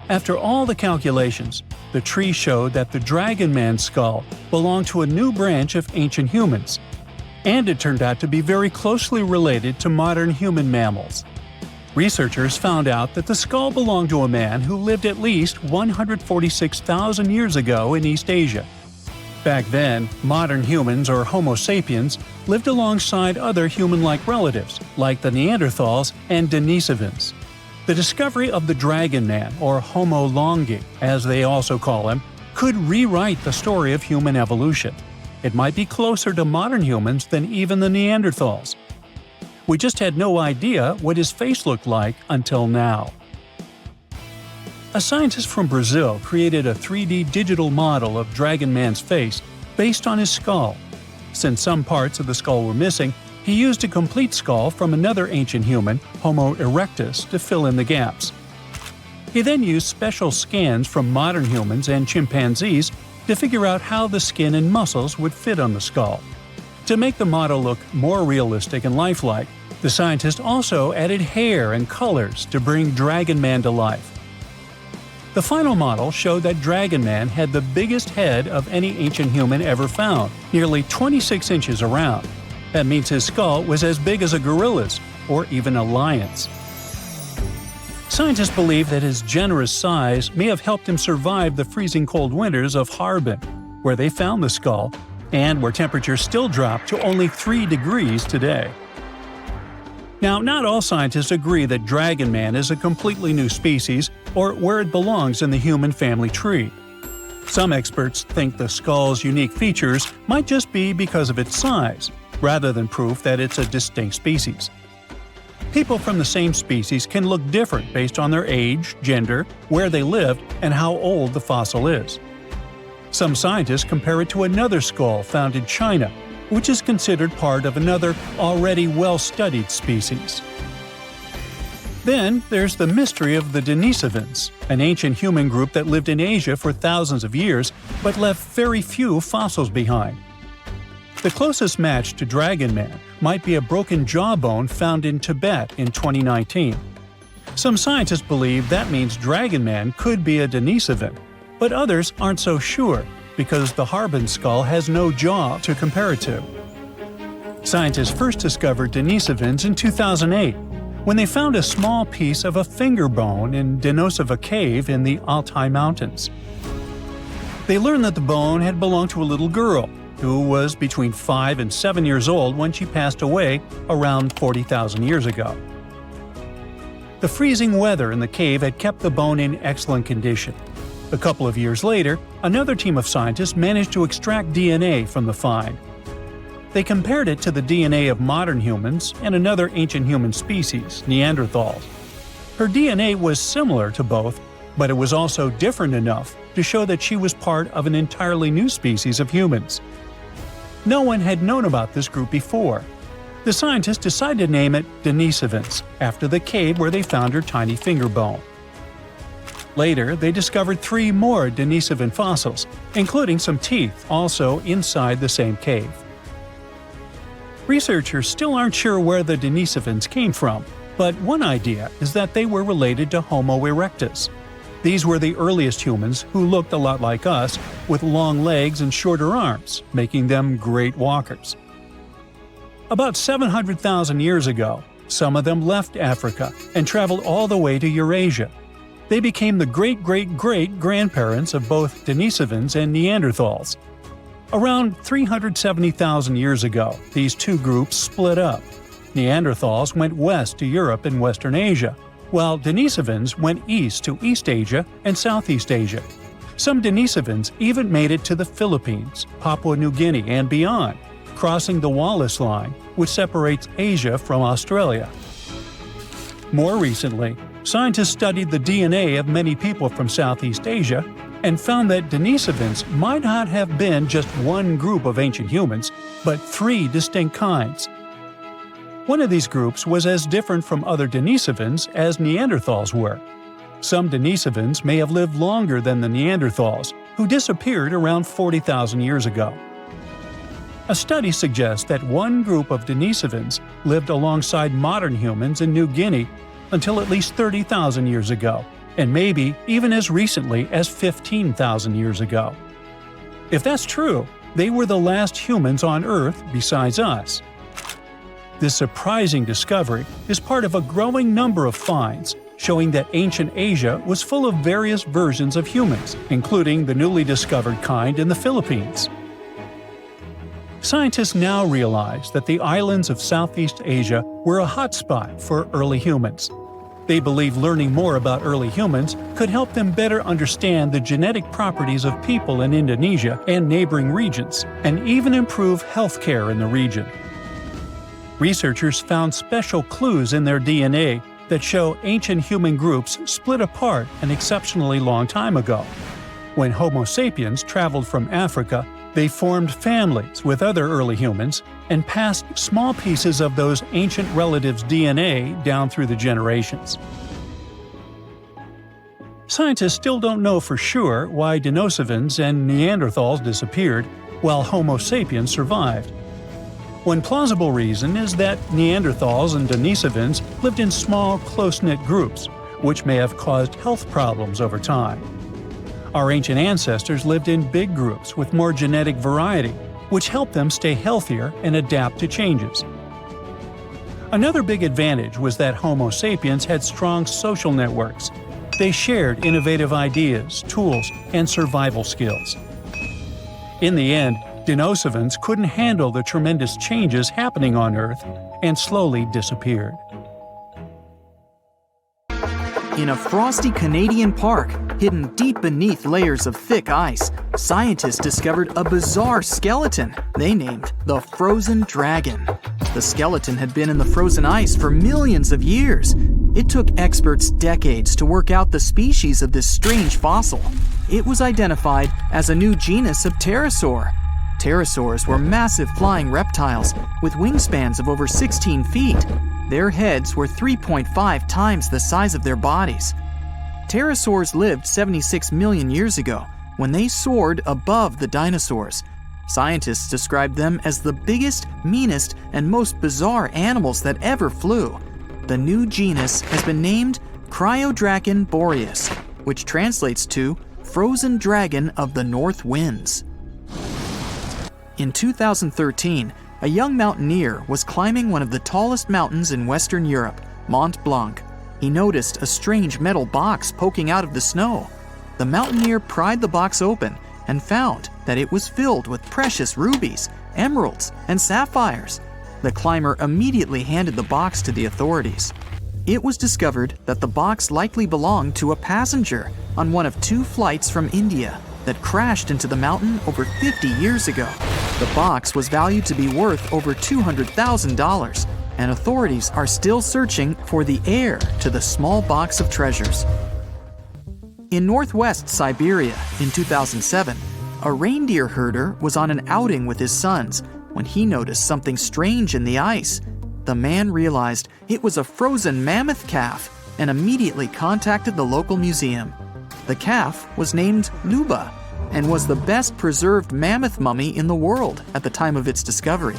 After all the calculations, the tree showed that the Dragon Man skull belonged to a new branch of ancient humans, and it turned out to be very closely related to modern human mammals. Researchers found out that the skull belonged to a man who lived at least 146,000 years ago in East Asia. Back then, modern humans, or Homo sapiens, lived alongside other human-like relatives, like the Neanderthals and Denisovans. The discovery of the Dragon Man, or Homo longi, as they also call him, could rewrite the story of human evolution. It might be closer to modern humans than even the Neanderthals. We just had no idea what his face looked like until now. A scientist from Brazil created a 3D digital model of Dragon Man's face based on his skull. Since some parts of the skull were missing, he used a complete skull from another ancient human, Homo erectus, to fill in the gaps. He then used special scans from modern humans and chimpanzees to figure out how the skin and muscles would fit on the skull. To make the model look more realistic and lifelike, the scientist also added hair and colors to bring Dragon Man to life. The final model showed that Dragon Man had the biggest head of any ancient human ever found, nearly 26 inches around. That means his skull was as big as a gorilla's, or even a lion's. Scientists believe that his generous size may have helped him survive the freezing cold winters of Harbin, where they found the skull, and where temperatures still drop to only 3 degrees today. Now, not all scientists agree that Dragon Man is a completely new species or where it belongs in the human family tree. Some experts think the skull's unique features might just be because of its size, rather than proof that it's a distinct species. People from the same species can look different based on their age, gender, where they lived, and how old the fossil is. Some scientists compare it to another skull found in China, which is considered part of another already well-studied species. Then there's the mystery of the Denisovans, an ancient human group that lived in Asia for thousands of years but left very few fossils behind. The closest match to Dragon Man might be a broken jawbone found in Tibet in 2019. Some scientists believe that means Dragon Man could be a Denisovan, but others aren't so sure because the Harbin skull has no jaw to compare it to. Scientists first discovered Denisovans in 2008 when they found a small piece of a finger bone in Denisova Cave in the Altai Mountains. They learned that the bone had belonged to a little girl who was between 5 and 7 years old when she passed away around 40,000 years ago. The freezing weather in the cave had kept the bone in excellent condition. A couple of years later, another team of scientists managed to extract DNA from the find. They compared it to the DNA of modern humans and another ancient human species, Neanderthals. Her DNA was similar to both, but it was also different enough to show that she was part of an entirely new species of humans. No one had known about this group before. The scientists decided to name it Denisovans, after the cave where they found her tiny finger bone. Later, they discovered 3 more Denisovan fossils, including some teeth also inside the same cave. Researchers still aren't sure where the Denisovans came from, but one idea is that they were related to Homo erectus. These were the earliest humans who looked a lot like us, with long legs and shorter arms, making them great walkers. About 700,000 years ago, some of them left Africa and traveled all the way to Eurasia. They became the great-great-great-grandparents of both Denisovans and Neanderthals. Around 370,000 years ago, these two groups split up. Neanderthals went west to Europe and Western Asia, while Denisovans went east to East Asia and Southeast Asia. Some Denisovans even made it to the Philippines, Papua New Guinea, and beyond, crossing the Wallace Line, which separates Asia from Australia. More recently, scientists studied the DNA of many people from Southeast Asia and found that Denisovans might not have been just one group of ancient humans, but 3 distinct kinds. One of these groups was as different from other Denisovans as Neanderthals were. Some Denisovans may have lived longer than the Neanderthals, who disappeared around 40,000 years ago. A study suggests that one group of Denisovans lived alongside modern humans in New Guinea until at least 30,000 years ago, and maybe even as recently as 15,000 years ago. If that's true, they were the last humans on Earth besides us. This surprising discovery is part of a growing number of finds showing that ancient Asia was full of various versions of humans, including the newly discovered kind in the Philippines. Scientists now realize that the islands of Southeast Asia were a hotspot for early humans. They believe learning more about early humans could help them better understand the genetic properties of people in Indonesia and neighboring regions, and even improve healthcare in the region. Researchers found special clues in their DNA that show ancient human groups split apart an exceptionally long time ago. When Homo sapiens traveled from Africa, they formed families with other early humans and passed small pieces of those ancient relatives' DNA down through the generations. Scientists still don't know for sure why Denisovans and Neanderthals disappeared while Homo sapiens survived. One plausible reason is that Neanderthals and Denisovans lived in small, close-knit groups, which may have caused health problems over time. Our ancient ancestors lived in big groups with more genetic variety, which helped them stay healthier and adapt to changes. Another big advantage was that Homo sapiens had strong social networks. They shared innovative ideas, tools, and survival skills. In the end, Denisovans couldn't handle the tremendous changes happening on Earth and slowly disappeared. In a frosty Canadian park, hidden deep beneath layers of thick ice, scientists discovered a bizarre skeleton they named the Frozen Dragon. The skeleton had been in the frozen ice for millions of years. It took experts decades to work out the species of this strange fossil. It was identified as a new genus of pterosaur. Pterosaurs were massive flying reptiles with wingspans of over 16 feet. Their heads were 3.5 times the size of their bodies. Pterosaurs lived 76 million years ago when they soared above the dinosaurs. Scientists described them as the biggest, meanest, and most bizarre animals that ever flew. The new genus has been named Cryodragon boreas, which translates to Frozen Dragon of the North Winds. In 2013, a young mountaineer was climbing one of the tallest mountains in Western Europe, Mont Blanc. He noticed a strange metal box poking out of the snow. The mountaineer pried the box open and found that it was filled with precious rubies, emeralds, and sapphires. The climber immediately handed the box to the authorities. It was discovered that the box likely belonged to a passenger on one of 2 flights from India that crashed into the mountain over 50 years ago. The box was valued to be worth over $200,000, and authorities are still searching for the heir to the small box of treasures. In northwest Siberia in 2007, a reindeer herder was on an outing with his sons when he noticed something strange in the ice. The man realized it was a frozen mammoth calf and immediately contacted the local museum. The calf was named Luba and was the best preserved mammoth mummy in the world at the time of its discovery.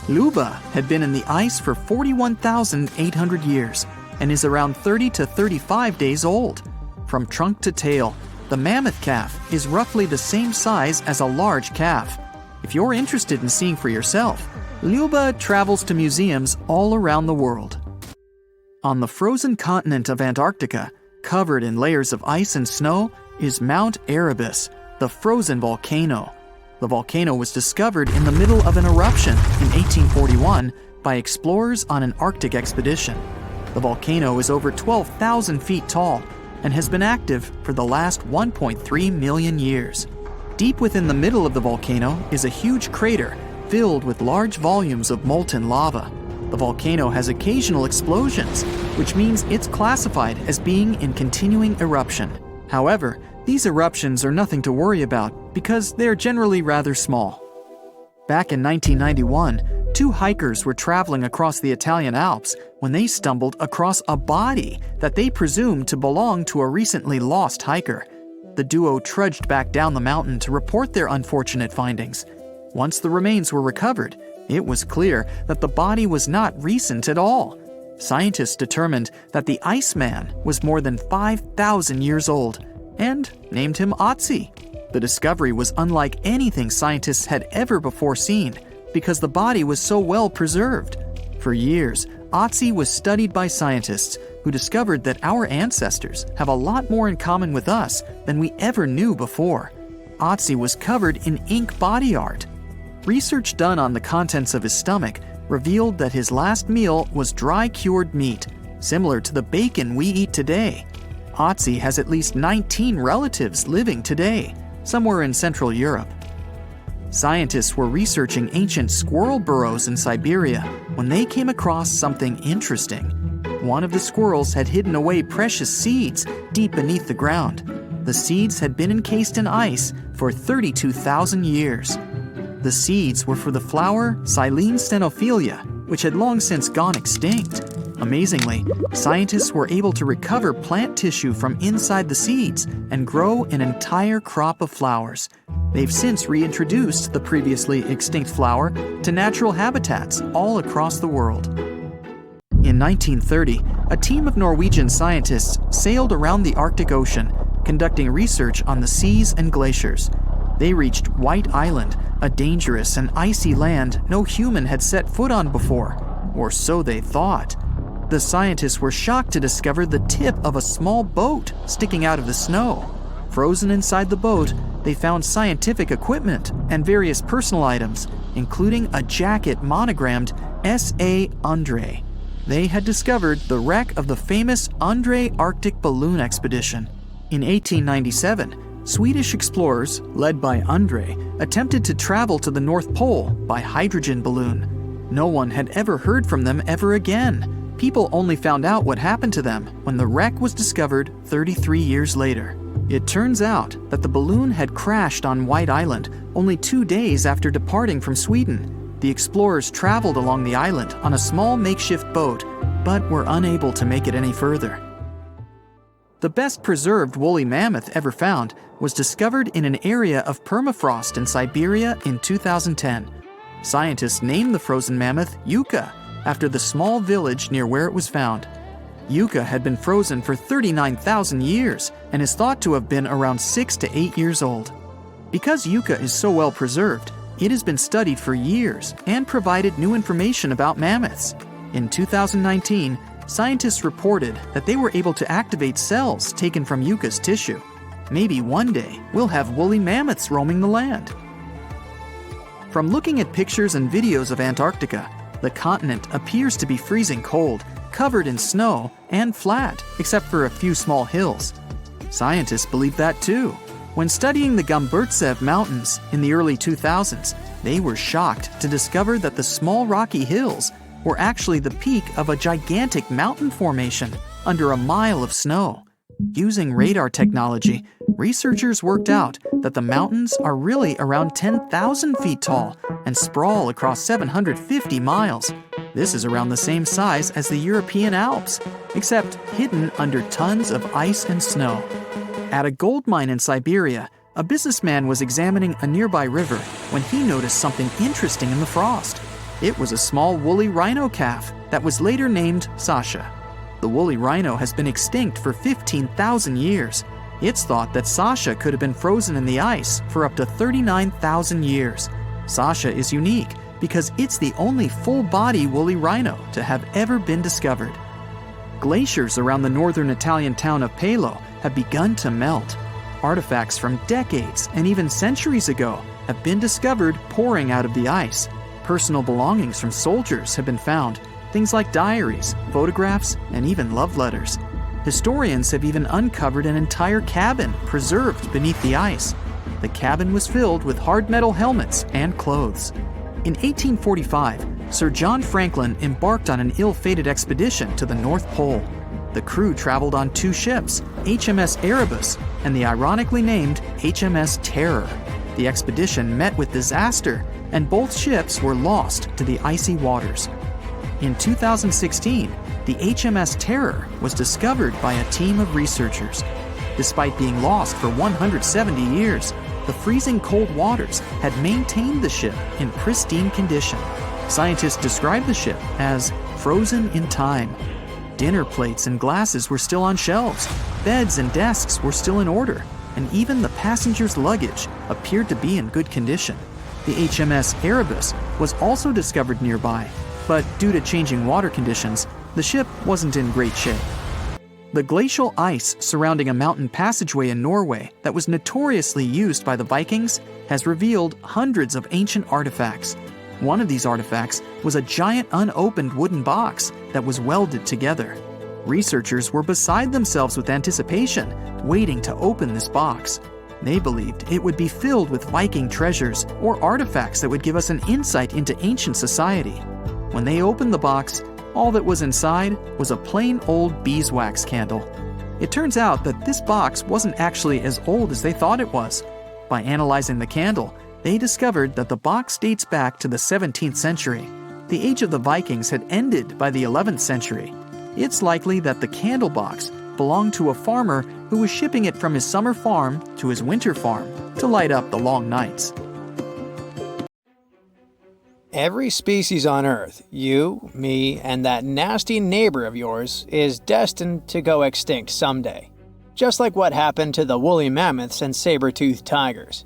Luba had been in the ice for 41,800 years and is around 30 to 35 days old. From trunk to tail, the mammoth calf is roughly the same size as a large calf. If you're interested in seeing for yourself, Luba travels to museums all around the world. On the frozen continent of Antarctica, covered in layers of ice and snow, is Mount Erebus, the frozen volcano. The volcano was discovered in the middle of an eruption in 1841 by explorers on an Arctic expedition. The volcano is over 12,000 feet tall and has been active for the last 1.3 million years. Deep within the middle of the volcano is a huge crater filled with large volumes of molten lava. The volcano has occasional explosions, which means it's classified as being in continuing eruption. However, these eruptions are nothing to worry about because they're generally rather small. Back in 1991, Two hikers were traveling across the Italian Alps when they stumbled across a body that they presumed to belong to a recently lost hiker. The duo trudged back down the mountain to report their unfortunate findings. Once the remains were recovered, it was clear that the body was not recent at all. Scientists determined that the Iceman was more than 5,000 years old and named him Otzi. The discovery was unlike anything scientists had ever before seen because the body was so well preserved. For years, Otzi was studied by scientists who discovered that our ancestors have a lot more in common with us than we ever knew before. Otzi was covered in ink body art. Research done on the contents of his stomach revealed that his last meal was dry-cured meat, similar to the bacon we eat today. Otzi has at least 19 relatives living today, somewhere in Central Europe. Scientists were researching ancient squirrel burrows in Siberia when they came across something interesting. One of the squirrels had hidden away precious seeds deep beneath the ground. The seeds had been encased in ice for 32,000 years. The seeds were for the flower Silene stenophilia, which had long since gone extinct. Amazingly, scientists were able to recover plant tissue from inside the seeds and grow an entire crop of flowers. They've since reintroduced the previously extinct flower to natural habitats all across the world. In 1930, a team of Norwegian scientists sailed around the Arctic Ocean, conducting research on the seas and glaciers. They reached White Island, a dangerous and icy land no human had set foot on before, or so they thought. The scientists were shocked to discover the tip of a small boat sticking out of the snow. Frozen inside the boat, they found scientific equipment and various personal items, including a jacket monogrammed S.A. Andre. They had discovered the wreck of the famous Andre Arctic balloon expedition. In 1897, Swedish explorers, led by Andre, attempted to travel to the North Pole by hydrogen balloon. No one had ever heard from them ever again. People only found out what happened to them when the wreck was discovered 33 years later. It turns out that the balloon had crashed on White Island only 2 days after departing from Sweden. The explorers traveled along the island on a small makeshift boat, but were unable to make it any further. The best preserved woolly mammoth ever found was discovered in an area of permafrost in Siberia in 2010. Scientists named the frozen mammoth Yucca after the small village near where it was found. Yucca had been frozen for 39,000 years and is thought to have been around 6 to 8 years old. Because Yucca is so well preserved, it has been studied for years and provided new information about mammoths. In 2019, scientists reported that they were able to activate cells taken from Yucca's tissue. Maybe one day we'll have woolly mammoths roaming the land. From looking at pictures and videos of Antarctica, the continent appears to be freezing cold, covered in snow, and flat, except for a few small hills. Scientists believe that too. When studying the Gomburtsev Mountains in the early 2000s, they were shocked to discover that the small rocky hills were actually the peak of a gigantic mountain formation under a mile of snow. Using radar technology, researchers worked out that the mountains are really around 10,000 feet tall and sprawl across 750 miles. This is around the same size as the European Alps, except hidden under tons of ice and snow. At a gold mine in Siberia, a businessman was examining a nearby river when he noticed something interesting in the frost. It was a small woolly rhino calf that was later named Sasha. The woolly rhino has been extinct for 15,000 years. It's thought that Sasha could have been frozen in the ice for up to 39,000 years. Sasha is unique because it's the only full-body woolly rhino to have ever been discovered. Glaciers around the northern Italian town of Pelo have begun to melt. Artifacts from decades and even centuries ago have been discovered pouring out of the ice. Personal belongings from soldiers have been found, things like diaries, photographs, and even love letters. Historians have even uncovered an entire cabin preserved beneath the ice. The cabin was filled with hard metal helmets and clothes. In 1845, Sir John Franklin embarked on an ill-fated expedition to the North Pole. The crew traveled on 2 ships, HMS Erebus and the ironically named HMS Terror. The expedition met with disaster and both ships were lost to the icy waters. In 2016, the HMS Terror was discovered by a team of researchers. Despite being lost for 170 years, the freezing cold waters had maintained the ship in pristine condition. Scientists described the ship as frozen in time. Dinner plates and glasses were still on shelves, beds and desks were still in order, and even the passengers' luggage appeared to be in good condition. The HMS Erebus was also discovered nearby, but due to changing water conditions, the ship wasn't in great shape. The glacial ice surrounding a mountain passageway in Norway that was notoriously used by the Vikings has revealed hundreds of ancient artifacts. One of these artifacts was a giant unopened wooden box that was welded together. Researchers were beside themselves with anticipation, waiting to open this box. They believed it would be filled with Viking treasures or artifacts that would give us an insight into ancient society. When they opened the box, all that was inside was a plain old beeswax candle. It turns out that this box wasn't actually as old as they thought it was. By analyzing the candle, they discovered that the box dates back to the 17th century. The age of the Vikings had ended by the 11th century. It's likely that the candle box belonged to a farmer who was shipping it from his summer farm to his winter farm to light up the long nights. Every species on Earth, you, me, and that nasty neighbor of yours, is destined to go extinct someday. Just like what happened to the woolly mammoths and saber-toothed tigers.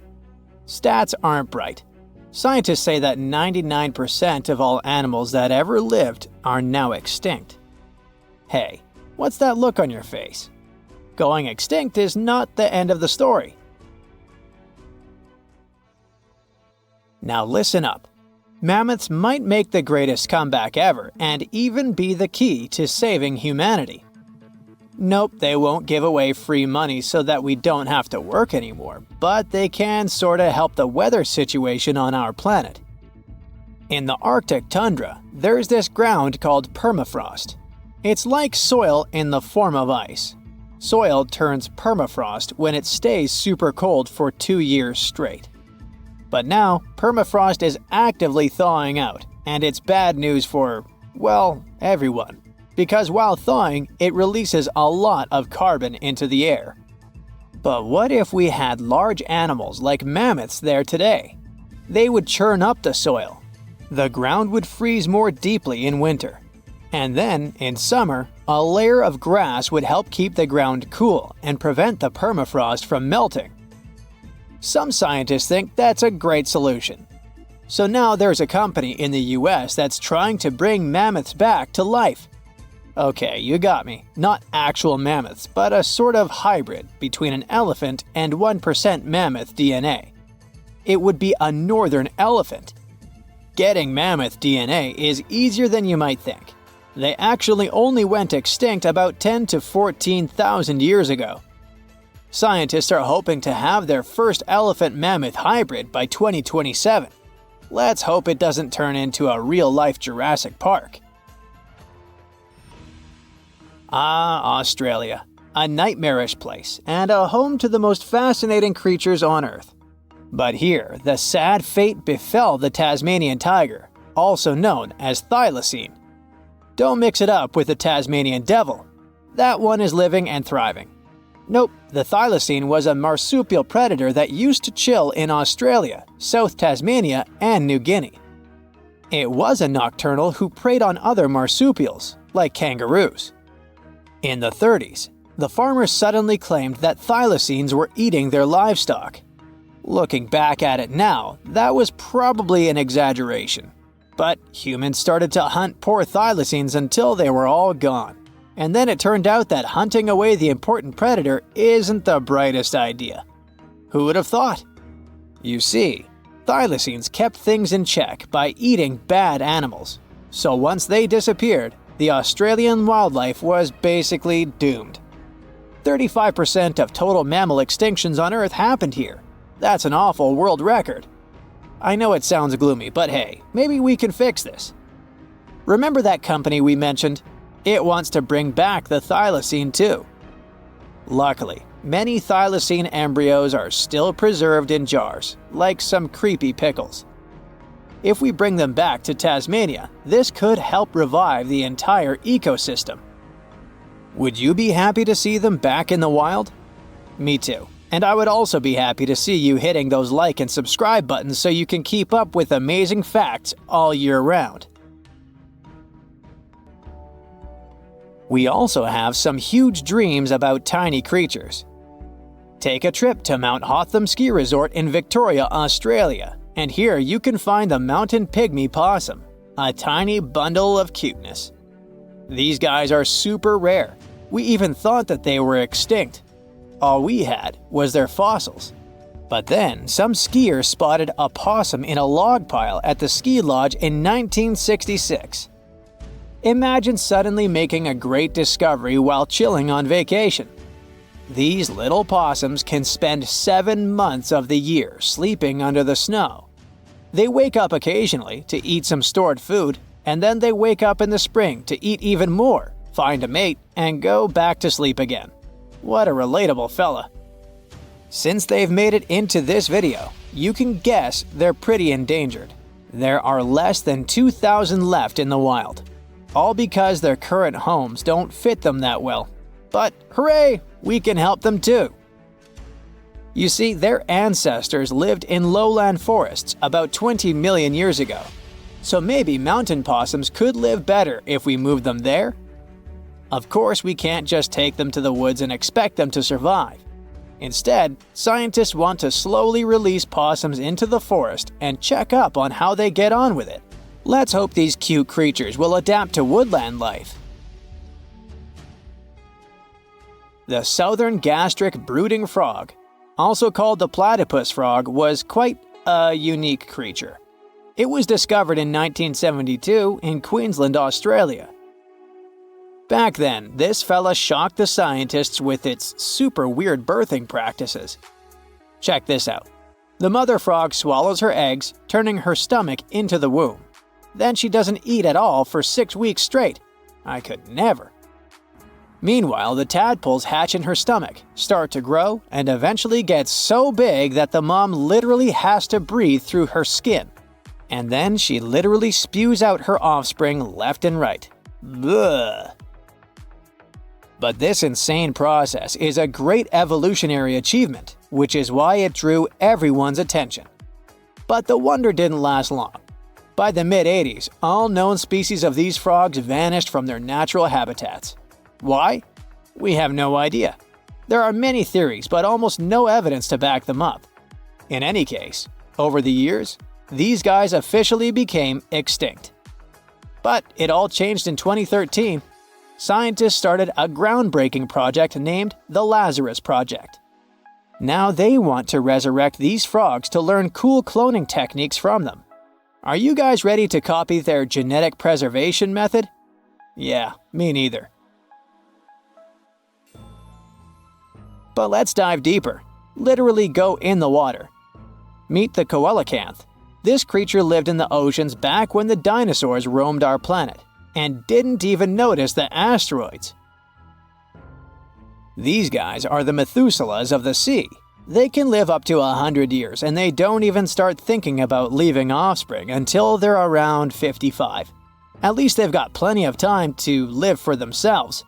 Stats aren't bright. Scientists say that 99% of all animals that ever lived are now extinct. Hey, what's that look on your face? Going extinct is not the end of the story. Now listen up. Mammoths might make the greatest comeback ever and even be the key to saving humanity. Nope, they won't give away free money so that we don't have to work anymore, but they can sorta help the weather situation on our planet. In the Arctic tundra, there's this ground called permafrost. It's like soil in the form of ice. Soil turns permafrost when it stays super cold for 2 years straight. But now, permafrost is actively thawing out, and it's bad news for, well, everyone. Because while thawing, it releases a lot of carbon into the air. But what if we had large animals like mammoths there today? They would churn up the soil. The ground would freeze more deeply in winter. And then, in summer, a layer of grass would help keep the ground cool and prevent the permafrost from melting. Some scientists think that's a great solution. So now there's a company in the US that's trying to bring mammoths back to life. Okay, you got me. Not actual mammoths, but a sort of hybrid between an elephant and 1% mammoth DNA. It would be a northern elephant. Getting mammoth DNA is easier than you might think. They actually only went extinct about 10 to 14,000 years ago. Scientists are hoping to have their first elephant-mammoth hybrid by 2027. Let's hope it doesn't turn into a real-life Jurassic Park. Australia. A nightmarish place and a home to the most fascinating creatures on Earth. But here, the sad fate befell the Tasmanian tiger, also known as thylacine. Don't mix it up with the Tasmanian devil. That one is living and thriving. Nope, the thylacine was a marsupial predator that used to chill in Australia, South Tasmania, and New Guinea. It was a nocturnal who preyed on other marsupials, like kangaroos. In the 30s, the farmers suddenly claimed that thylacines were eating their livestock. Looking back at it now, that was probably an exaggeration. But humans started to hunt poor thylacines until they were all gone. And then it turned out that hunting away the important predator isn't the brightest idea. Who would have thought? You see, thylacines kept things in check by eating bad animals. So once they disappeared, the Australian wildlife was basically doomed. 35% of total mammal extinctions on Earth happened here. That's an awful world record. I know it sounds gloomy, but hey, maybe we can fix this. Remember that company we mentioned? It wants to bring back the thylacine too. Luckily, many thylacine embryos are still preserved in jars, like some creepy pickles. If we bring them back to Tasmania, this could help revive the entire ecosystem. Would you be happy to see them back in the wild? Me too. And I would also be happy to see you hitting those like and subscribe buttons so you can keep up with amazing facts all year round. We also have some huge dreams about tiny creatures. Take a trip to Mount Hotham Ski Resort in Victoria, Australia, and here you can find the mountain pygmy possum, a tiny bundle of cuteness. These guys are super rare. We even thought that they were extinct. All we had was their fossils. But then, some skiers spotted a possum in a log pile at the ski lodge in 1966. Imagine suddenly making a great discovery while chilling on vacation. These little possums can spend 7 months of the year sleeping under the snow. They wake up occasionally to eat some stored food, and then they wake up in the spring to eat even more, find a mate, and go back to sleep again. What a relatable fella. Since they've made it into this video, you can guess they're pretty endangered. There are less than 2,000 left in the wild, all because their current homes don't fit them that well. But hooray, we can help them too. You see, their ancestors lived in lowland forests about 20 million years ago. So maybe mountain possums could live better if we moved them there? Of course, we can't just take them to the woods and expect them to survive. Instead, scientists want to slowly release possums into the forest and check up on how they get on with it. Let's hope these cute creatures will adapt to woodland life. The southern gastric brooding frog, also called the platypus frog, was quite a unique creature. It was discovered in 1972 in Queensland, Australia. Back then, this fella shocked the scientists with its super weird birthing practices. Check this out. The mother frog swallows her eggs, turning her stomach into the womb. Then she doesn't eat at all for 6 weeks straight. I could never. Meanwhile, the tadpoles hatch in her stomach, start to grow, and eventually get so big that the mom literally has to breathe through her skin. And then she literally spews out her offspring left and right. Bleh. But this insane process is a great evolutionary achievement, which is why it drew everyone's attention. But the wonder didn't last long. By the mid-80s, all known species of these frogs vanished from their natural habitats. Why? We have no idea. There are many theories, but almost no evidence to back them up. In any case, over the years, these guys officially became extinct. But it all changed in 2013. Scientists started a groundbreaking project named the Lazarus Project. Now they want to resurrect these frogs to learn cool cloning techniques from them. Are you guys ready to copy their genetic preservation method? Yeah, me neither. But let's dive deeper. Literally go in the water. Meet the coelacanth. This creature lived in the oceans back when the dinosaurs roamed our planet, and didn't even notice the asteroids. These guys are the Methuselahs of the sea. They can live up to 100 years, and they don't even start thinking about leaving offspring until they're around 55. At least they've got plenty of time to live for themselves.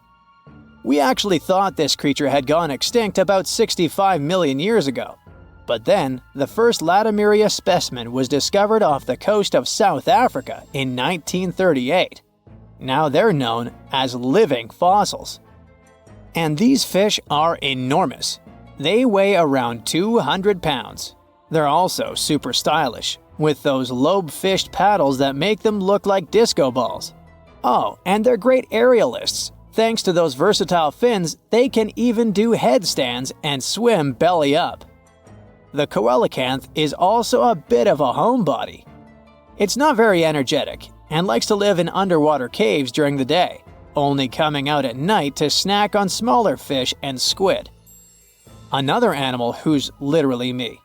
We actually thought this creature had gone extinct about 65 million years ago. But then, the first Latimeria specimen was discovered off the coast of South Africa in 1938. Now they're known as living fossils. And these fish are enormous. They weigh around 200 pounds. They're also super stylish, with those lobe-fished paddles that make them look like disco balls. Oh, and they're great aerialists. Thanks to those versatile fins, they can even do headstands and swim belly up. The coelacanth is also a bit of a homebody. It's not very energetic and likes to live in underwater caves during the day, only coming out at night to snack on smaller fish and squid. Another animal who's literally me.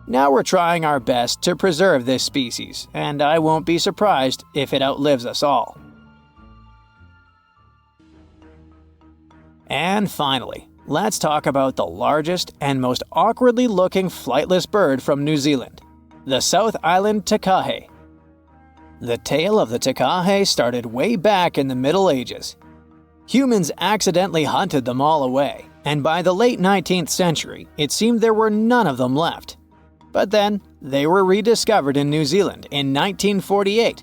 Now we're trying our best to preserve this species, and I won't be surprised if it outlives us all. And finally, let's talk about the largest and most awkwardly looking flightless bird from New Zealand. The South Island Takahe. The tale of the Takahe started way back in the Middle Ages. Humans accidentally hunted them all away, and by the late 19th century, it seemed there were none of them left. But then, they were rediscovered in New Zealand in 1948.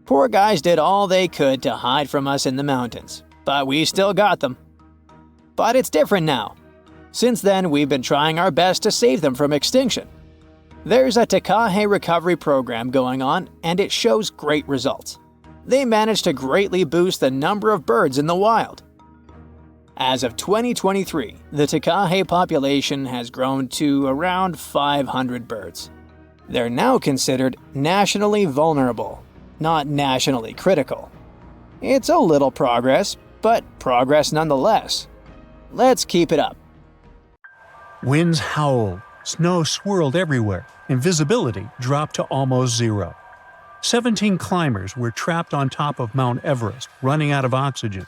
Poor guys did all they could to hide from us in the mountains, but we still got them. But it's different now. Since then, we've been trying our best to save them from extinction. There's a Takahe recovery program going on, and it shows great results. They managed to greatly boost the number of birds in the wild. As of 2023, the Takahe population has grown to around 500 birds. They're now considered nationally vulnerable, not nationally critical. It's a little progress, but progress nonetheless. Let's keep it up. Winds howled, snow swirled everywhere, and visibility dropped to almost zero. 17 climbers were trapped on top of Mount Everest, running out of oxygen.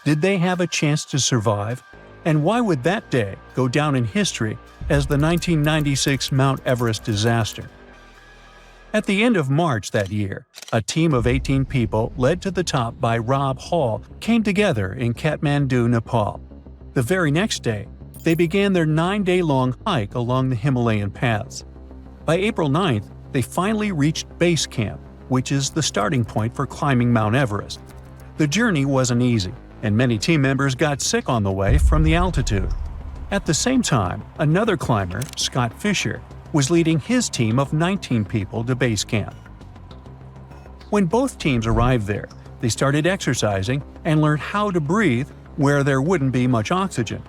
Did they have a chance to survive? And why would that day go down in history as the 1996 Mount Everest disaster? At the end of March that year, a team of 18 people led to the top by Rob Hall came together in Kathmandu, Nepal. The very next day, they began their 9-day-long hike along the Himalayan paths. By April 9th, they finally reached base camp, which is the starting point for climbing Mount Everest. The journey wasn't easy, and many team members got sick on the way from the altitude. At the same time, another climber, Scott Fisher, was leading his team of 19 people to base camp. When both teams arrived there, they started exercising and learned how to breathe where there wouldn't be much oxygen.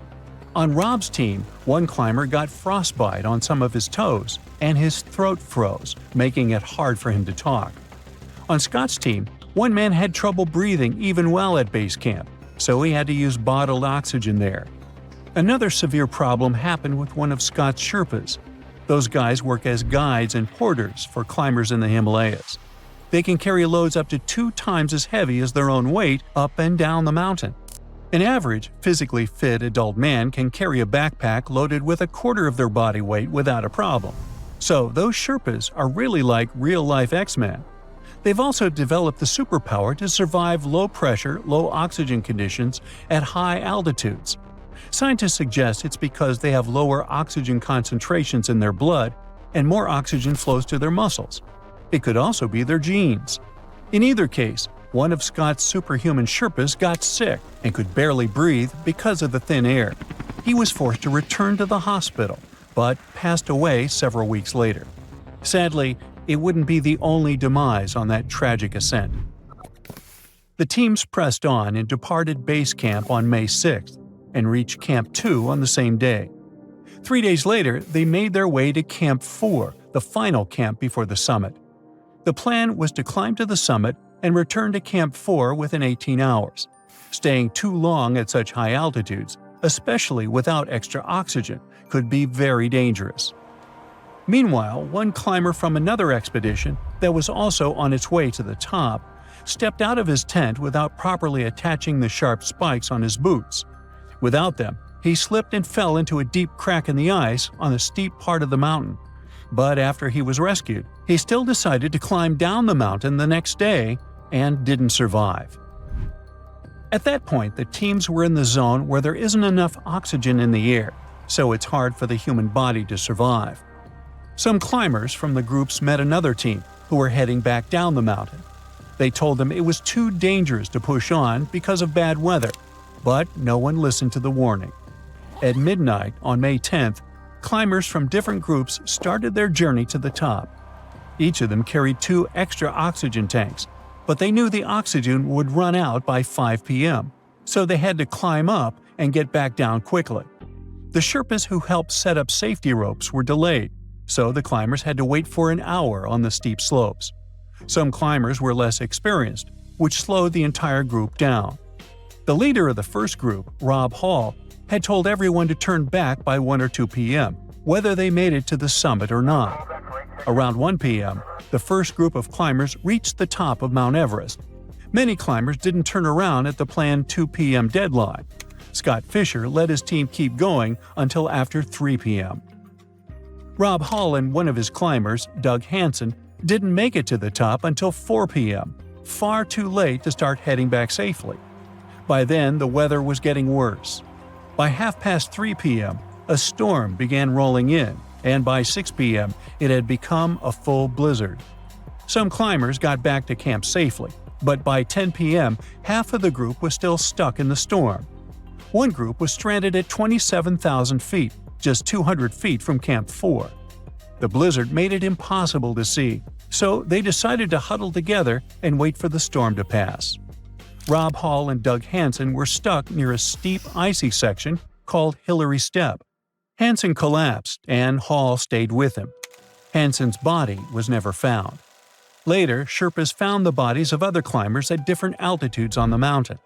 On Rob's team, one climber got frostbite on some of his toes, and his throat froze, making it hard for him to talk. On Scott's team, one man had trouble breathing even while at base camp, so he had to use bottled oxygen there. Another severe problem happened with one of Scott's Sherpas. Those guys work as guides and porters for climbers in the Himalayas. They can carry loads up to 2 times as heavy as their own weight up and down the mountain. An average, physically fit adult man can carry a backpack loaded with a quarter of their body weight without a problem. So those Sherpas are really like real-life X-Men. They've also developed the superpower to survive low-pressure, low-oxygen conditions at high altitudes. Scientists suggest it's because they have lower oxygen concentrations in their blood and more oxygen flows to their muscles. It could also be their genes. In either case, one of Scott's superhuman Sherpas got sick and could barely breathe because of the thin air. He was forced to return to the hospital, but passed away several weeks later. Sadly, it wouldn't be the only demise on that tragic ascent. The teams pressed on and departed base camp on May 6th and reached Camp 2 on the same day. 3 days later, they made their way to Camp 4, the final camp before the summit. The plan was to climb to the summit and return to Camp 4 within 18 hours. Staying too long at such high altitudes, especially without extra oxygen, could be very dangerous. Meanwhile, one climber from another expedition that was also on its way to the top stepped out of his tent without properly attaching the sharp spikes on his boots. Without them, he slipped and fell into a deep crack in the ice on a steep part of the mountain. But after he was rescued, he still decided to climb down the mountain the next day and didn't survive. At that point, the teams were in the zone where there isn't enough oxygen in the air, so it's hard for the human body to survive. Some climbers from the groups met another team who were heading back down the mountain. They told them it was too dangerous to push on because of bad weather, but no one listened to the warning. At midnight on May 10th, climbers from different groups started their journey to the top. Each of them carried 2 extra oxygen tanks, but they knew the oxygen would run out by 5 p.m., so they had to climb up and get back down quickly. The Sherpas who helped set up safety ropes were delayed, so the climbers had to wait for an hour on the steep slopes. Some climbers were less experienced, which slowed the entire group down. The leader of the first group, Rob Hall, had told everyone to turn back by 1 or 2 p.m., whether they made it to the summit or not. Around 1 p.m., the first group of climbers reached the top of Mount Everest. Many climbers didn't turn around at the planned 2 p.m. deadline. Scott Fisher let his team keep going until after 3 p.m. Rob Hall and one of his climbers, Doug Hansen, didn't make it to the top until 4 p.m., far too late to start heading back safely. By then, the weather was getting worse. By 3:30 p.m., a storm began rolling in, and by 6 p.m., it had become a full blizzard. Some climbers got back to camp safely, but by 10 p.m., half of the group was still stuck in the storm. One group was stranded at 27,000 feet, just 200 feet from Camp 4. The blizzard made it impossible to see, so they decided to huddle together and wait for the storm to pass. Rob Hall and Doug Hansen were stuck near a steep, icy section called Hillary Step. Hansen collapsed, and Hall stayed with him. Hansen's body was never found. Later, Sherpas found the bodies of other climbers at different altitudes on the mountain.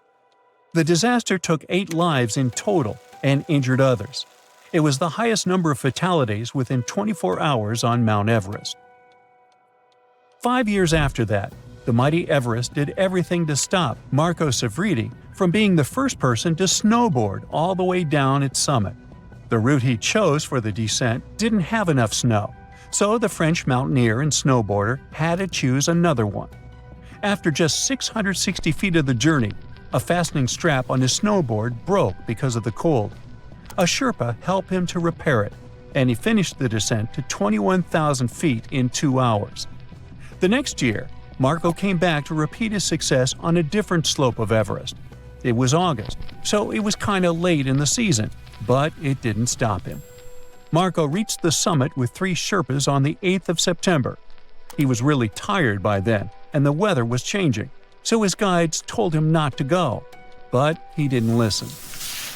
The disaster took 8 lives in total and injured others. It was the highest number of fatalities within 24 hours on Mount Everest. 5 years after that, the mighty Everest did everything to stop Marco Sevridi from being the first person to snowboard all the way down its summit. The route he chose for the descent didn't have enough snow, so the French mountaineer and snowboarder had to choose another one. After just 660 feet of the journey, a fastening strap on his snowboard broke because of the cold. A Sherpa helped him to repair it, and he finished the descent to 21,000 feet in 2 hours. The next year, Marco came back to repeat his success on a different slope of Everest. It was August, so it was kinda late in the season, but it didn't stop him. Marco reached the summit with 3 Sherpas on the 8th of September. He was really tired by then, and the weather was changing, so his guides told him not to go. But he didn't listen.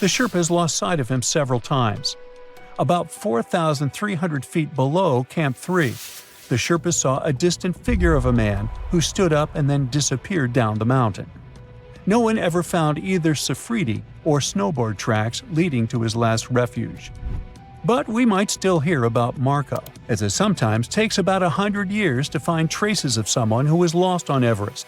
The Sherpas lost sight of him several times. About 4,300 feet below Camp 3, the Sherpas saw a distant figure of a man who stood up and then disappeared down the mountain. No one ever found either Sevridi or snowboard tracks leading to his last refuge. But we might still hear about Marco, as it sometimes takes about 100 years to find traces of someone who was lost on Everest.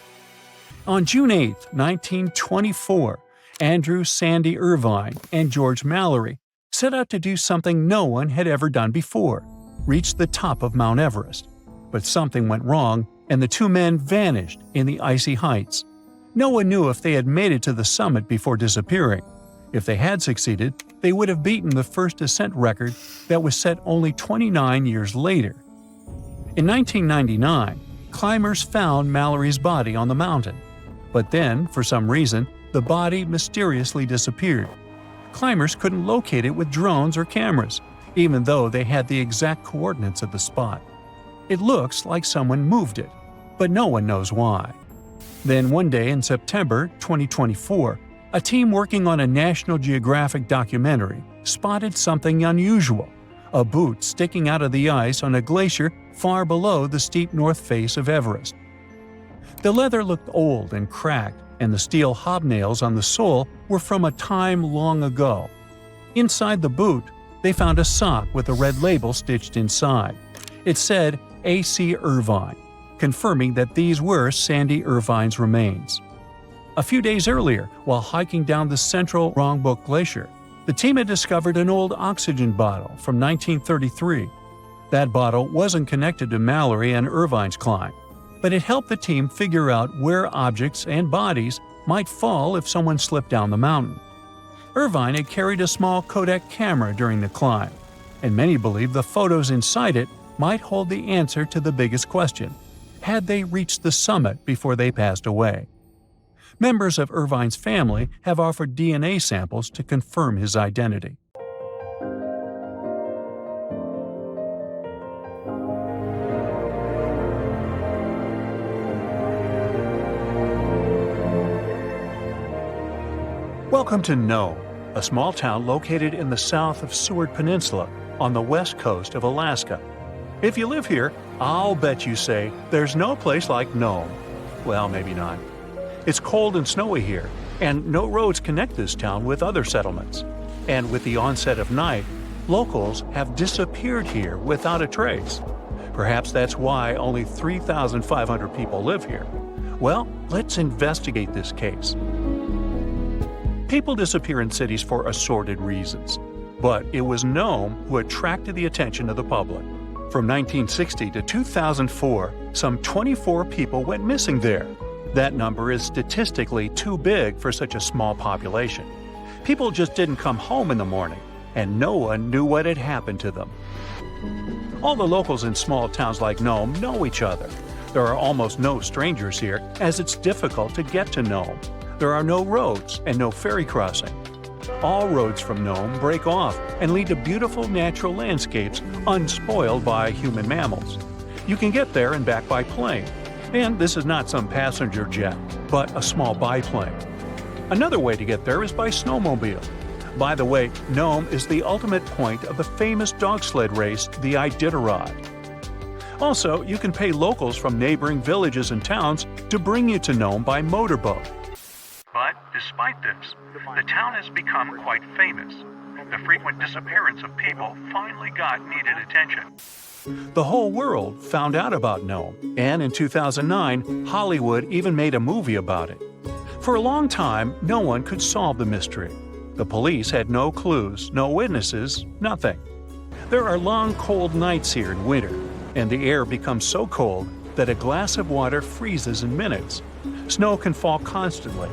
On June 8, 1924, Andrew Sandy Irvine and George Mallory set out to do something no one had ever done before: reach the top of Mount Everest. But something went wrong, and the 2 men vanished in the icy heights. No one knew if they had made it to the summit before disappearing. If they had succeeded, they would have beaten the first descent record that was set only 29 years later. In 1999, climbers found Mallory's body on the mountain. But then, for some reason, the body mysteriously disappeared. Climbers couldn't locate it with drones or cameras, even though they had the exact coordinates of the spot. It looks like someone moved it, but no one knows why. Then one day in September 2024, a team working on a National Geographic documentary spotted something unusual: a boot sticking out of the ice on a glacier far below the steep north face of Everest. The leather looked old and cracked, and the steel hobnails on the sole were from a time long ago. Inside the boot, they found a sock with a red label stitched inside. It said A.C. Irvine, confirming that these were Sandy Irvine's remains. A few days earlier, while hiking down the central Rongbuk Glacier, the team had discovered an old oxygen bottle from 1933. That bottle wasn't connected to Mallory and Irvine's climb, but it helped the team figure out where objects and bodies might fall if someone slipped down the mountain. Irvine had carried a small Kodak camera during the climb, and many believe the photos inside it might hold the answer to the biggest question: had they reached the summit before they passed away? Members of Irvine's family have offered DNA samples to confirm his identity. Welcome to Nome, a small town located in the south of Seward Peninsula on the west coast of Alaska. If you live here, I'll bet you say there's no place like Nome. Well, maybe not. It's cold and snowy here, and no roads connect this town with other settlements. And with the onset of night, locals have disappeared here without a trace. Perhaps that's why only 3,500 people live here. Well, let's investigate this case. People disappear in cities for assorted reasons, but it was Nome who attracted the attention of the public. From 1960 to 2004, some 24 people went missing there. That number is statistically too big for such a small population. People just didn't come home in the morning, and no one knew what had happened to them. All the locals in small towns like Nome know each other. There are almost no strangers here, as it's difficult to get to Nome. There are no roads and no ferry crossing. All roads from Nome break off and lead to beautiful natural landscapes unspoiled by human mammals. You can get there and back by plane. And this is not some passenger jet, but a small biplane. Another way to get there is by snowmobile. By the way, Nome is the ultimate point of the famous dog sled race, the Iditarod. Also, you can pay locals from neighboring villages and towns to bring you to Nome by motorboat. But despite this, the town has become quite famous. The frequent disappearance of people finally got needed attention. The whole world found out about Nome, and in 2009, Hollywood even made a movie about it. For a long time, no one could solve the mystery. The police had no clues, no witnesses, nothing. There are long, cold nights here in winter, and the air becomes so cold that a glass of water freezes in minutes. Snow can fall constantly.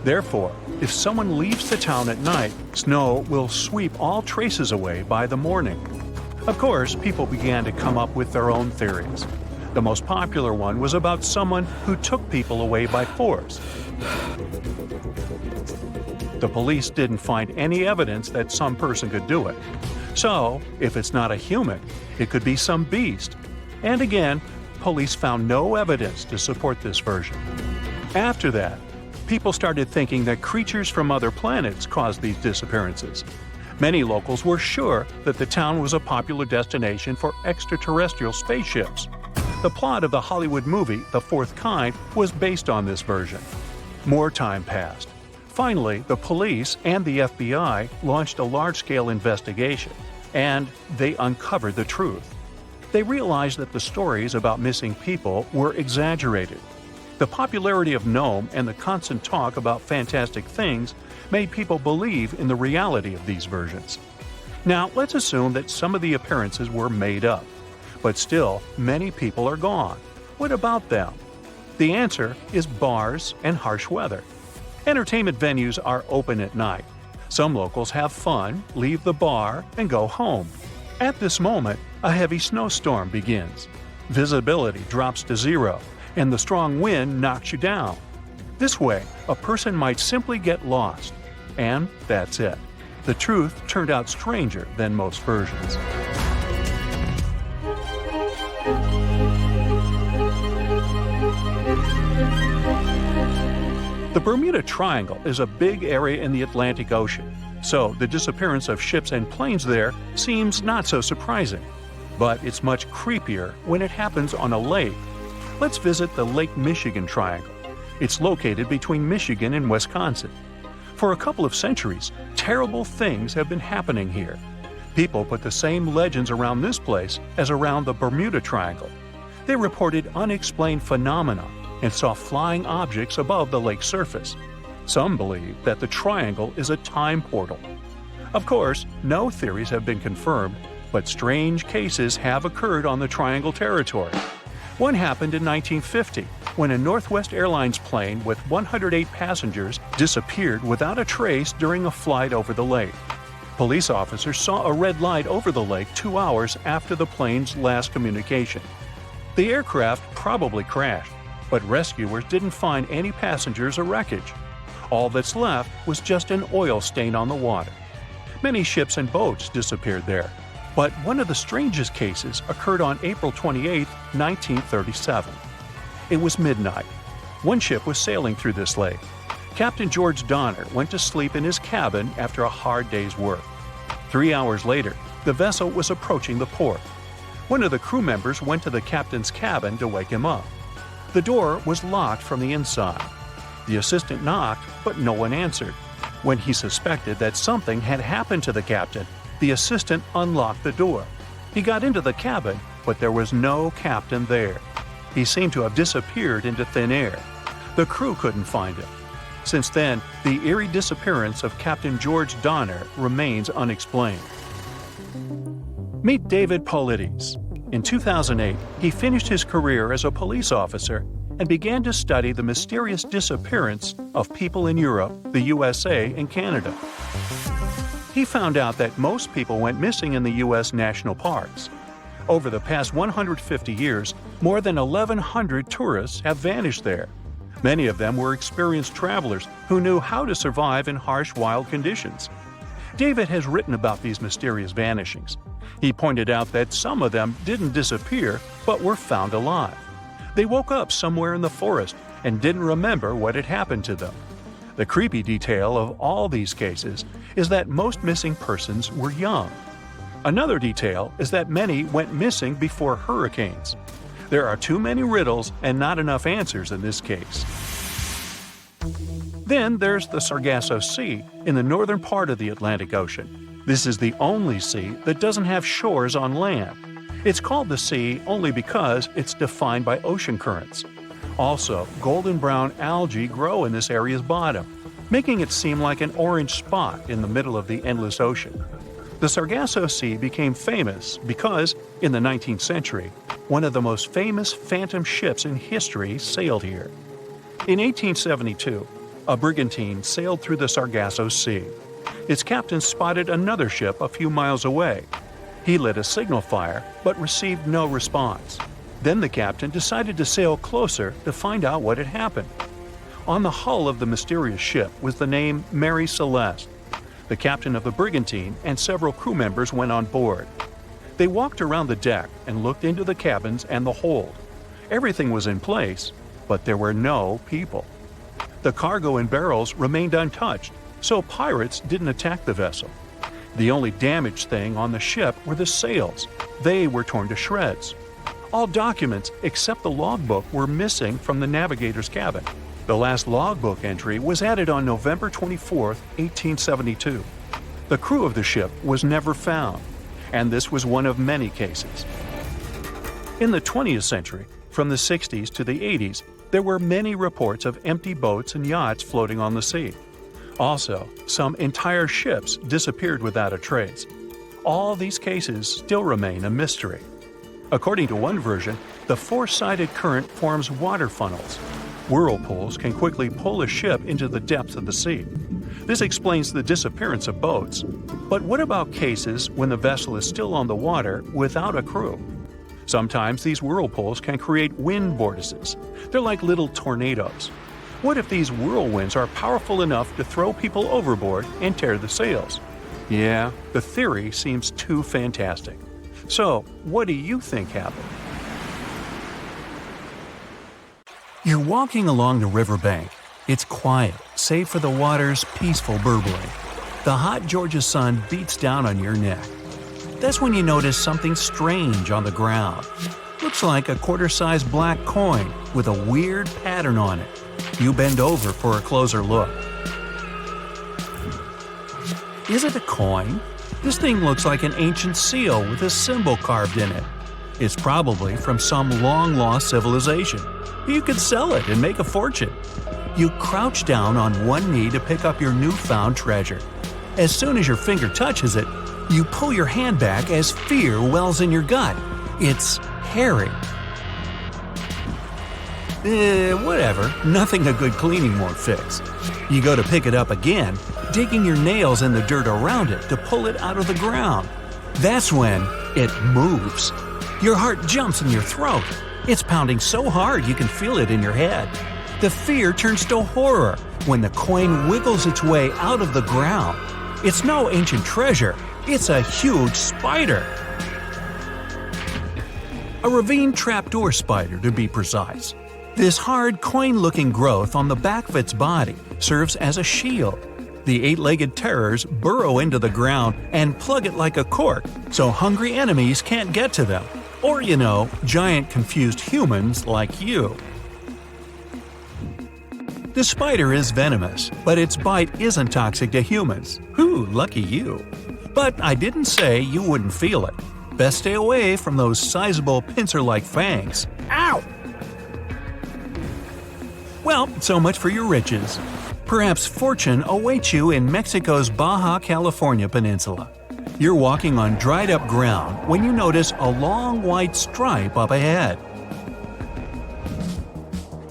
Therefore, if someone leaves the town at night, snow will sweep all traces away by the morning. Of course, people began to come up with their own theories. The most popular one was about someone who took people away by force. The police didn't find any evidence that some person could do it. So, if it's not a human, it could be some beast. And again, police found no evidence to support this version. After that, people started thinking that creatures from other planets caused these disappearances. Many locals were sure that the town was a popular destination for extraterrestrial spaceships. The plot of the Hollywood movie The Fourth Kind was based on this version. More time passed. Finally, the police and the FBI launched a large-scale investigation, and they uncovered the truth. They realized that the stories about missing people were exaggerated. The popularity of Nome and the constant talk about fantastic things made people believe in the reality of these versions. Now, let's assume that some of the appearances were made up. But still, many people are gone. What about them? The answer is bars and harsh weather. Entertainment venues are open at night. Some locals have fun, leave the bar, and go home. At this moment, a heavy snowstorm begins. Visibility drops to zero, and the strong wind knocks you down. This way, a person might simply get lost. And that's it. The truth turned out stranger than most versions. The Bermuda Triangle is a big area in the Atlantic Ocean, so the disappearance of ships and planes there seems not so surprising. But it's much creepier when it happens on a lake. Let's visit the Lake Michigan Triangle. It's located between Michigan and Wisconsin. For a couple of centuries, terrible things have been happening here. People put the same legends around this place as around the Bermuda Triangle. They reported unexplained phenomena and saw flying objects above the lake's surface. Some believe that the triangle is a time portal. Of course, no theories have been confirmed, but strange cases have occurred on the triangle territory. One happened in 1950, when a Northwest Airlines plane with 108 passengers disappeared without a trace during a flight over the lake. Police officers saw a red light over the lake 2 hours after the plane's last communication. The aircraft probably crashed, but rescuers didn't find any passengers or wreckage. All that's left was just an oil stain on the water. Many ships and boats disappeared there, but one of the strangest cases occurred on April 28, 1937. It was midnight. One ship was sailing through this lake. Captain George Donner went to sleep in his cabin after a hard day's work. 3 hours later, the vessel was approaching the port. One of the crew members went to the captain's cabin to wake him up. The door was locked from the inside. The assistant knocked, but no one answered. When he suspected that something had happened to the captain, the assistant unlocked the door. He got into the cabin, but there was no captain there. He seemed to have disappeared into thin air. The crew couldn't find him. Since then, the eerie disappearance of Captain George Donner remains unexplained. Meet David Paulides. In 2008, he finished his career as a police officer and began to study the mysterious disappearance of people in Europe, the USA, and Canada. He found out that most people went missing in the U.S. national parks. Over the past 150 years, more than 1,100 tourists have vanished there. Many of them were experienced travelers who knew how to survive in harsh wild conditions. David has written about these mysterious vanishings. He pointed out that some of them didn't disappear but were found alive. They woke up somewhere in the forest and didn't remember what had happened to them. The creepy detail of all these cases is that most missing persons were young. Another detail is that many went missing before hurricanes. There are too many riddles and not enough answers in this case. Then there's the Sargasso Sea in the northern part of the Atlantic Ocean. This is the only sea that doesn't have shores on land. It's called the sea only because it's defined by ocean currents. Also, golden brown algae grow in this area's bottom, making it seem like an orange spot in the middle of the endless ocean. The Sargasso Sea became famous because, in the 19th century, one of the most famous phantom ships in history sailed here. In 1872, a brigantine sailed through the Sargasso Sea. Its captain spotted another ship a few miles away. He lit a signal fire, but received no response. Then the captain decided to sail closer to find out what had happened. On the hull of the mysterious ship was the name Mary Celeste. The captain of the brigantine and several crew members went on board. They walked around the deck and looked into the cabins and the hold. Everything was in place, but there were no people. The cargo and barrels remained untouched, so pirates didn't attack the vessel. The only damaged thing on the ship were the sails. They were torn to shreds. All documents except the logbook were missing from the navigator's cabin. The last logbook entry was added on November 24, 1872. The crew of the ship was never found, and this was one of many cases. In the 20th century, from the 60s to the 80s, there were many reports of empty boats and yachts floating on the sea. Also, some entire ships disappeared without a trace. All these cases still remain a mystery. According to one version, the four-sided current forms water funnels. Whirlpools can quickly pull a ship into the depths of the sea. This explains the disappearance of boats. But what about cases when the vessel is still on the water without a crew? Sometimes these whirlpools can create wind vortices. They're like little tornadoes. What if these whirlwinds are powerful enough to throw people overboard and tear the sails? Yeah, the theory seems too fantastic. So, what do you think happened? You're walking along the riverbank. It's quiet, save for the water's peaceful burbling. The hot Georgia sun beats down on your neck. That's when you notice something strange on the ground. Looks like a quarter-sized black coin with a weird pattern on it. You bend over for a closer look. Is it a coin? This thing looks like an ancient seal with a symbol carved in it. It's probably from some long-lost civilization. You could sell it and make a fortune. You crouch down on one knee to pick up your newfound treasure. As soon as your finger touches it, you pull your hand back as fear wells in your gut. It's hairy. Whatever. Nothing a good cleaning won't fix. You go to pick it up again, digging your nails in the dirt around it to pull it out of the ground. That's when it moves. Your heart jumps in your throat. It's pounding so hard you can feel it in your head. The fear turns to horror when the coin wiggles its way out of the ground. It's no ancient treasure. It's a huge spider. A ravine trapdoor spider, to be precise. This hard, coin-looking growth on the back of its body serves as a shield. The eight-legged terrors burrow into the ground and plug it like a cork, so hungry enemies can't get to them. Or, giant confused humans like you. The spider is venomous, but its bite isn't toxic to humans. Whew, lucky you. But I didn't say you wouldn't feel it. Best stay away from those sizable pincer-like fangs. Ow! Well, so much for your riches. Perhaps fortune awaits you in Mexico's Baja California peninsula. You're walking on dried-up ground when you notice a long white stripe up ahead.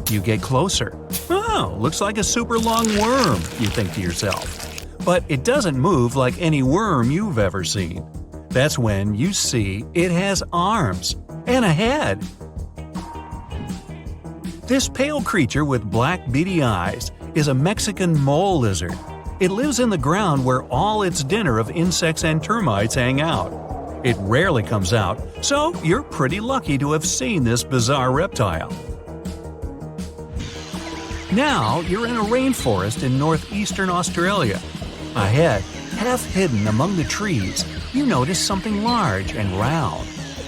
You get closer. Oh, looks like a super long worm, you think to yourself. But it doesn't move like any worm you've ever seen. That's when you see it has arms and a head. This pale creature with black beady eyes is a Mexican mole lizard. It lives in the ground where all its dinner of insects and termites hang out. It rarely comes out, so you're pretty lucky to have seen this bizarre reptile. Now you're in a rainforest in northeastern Australia. Ahead, half hidden among the trees, you notice something large and round.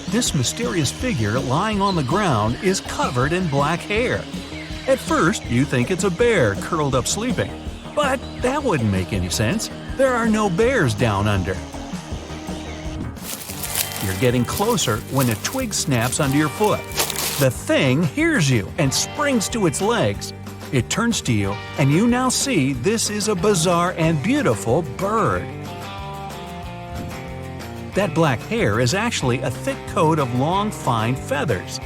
This mysterious figure lying on the ground is covered in black hair. At first, you think it's a bear curled up sleeping, but that wouldn't make any sense. There are no bears down under. You're getting closer when a twig snaps under your foot. The thing hears you and springs to its legs. It turns to you, and you now see this is a bizarre and beautiful bird. That black hair is actually a thick coat of long, fine feathers.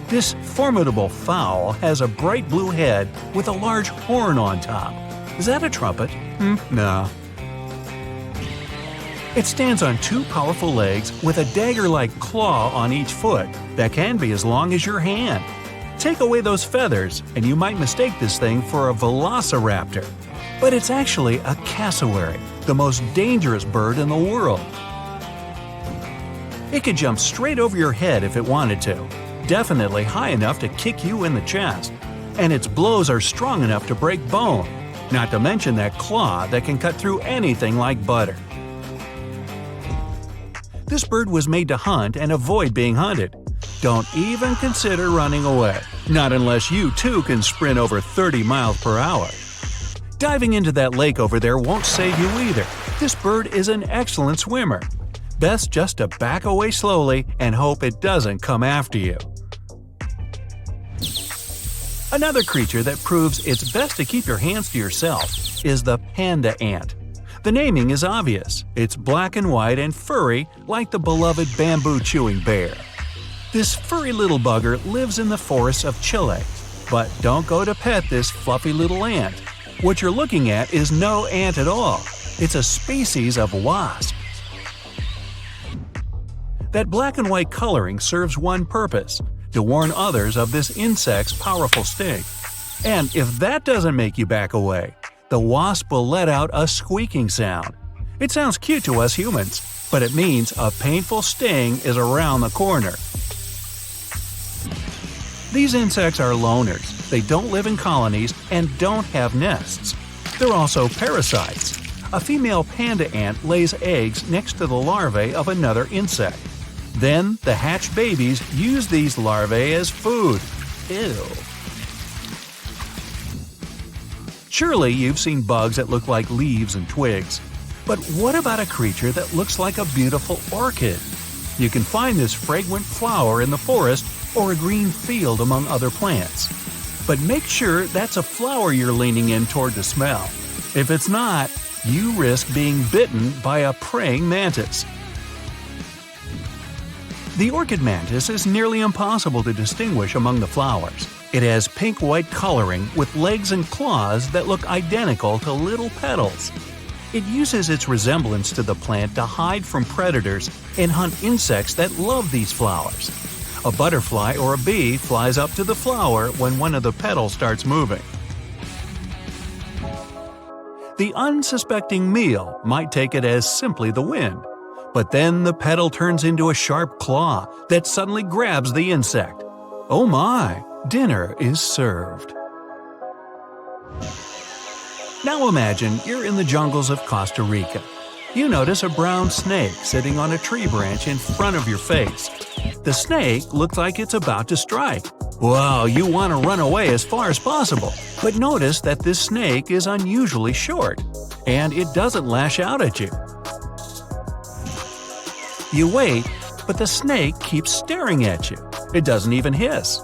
This formidable fowl has a bright blue head with a large horn on top. Is that a trumpet? No. It stands on two powerful legs with a dagger-like claw on each foot that can be as long as your hand. Take away those feathers, and you might mistake this thing for a velociraptor. But it's actually a cassowary, the most dangerous bird in the world. It could jump straight over your head if it wanted to, definitely high enough to kick you in the chest. And its blows are strong enough to break bone, not to mention that claw that can cut through anything like butter. This bird was made to hunt and avoid being hunted. Don't even consider running away, not unless you too can sprint over 30 miles per hour. Diving into that lake over there won't save you either. This bird is an excellent swimmer. Best just to back away slowly and hope it doesn't come after you. Another creature that proves it's best to keep your hands to yourself is the panda ant. The naming is obvious. It's black and white and furry like the beloved bamboo-chewing bear. This furry little bugger lives in the forests of Chile. But don't go to pet this fluffy little ant. What you're looking at is no ant at all. It's a species of wasp. That black and white coloring serves one purpose: to warn others of this insect's powerful sting. And if that doesn't make you back away, the wasp will let out a squeaking sound. It sounds cute to us humans, but it means a painful sting is around the corner. These insects are loners. They don't live in colonies and don't have nests. They're also parasites. A female panda ant lays eggs next to the larvae of another insect. Then the hatched babies use these larvae as food. Ew. Surely you've seen bugs that look like leaves and twigs. But what about a creature that looks like a beautiful orchid? You can find this fragrant flower in the forest or a green field among other plants. But make sure that's a flower you're leaning in toward to smell. If it's not, you risk being bitten by a praying mantis. The orchid mantis is nearly impossible to distinguish among the flowers. It has pink-white coloring with legs and claws that look identical to little petals. It uses its resemblance to the plant to hide from predators and hunt insects that love these flowers. A butterfly or a bee flies up to the flower when one of the petals starts moving. The unsuspecting meal might take it as simply the wind, but then the petal turns into a sharp claw that suddenly grabs the insect. Oh my, dinner is served. Now imagine you're in the jungles of Costa Rica. You notice a brown snake sitting on a tree branch in front of your face. The snake looks like it's about to strike. Wow, you want to run away as far as possible. But notice that this snake is unusually short, and it doesn't lash out at you. You wait, but the snake keeps staring at you. It doesn't even hiss.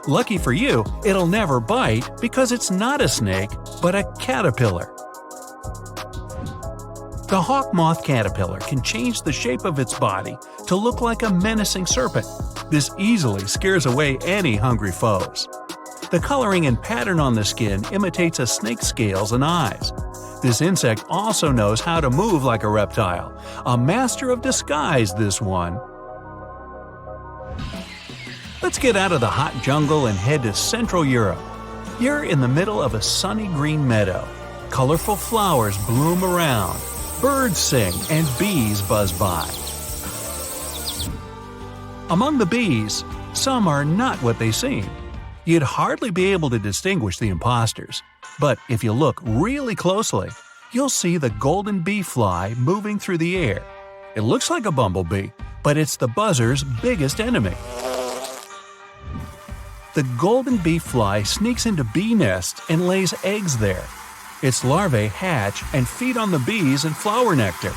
Lucky for you, it'll never bite because it's not a snake, but a caterpillar. The hawk moth caterpillar can change the shape of its body to look like a menacing serpent. This easily scares away any hungry foes. The coloring and pattern on the skin imitates a snake's scales and eyes. This insect also knows how to move like a reptile. A master of disguise, this one. Let's get out of the hot jungle and head to Central Europe. You're in the middle of a sunny green meadow. Colorful flowers bloom around. Birds sing and bees buzz by. Among the bees, some are not what they seem. You'd hardly be able to distinguish the imposters. But if you look really closely, you'll see the golden bee fly moving through the air. It looks like a bumblebee, but it's the buzzer's biggest enemy. The golden bee fly sneaks into bee nests and lays eggs there. Its larvae hatch and feed on the bees and flower nectar.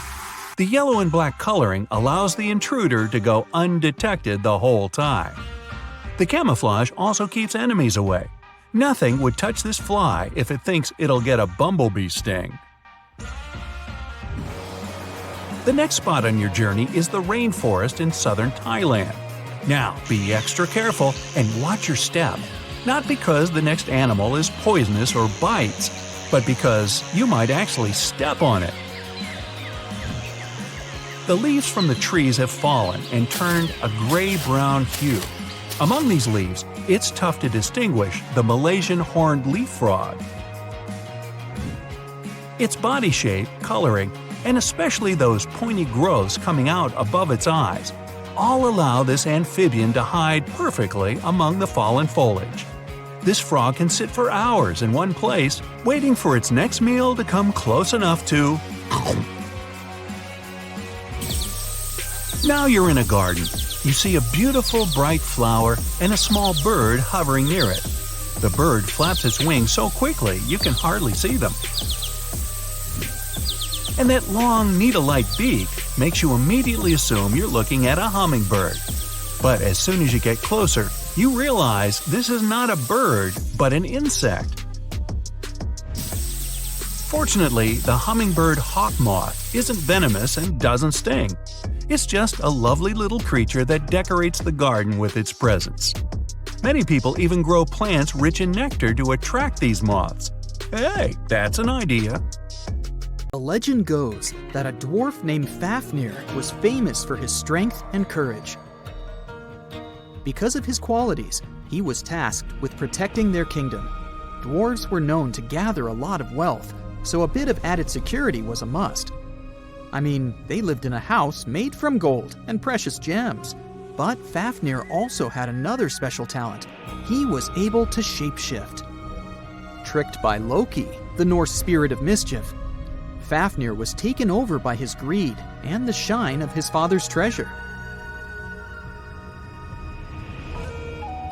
The yellow and black coloring allows the intruder to go undetected the whole time. The camouflage also keeps enemies away. Nothing would touch this fly if it thinks it'll get a bumblebee sting. The next spot on your journey is the rainforest in southern Thailand. Now, be extra careful and watch your step. Not because the next animal is poisonous or bites, but because you might actually step on it. The leaves from the trees have fallen and turned a gray-brown hue. Among these leaves, it's tough to distinguish the Malaysian horned leaf frog. Its body shape, coloring, and especially those pointy growths coming out above its eyes, all allow this amphibian to hide perfectly among the fallen foliage. This frog can sit for hours in one place, waiting for its next meal to come close enough to… Now you're in a garden. You see a beautiful bright flower and a small bird hovering near it. The bird flaps its wings so quickly you can hardly see them. And that long needle-like beak makes you immediately assume you're looking at a hummingbird. But as soon as you get closer, you realize this is not a bird, but an insect. Fortunately, the hummingbird hawk moth isn't venomous and doesn't sting. It's just a lovely little creature that decorates the garden with its presence. Many people even grow plants rich in nectar to attract these moths. Hey, that's an idea. The legend goes that a dwarf named Fafnir was famous for his strength and courage. Because of his qualities, he was tasked with protecting their kingdom. Dwarves were known to gather a lot of wealth, so a bit of added security was a must. I mean, they lived in a house made from gold and precious gems. But Fafnir also had another special talent. He was able to shapeshift. Tricked by Loki, the Norse spirit of mischief, Fafnir was taken over by his greed and the shine of his father's treasure.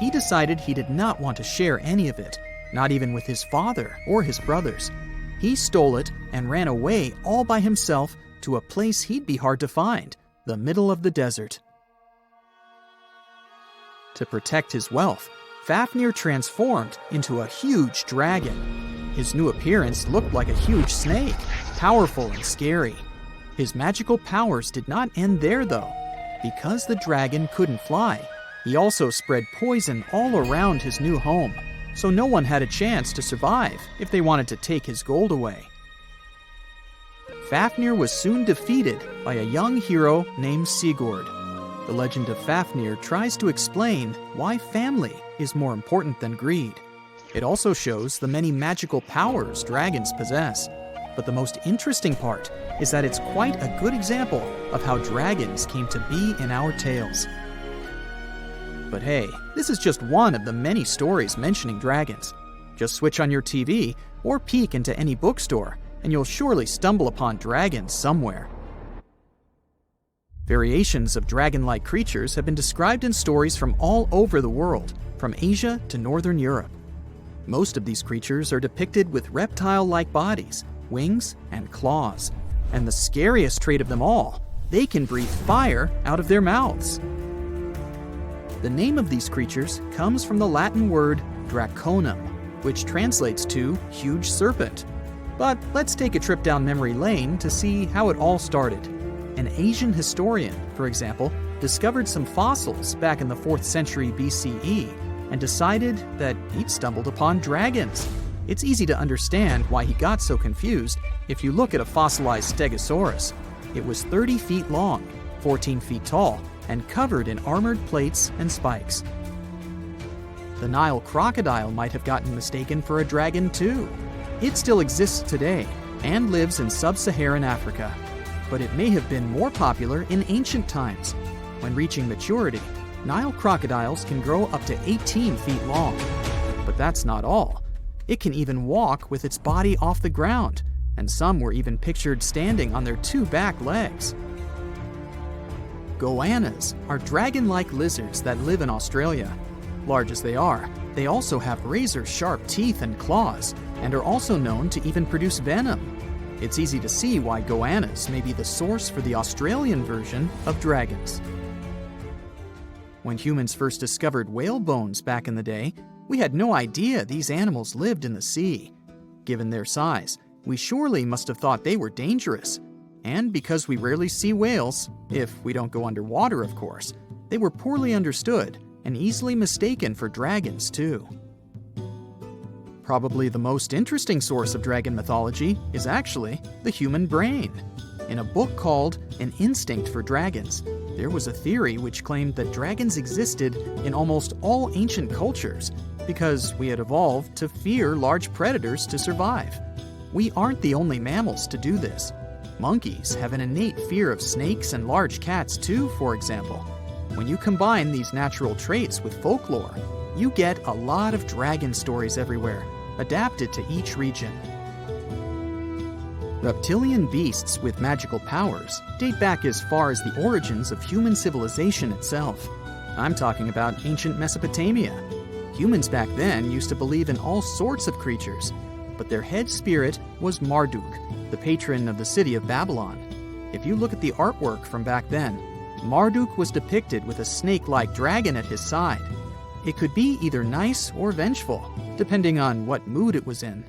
He decided he did not want to share any of it, not even with his father or his brothers. He stole it and ran away all by himself to a place he'd be hard to find, the middle of the desert. To protect his wealth, Fafnir transformed into a huge dragon. His new appearance looked like a huge snake, powerful and scary. His magical powers did not end there, though. Because the dragon couldn't fly, he also spread poison all around his new home, so no one had a chance to survive if they wanted to take his gold away. Fafnir was soon defeated by a young hero named Sigurd. The legend of Fafnir tries to explain why family is more important than greed. It also shows the many magical powers dragons possess. But the most interesting part is that it's quite a good example of how dragons came to be in our tales. But hey, this is just one of the many stories mentioning dragons. Just switch on your TV or peek into any bookstore, and you'll surely stumble upon dragons somewhere. Variations of dragon-like creatures have been described in stories from all over the world, from Asia to Northern Europe. Most of these creatures are depicted with reptile-like bodies, wings, and claws. And the scariest trait of them all, they can breathe fire out of their mouths. The name of these creatures comes from the Latin word draconum, which translates to huge serpent. But let's take a trip down memory lane to see how it all started. An Asian historian, for example, discovered some fossils back in the 4th century BCE and decided that he'd stumbled upon dragons. It's easy to understand why he got so confused if you look at a fossilized stegosaurus. It was 30 feet long, 14 feet tall, and covered in armored plates and spikes. The Nile crocodile might have gotten mistaken for a dragon too. It still exists today and lives in sub-Saharan Africa, but it may have been more popular in ancient times. When reaching maturity, Nile crocodiles can grow up to 18 feet long. But that's not all. It can even walk with its body off the ground, and some were even pictured standing on their 2 back legs. Goannas are dragon-like lizards that live in Australia. Large as they are, they also have razor-sharp teeth and claws, and are also known to even produce venom. It's easy to see why goannas may be the source for the Australian version of dragons. When humans first discovered whale bones back in the day, we had no idea these animals lived in the sea. Given their size, we surely must have thought they were dangerous. And because we rarely see whales, if we don't go underwater of course, they were poorly understood and easily mistaken for dragons too. Probably the most interesting source of dragon mythology is actually the human brain. In a book called An Instinct for Dragons, there was a theory which claimed that dragons existed in almost all ancient cultures because we had evolved to fear large predators to survive. We aren't the only mammals to do this. Monkeys have an innate fear of snakes and large cats too, for example. When you combine these natural traits with folklore, you get a lot of dragon stories everywhere, adapted to each region. Reptilian beasts with magical powers date back as far as the origins of human civilization itself. I'm talking about ancient Mesopotamia. Humans back then used to believe in all sorts of creatures, but their head spirit was Marduk, the patron of the city of Babylon. If you look at the artwork from back then, Marduk was depicted with a snake-like dragon at his side. It could be either nice or vengeful, depending on what mood it was in.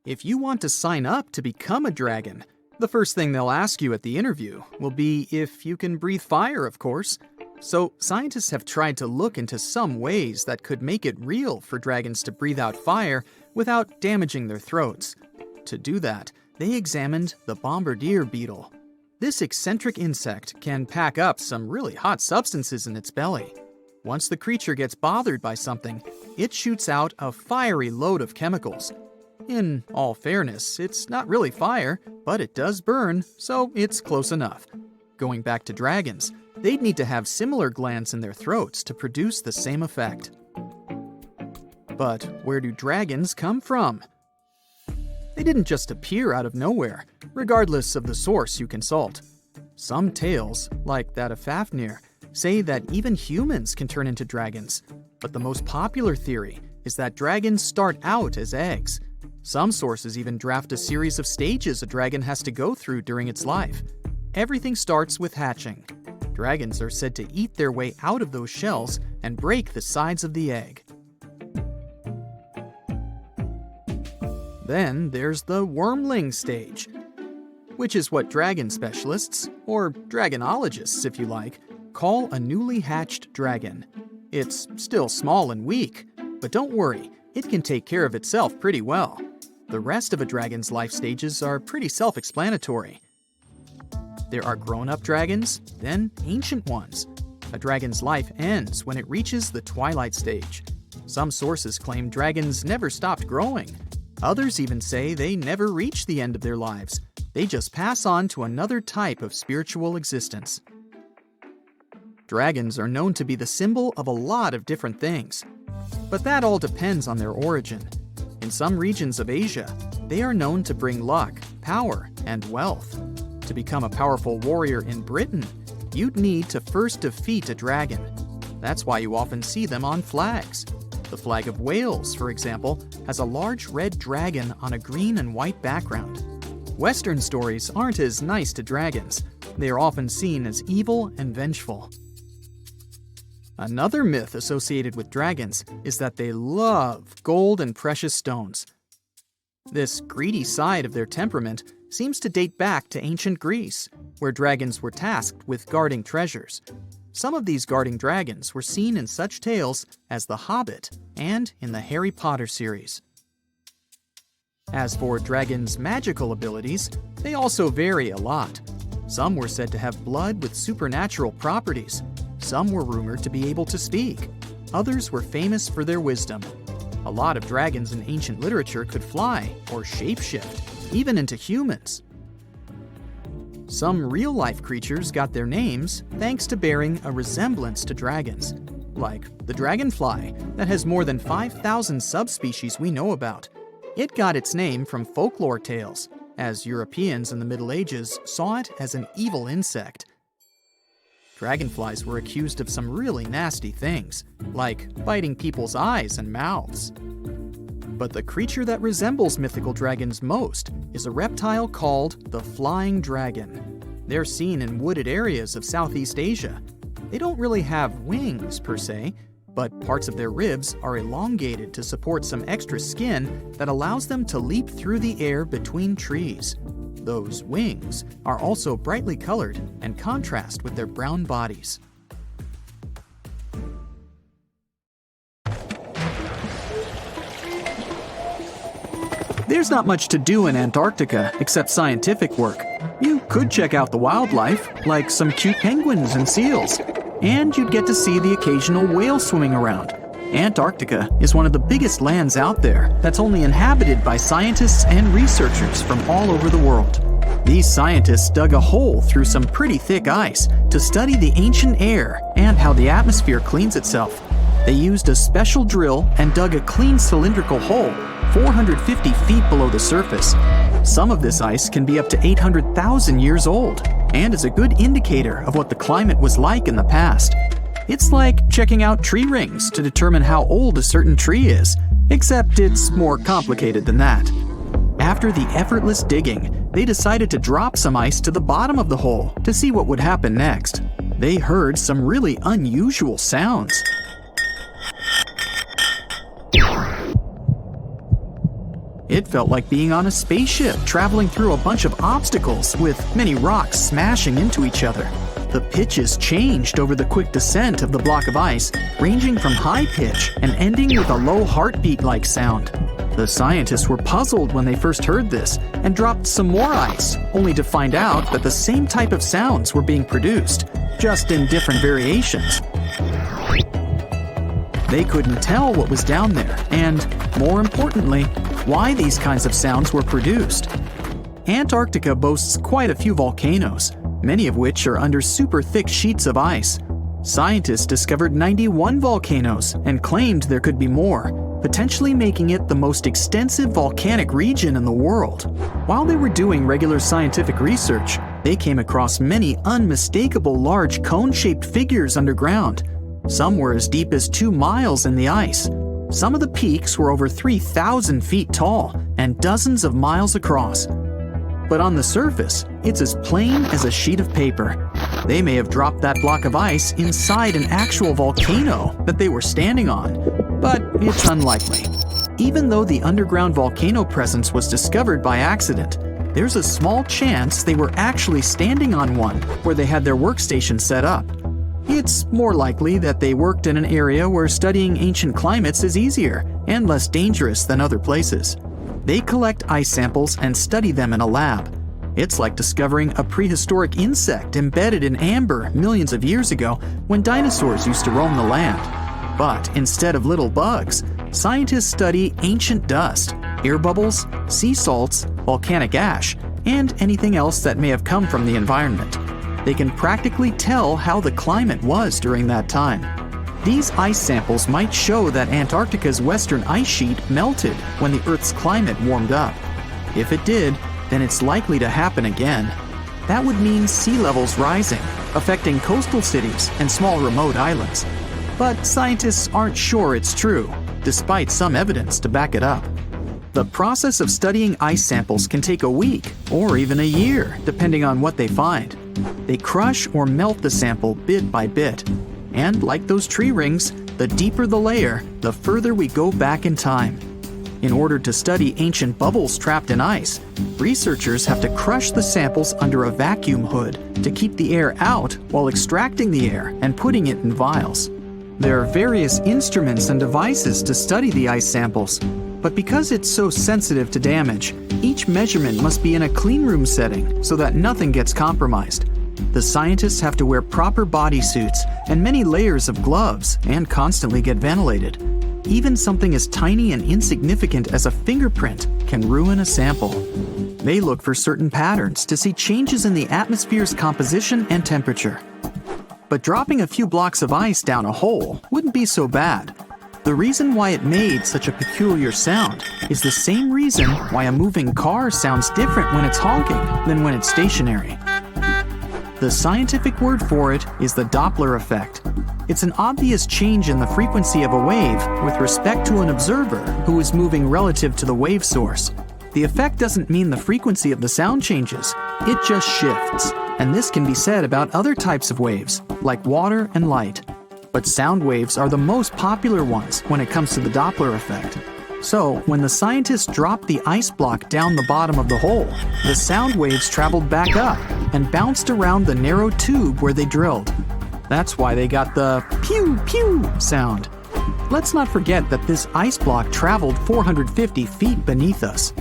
If you want to sign up to become a dragon, the first thing they'll ask you at the interview will be if you can breathe fire, of course. So scientists have tried to look into some ways that could make it real for dragons to breathe out fire without damaging their throats. To do that, they examined the bombardier beetle. This eccentric insect can pack up some really hot substances in its belly. Once the creature gets bothered by something, it shoots out a fiery load of chemicals. In all fairness, it's not really fire, but it does burn, so it's close enough. Going back to dragons, they'd need to have similar glands in their throats to produce the same effect. But where do dragons come from? They didn't just appear out of nowhere, regardless of the source you consult. Some tales, like that of Fafnir, say that even humans can turn into dragons. But the most popular theory is that dragons start out as eggs. Some sources even draft a series of stages a dragon has to go through during its life. Everything starts with hatching. Dragons are said to eat their way out of those shells and break the sides of the egg. Then there's the wormling stage, which is what dragon specialists, or dragonologists if you like, call a newly hatched dragon. It's still small and weak, but don't worry, it can take care of itself pretty well. The rest of a dragon's life stages are pretty self-explanatory. There are grown-up dragons, then ancient ones. A dragon's life ends when it reaches the twilight stage. Some sources claim dragons never stopped growing. Others even say they never reach the end of their lives. They just pass on to another type of spiritual existence. Dragons are known to be the symbol of a lot of different things, but that all depends on their origin. In some regions of Asia, they are known to bring luck, power, and wealth. To become a powerful warrior in Britain, you'd need to first defeat a dragon. That's why you often see them on flags. The flag of Wales, for example, has a large red dragon on a green and white background. Western stories aren't as nice to dragons. They are often seen as evil and vengeful. Another myth associated with dragons is that they love gold and precious stones. This greedy side of their temperament seems to date back to ancient Greece, where dragons were tasked with guarding treasures. Some of these guarding dragons were seen in such tales as The Hobbit and in the Harry Potter series. As for dragons' magical abilities, they also vary a lot. Some were said to have blood with supernatural properties. Some were rumored to be able to speak. Others were famous for their wisdom. A lot of dragons in ancient literature could fly or shapeshift, even into humans. Some real-life creatures got their names thanks to bearing a resemblance to dragons, like the dragonfly that has more than 5,000 subspecies we know about. It got its name from folklore tales, as Europeans in the Middle Ages saw it as an evil insect. Dragonflies were accused of some really nasty things, like biting people's eyes and mouths. But the creature that resembles mythical dragons most is a reptile called the flying dragon. They're seen in wooded areas of Southeast Asia. They don't really have wings per se, but parts of their ribs are elongated to support some extra skin that allows them to leap through the air between trees. Those wings are also brightly colored and contrast with their brown bodies. There's not much to do in Antarctica except scientific work. You could check out the wildlife, like some cute penguins and seals, and you'd get to see the occasional whale swimming around. Antarctica is one of the biggest lands out there that's only inhabited by scientists and researchers from all over the world. These scientists dug a hole through some pretty thick ice to study the ancient air and how the atmosphere cleans itself. They used a special drill and dug a clean cylindrical hole 450 feet below the surface. Some of this ice can be up to 800,000 years old and is a good indicator of what the climate was like in the past. It's like checking out tree rings to determine how old a certain tree is, except it's more complicated than that. After the effortless digging, they decided to drop some ice to the bottom of the hole to see what would happen next. They heard some really unusual sounds. It felt like being on a spaceship traveling through a bunch of obstacles with many rocks smashing into each other. The pitches changed over the quick descent of the block of ice, ranging from high pitch and ending with a low heartbeat-like sound. The scientists were puzzled when they first heard this and dropped some more ice, only to find out that the same type of sounds were being produced, just in different variations. They couldn't tell what was down there, and, more importantly, why these kinds of sounds were produced. Antarctica boasts quite a few volcanoes, many of which are under super thick sheets of ice. Scientists discovered 91 volcanoes and claimed there could be more, potentially making it the most extensive volcanic region in the world. While they were doing regular scientific research, they came across many unmistakable large cone-shaped figures underground. Some were as deep as 2 miles in the ice. Some of the peaks were over 3,000 feet tall and dozens of miles across. But on the surface, it's as plain as a sheet of paper. They may have dropped that block of ice inside an actual volcano that they were standing on, but it's unlikely. Even though the underground volcano presence was discovered by accident, there's a small chance they were actually standing on one where they had their workstation set up. It's more likely that they worked in an area where studying ancient climates is easier and less dangerous than other places. They collect ice samples and study them in a lab. It's like discovering a prehistoric insect embedded in amber millions of years ago when dinosaurs used to roam the land. But instead of little bugs, scientists study ancient dust, air bubbles, sea salts, volcanic ash, and anything else that may have come from the environment. They can practically tell how the climate was during that time. These ice samples might show that Antarctica's western ice sheet melted when the Earth's climate warmed up. If it did, then it's likely to happen again. That would mean sea levels rising, affecting coastal cities and small remote islands. But scientists aren't sure it's true, despite some evidence to back it up. The process of studying ice samples can take a week or even a year, depending on what they find. They crush or melt the sample bit by bit. And like those tree rings, the deeper the layer, the further we go back in time. In order to study ancient bubbles trapped in ice, researchers have to crush the samples under a vacuum hood to keep the air out while extracting the air and putting it in vials. There are various instruments and devices to study the ice samples, but because it's so sensitive to damage, each measurement must be in a clean room setting so that nothing gets compromised. The scientists have to wear proper bodysuits and many layers of gloves and constantly get ventilated. Even something as tiny and insignificant as a fingerprint can ruin a sample. They look for certain patterns to see changes in the atmosphere's composition and temperature. But dropping a few blocks of ice down a hole wouldn't be so bad. The reason why it made such a peculiar sound is the same reason why a moving car sounds different when it's honking than when it's stationary. The scientific word for it is the Doppler effect. It's an obvious change in the frequency of a wave with respect to an observer who is moving relative to the wave source. The effect doesn't mean the frequency of the sound changes, it just shifts. And this can be said about other types of waves, like water and light. But sound waves are the most popular ones when it comes to the Doppler effect. So, when the scientists dropped the ice block down the bottom of the hole, the sound waves traveled back up and bounced around the narrow tube where they drilled. That's why they got the pew pew sound. Let's not forget that this ice block traveled 450 feet beneath us.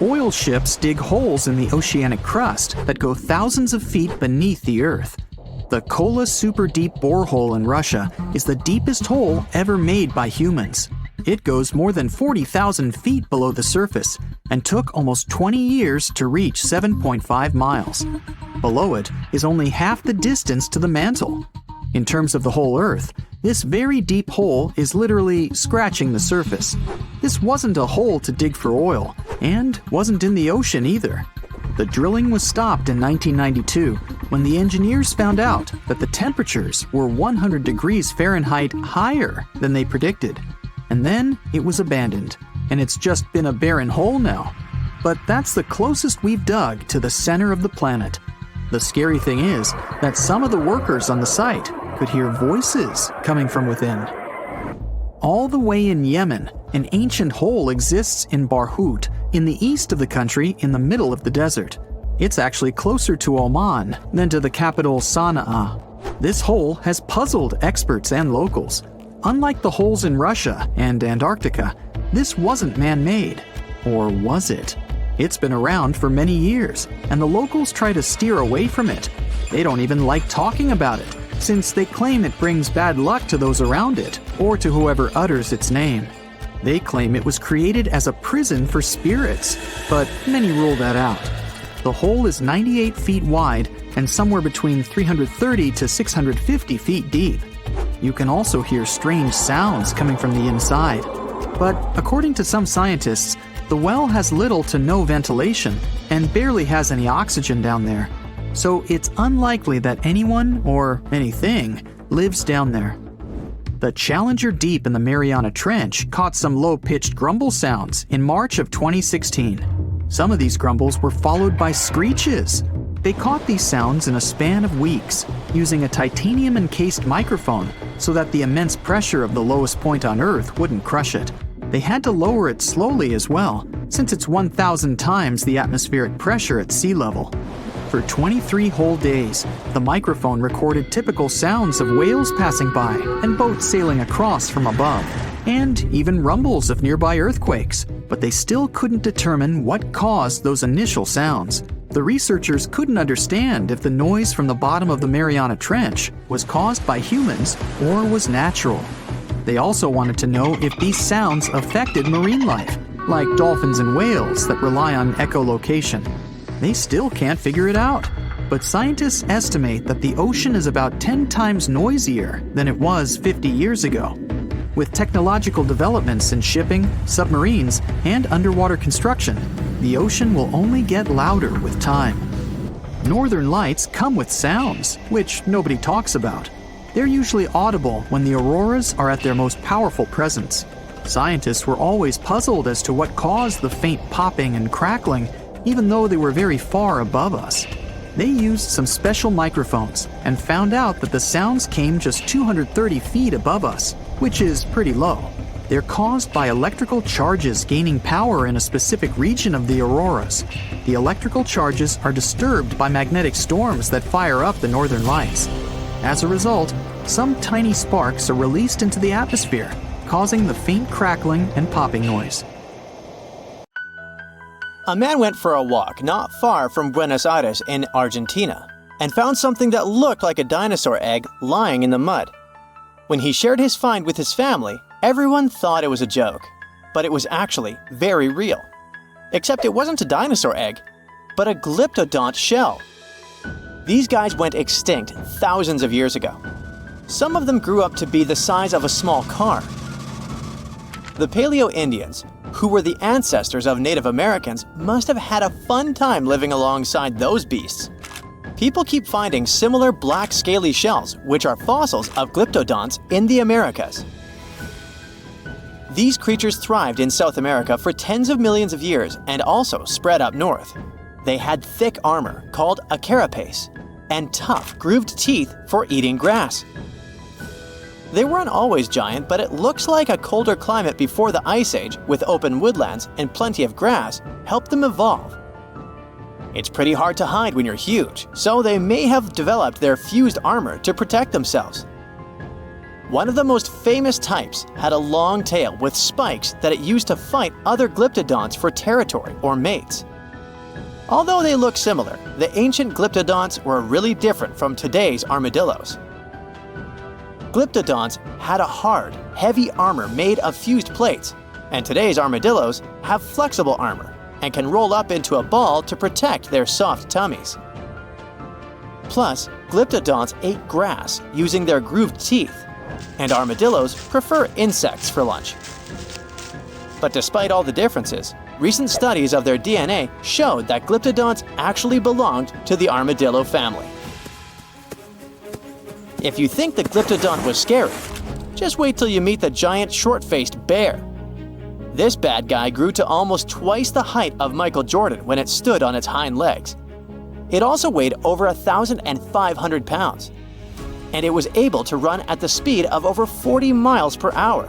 Oil ships dig holes in the oceanic crust that go thousands of feet beneath the Earth. The Kola Super Deep Borehole in Russia is the deepest hole ever made by humans. It goes more than 40,000 feet below the surface and took almost 20 years to reach 7.5 miles. Below it is only half the distance to the mantle. In terms of the whole Earth, this very deep hole is literally scratching the surface. This wasn't a hole to dig for oil, and wasn't in the ocean either. The drilling was stopped in 1992 when the engineers found out that the temperatures were 100 degrees Fahrenheit higher than they predicted. And then it was abandoned, and it's just been a barren hole now. But that's the closest we've dug to the center of the planet. The scary thing is that some of the workers on the site could hear voices coming from within. All the way in Yemen, an ancient hole exists in Barhout, in the east of the country in the middle of the desert. It's actually closer to Oman than to the capital Sana'a. This hole has puzzled experts and locals. Unlike the holes in Russia and Antarctica, this wasn't man-made. Or was it? It's been around for many years, and the locals try to steer away from it. They don't even like talking about it, since they claim it brings bad luck to those around it, or to whoever utters its name. They claim it was created as a prison for spirits, but many rule that out. The hole is 98 feet wide and somewhere between 330 to 650 feet deep. You can also hear strange sounds coming from the inside. But according to some scientists, the well has little to no ventilation and barely has any oxygen down there. So it's unlikely that anyone or anything lives down there. The Challenger Deep in the Mariana Trench caught some low-pitched grumble sounds in March of 2016. Some of these grumbles were followed by screeches. They caught these sounds in a span of weeks, using a titanium-encased microphone so that the immense pressure of the lowest point on Earth wouldn't crush it. They had to lower it slowly as well, since it's 1,000 times the atmospheric pressure at sea level. For 23 whole days, the microphone recorded typical sounds of whales passing by and boats sailing across from above, and even rumbles of nearby earthquakes, but they still couldn't determine what caused those initial sounds. The researchers couldn't understand if the noise from the bottom of the Mariana Trench was caused by humans or was natural. They also wanted to know if these sounds affected marine life, like dolphins and whales that rely on echolocation. They still can't figure it out, but scientists estimate that the ocean is about 10 times noisier than it was 50 years ago. With technological developments in shipping, submarines, and underwater construction, the ocean will only get louder with time. Northern lights come with sounds, which nobody talks about. They're usually audible when the auroras are at their most powerful presence. Scientists were always puzzled as to what caused the faint popping and crackling, even though they were very far above us. They used some special microphones and found out that the sounds came just 230 feet above us, which is pretty low. They're caused by electrical charges gaining power in a specific region of the auroras. The electrical charges are disturbed by magnetic storms that fire up the northern lights. As a result, some tiny sparks are released into the atmosphere, causing the faint crackling and popping noise. A man went for a walk not far from Buenos Aires in Argentina and found something that looked like a dinosaur egg lying in the mud. When he shared his find with his family, everyone thought it was a joke, but it was actually very real. Except it wasn't a dinosaur egg, but a glyptodont shell. These guys went extinct thousands of years ago. Some of them grew up to be the size of a small car. The Paleo-Indians, who were the ancestors of Native Americans, must have had a fun time living alongside those beasts. People keep finding similar black scaly shells, which are fossils of glyptodonts in the Americas. These creatures thrived in South America for tens of millions of years and also spread up north. They had thick armor, called a carapace, and tough, grooved teeth for eating grass. They weren't always giant, but it looks like a colder climate before the Ice Age, with open woodlands and plenty of grass, helped them evolve. It's pretty hard to hide when you're huge, so they may have developed their fused armor to protect themselves. One of the most famous types had a long tail with spikes that it used to fight other glyptodonts for territory or mates. Although they look similar, the ancient glyptodonts were really different from today's armadillos. Glyptodonts had a hard, heavy armor made of fused plates, and today's armadillos have flexible armor and can roll up into a ball to protect their soft tummies. Plus, glyptodonts ate grass using their grooved teeth, and armadillos prefer insects for lunch. But despite all the differences, recent studies of their DNA showed that glyptodonts actually belonged to the armadillo family. If you think the glyptodont was scary, just wait till you meet the giant short-faced bear. This bad guy grew to almost twice the height of Michael Jordan when it stood on its hind legs. It also weighed over 1,500 pounds, and it was able to run at the speed of over 40 miles per hour.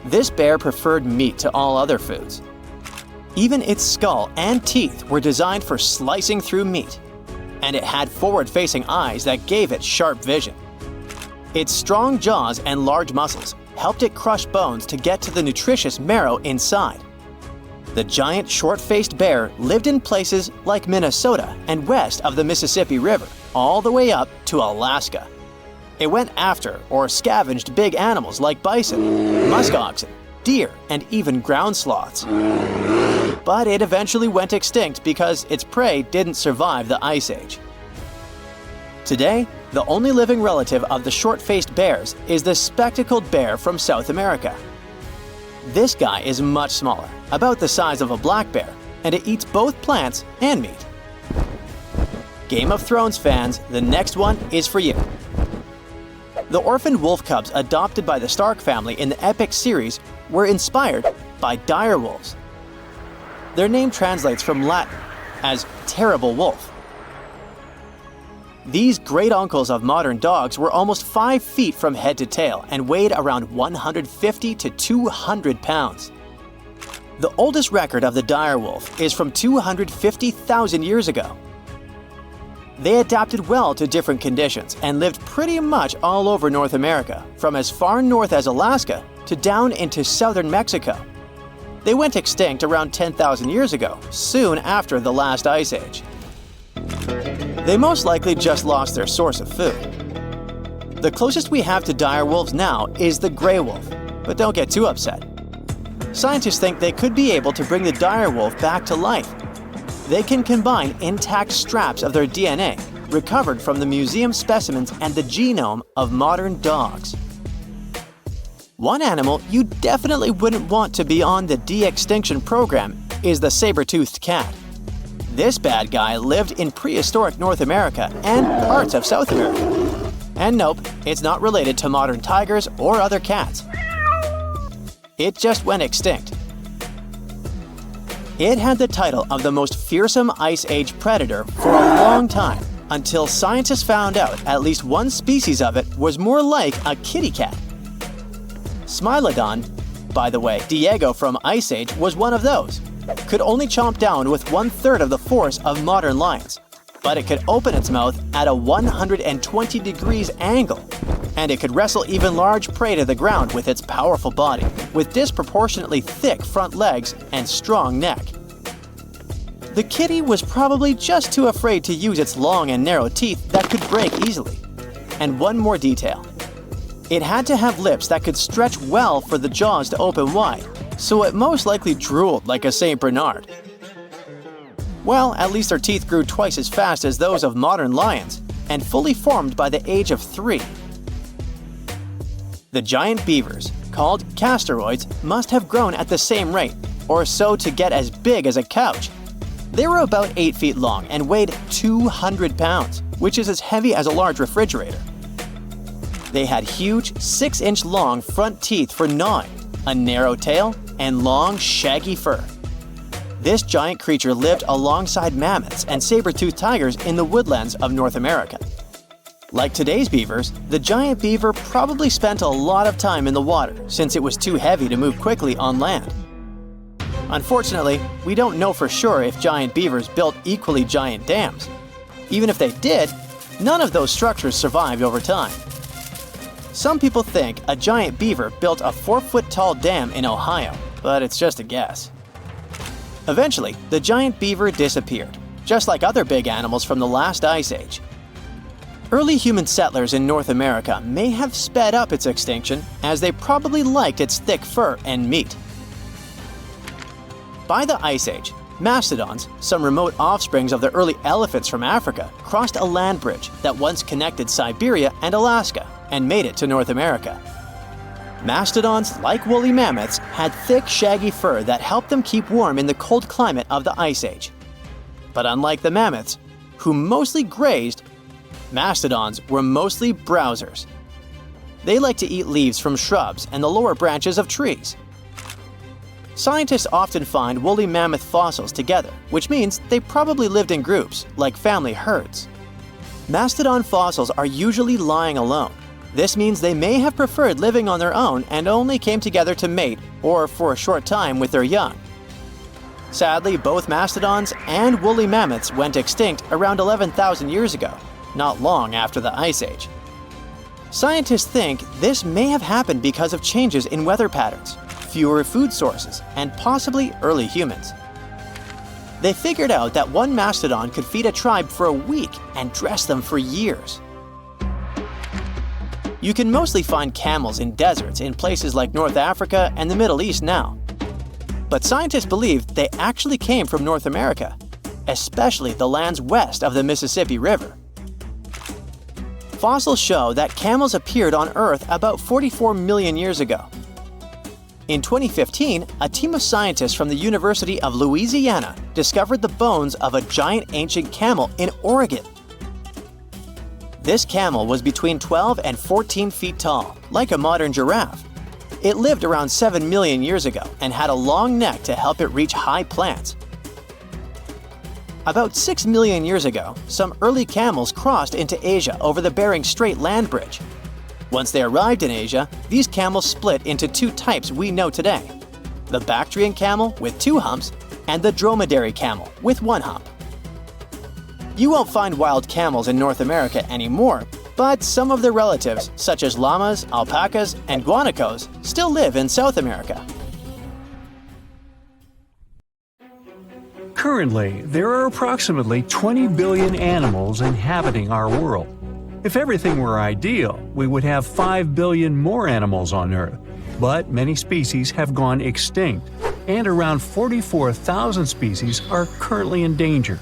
This bear preferred meat to all other foods. Even its skull and teeth were designed for slicing through meat, and it had forward-facing eyes that gave it sharp vision. Its strong jaws and large muscles helped it crush bones to get to the nutritious marrow inside. The giant short-faced bear lived in places like Minnesota and west of the Mississippi River, all the way up to Alaska. It went after or scavenged big animals like bison, musk oxen, deer, and even ground sloths. But it eventually went extinct because its prey didn't survive the Ice Age. Today, the only living relative of the short-faced bears is the spectacled bear from South America. This guy is much smaller, about the size of a black bear, and it eats both plants and meat. Game of Thrones fans, the next one is for you. The orphaned wolf cubs adopted by the Stark family in the epic series were inspired by dire wolves. Their name translates from Latin as terrible wolf. These great uncles of modern dogs were almost 5 feet from head to tail and weighed around 150 to 200 pounds. The oldest record of the dire wolf is from 250,000 years ago. They adapted well to different conditions and lived pretty much all over North America, from as far north as Alaska to down into southern Mexico. They went extinct around 10,000 years ago, soon after the last Ice Age. They most likely just lost their source of food. The closest we have to dire wolves now is the gray wolf, but don't get too upset. Scientists think they could be able to bring the dire wolf back to life. They can combine intact straps of their DNA, recovered from the museum specimens and the genome of modern dogs. One animal you definitely wouldn't want to be on the de-extinction program is the saber-toothed cat. This bad guy lived in prehistoric North America and parts of South America. And nope, it's not related to modern tigers or other cats. It just went extinct. It had the title of the most fearsome Ice Age predator for a long time, until scientists found out at least one species of it was more like a kitty cat. Smilodon, by the way, Diego from Ice Age was one of those, could only chomp down with 1/3 of the force of modern lions, but it could open its mouth at a 120 degrees angle, and it could wrestle even large prey to the ground with its powerful body, with disproportionately thick front legs and strong neck. The kitty was probably just too afraid to use its long and narrow teeth that could break easily. And one more detail. It had to have lips that could stretch well for the jaws to open wide, so it most likely drooled like a St. Bernard. Well, at least their teeth grew twice as fast as those of modern lions, and fully formed by the age of 3. The giant beavers, called castoroids, must have grown at the same rate, or so to get as big as a couch. They were about 8 feet long and weighed 200 pounds, which is as heavy as a large refrigerator. They had huge 6-inch long front teeth for gnawing, a narrow tail, and long, shaggy fur. This giant creature lived alongside mammoths and saber-toothed tigers in the woodlands of North America. Like today's beavers, the giant beaver probably spent a lot of time in the water since it was too heavy to move quickly on land. Unfortunately, we don't know for sure if giant beavers built equally giant dams. Even if they did, none of those structures survived over time. Some people think a giant beaver built a 4-foot-tall dam in Ohio, but it's just a guess. Eventually, the giant beaver disappeared, just like other big animals from the last ice age. Early human settlers in North America may have sped up its extinction, as they probably liked its thick fur and meat. By the Ice Age, mastodons, some remote offsprings of the early elephants from Africa, crossed a land bridge that once connected Siberia and Alaska and made it to North America. Mastodons, like woolly mammoths, had thick, shaggy fur that helped them keep warm in the cold climate of the Ice Age. But unlike the mammoths, who mostly grazed, mastodons were mostly browsers. They like to eat leaves from shrubs and the lower branches of trees. Scientists often find woolly mammoth fossils together, which means they probably lived in groups, like family herds. Mastodon fossils are usually lying alone. This means they may have preferred living on their own and only came together to mate or for a short time with their young. Sadly, both mastodons and woolly mammoths went extinct around 11,000 years ago, not long after the Ice Age. Scientists think this may have happened because of changes in weather patterns, fewer food sources, and possibly early humans. They figured out that one mastodon could feed a tribe for a week and dress them for years. You can mostly find camels in deserts in places like North Africa and the Middle East now. But scientists believe they actually came from North America, especially the lands west of the Mississippi River. Fossils show that camels appeared on Earth about 44 million years ago. In 2015, a team of scientists from the University of Louisiana discovered the bones of a giant ancient camel in Oregon. This camel was between 12 and 14 feet tall, like a modern giraffe. It lived around 7 million years ago and had a long neck to help it reach high plants. About 6 million years ago, some early camels crossed into Asia over the Bering Strait land bridge. Once they arrived in Asia, these camels split into 2 types we know today: the Bactrian camel with 2 humps and the dromedary camel with 1 hump. You won't find wild camels in North America anymore, but some of their relatives, such as llamas, alpacas, and guanacos, still live in South America. Currently, there are approximately 20 billion animals inhabiting our world. If everything were ideal, we would have 5 billion more animals on Earth. But many species have gone extinct, and around 44,000 species are currently in danger.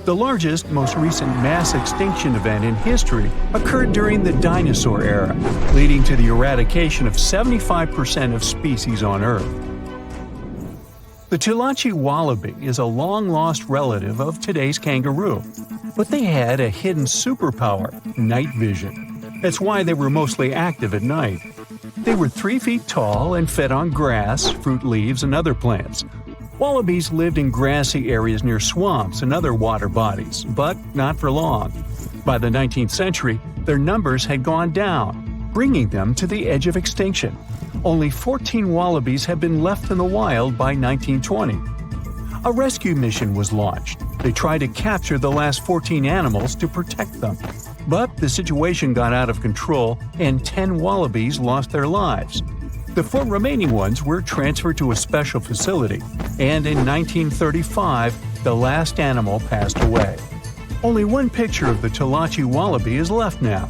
The largest, most recent mass extinction event in history occurred during the dinosaur era, leading to the eradication of 75% of species on Earth. The Tulachi wallaby is a long-lost relative of today's kangaroo, but they had a hidden superpower, night vision. That's why they were mostly active at night. They were 3 feet tall and fed on grass, fruit leaves, and other plants. Wallabies lived in grassy areas near swamps and other water bodies, but not for long. By the 19th century, their numbers had gone down, bringing them to the edge of extinction. Only 14 wallabies had been left in the wild by 1920. A rescue mission was launched. They tried to capture the last 14 animals to protect them. But the situation got out of control and 10 wallabies lost their lives. The 4 remaining ones were transferred to a special facility, and in 1935, the last animal passed away. Only one picture of the Talachi wallaby is left now.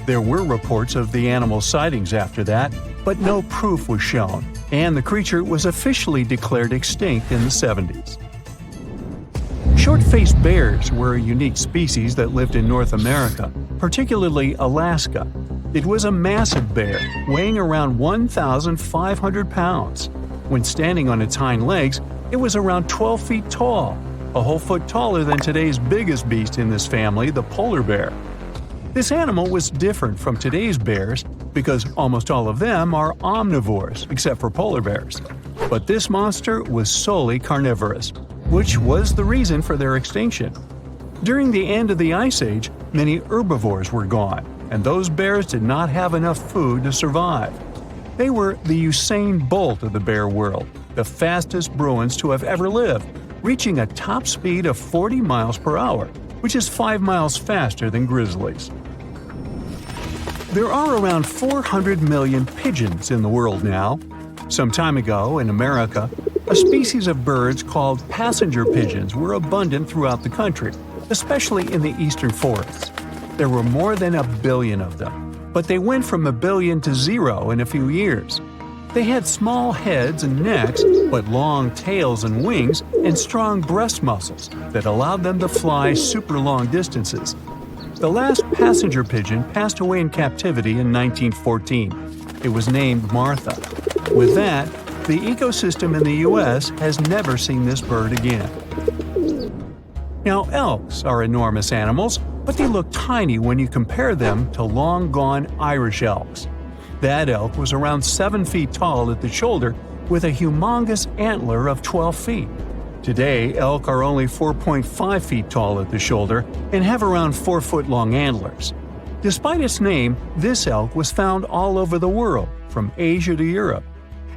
There were reports of the animal's sightings after that, but no proof was shown, and the creature was officially declared extinct in the 70s. Short-faced bears were a unique species that lived in North America, particularly Alaska. It was a massive bear, weighing around 1,500 pounds. When standing on its hind legs, it was around 12 feet tall, a whole foot taller than today's biggest beast in this family, the polar bear. This animal was different from today's bears because almost all of them are omnivores, except for polar bears. But this monster was solely carnivorous, which was the reason for their extinction. During the end of the Ice Age, many herbivores were gone, and those bears did not have enough food to survive. They were the Usain Bolt of the bear world, the fastest Bruins to have ever lived, reaching a top speed of 40 miles per hour, which is 5 miles faster than grizzlies. There are around 400 million pigeons in the world now. Some time ago, in America, a species of birds called passenger pigeons were abundant throughout the country, especially in the eastern forests. There were more than 1 billion of them, but they went from 1 billion to 0 in a few years. They had small heads and necks, but long tails and wings, and strong breast muscles that allowed them to fly super long distances. The last passenger pigeon passed away in captivity in 1914. It was named Martha. With that, the ecosystem in the U.S. has never seen this bird again. Now, elks are enormous animals, but they look tiny when you compare them to long-gone Irish elks. That elk was around 7 feet tall at the shoulder with a humongous antler of 12 feet. Today, elk are only 4.5 feet tall at the shoulder and have around 4-foot-long antlers. Despite its name, this elk was found all over the world, from Asia to Europe.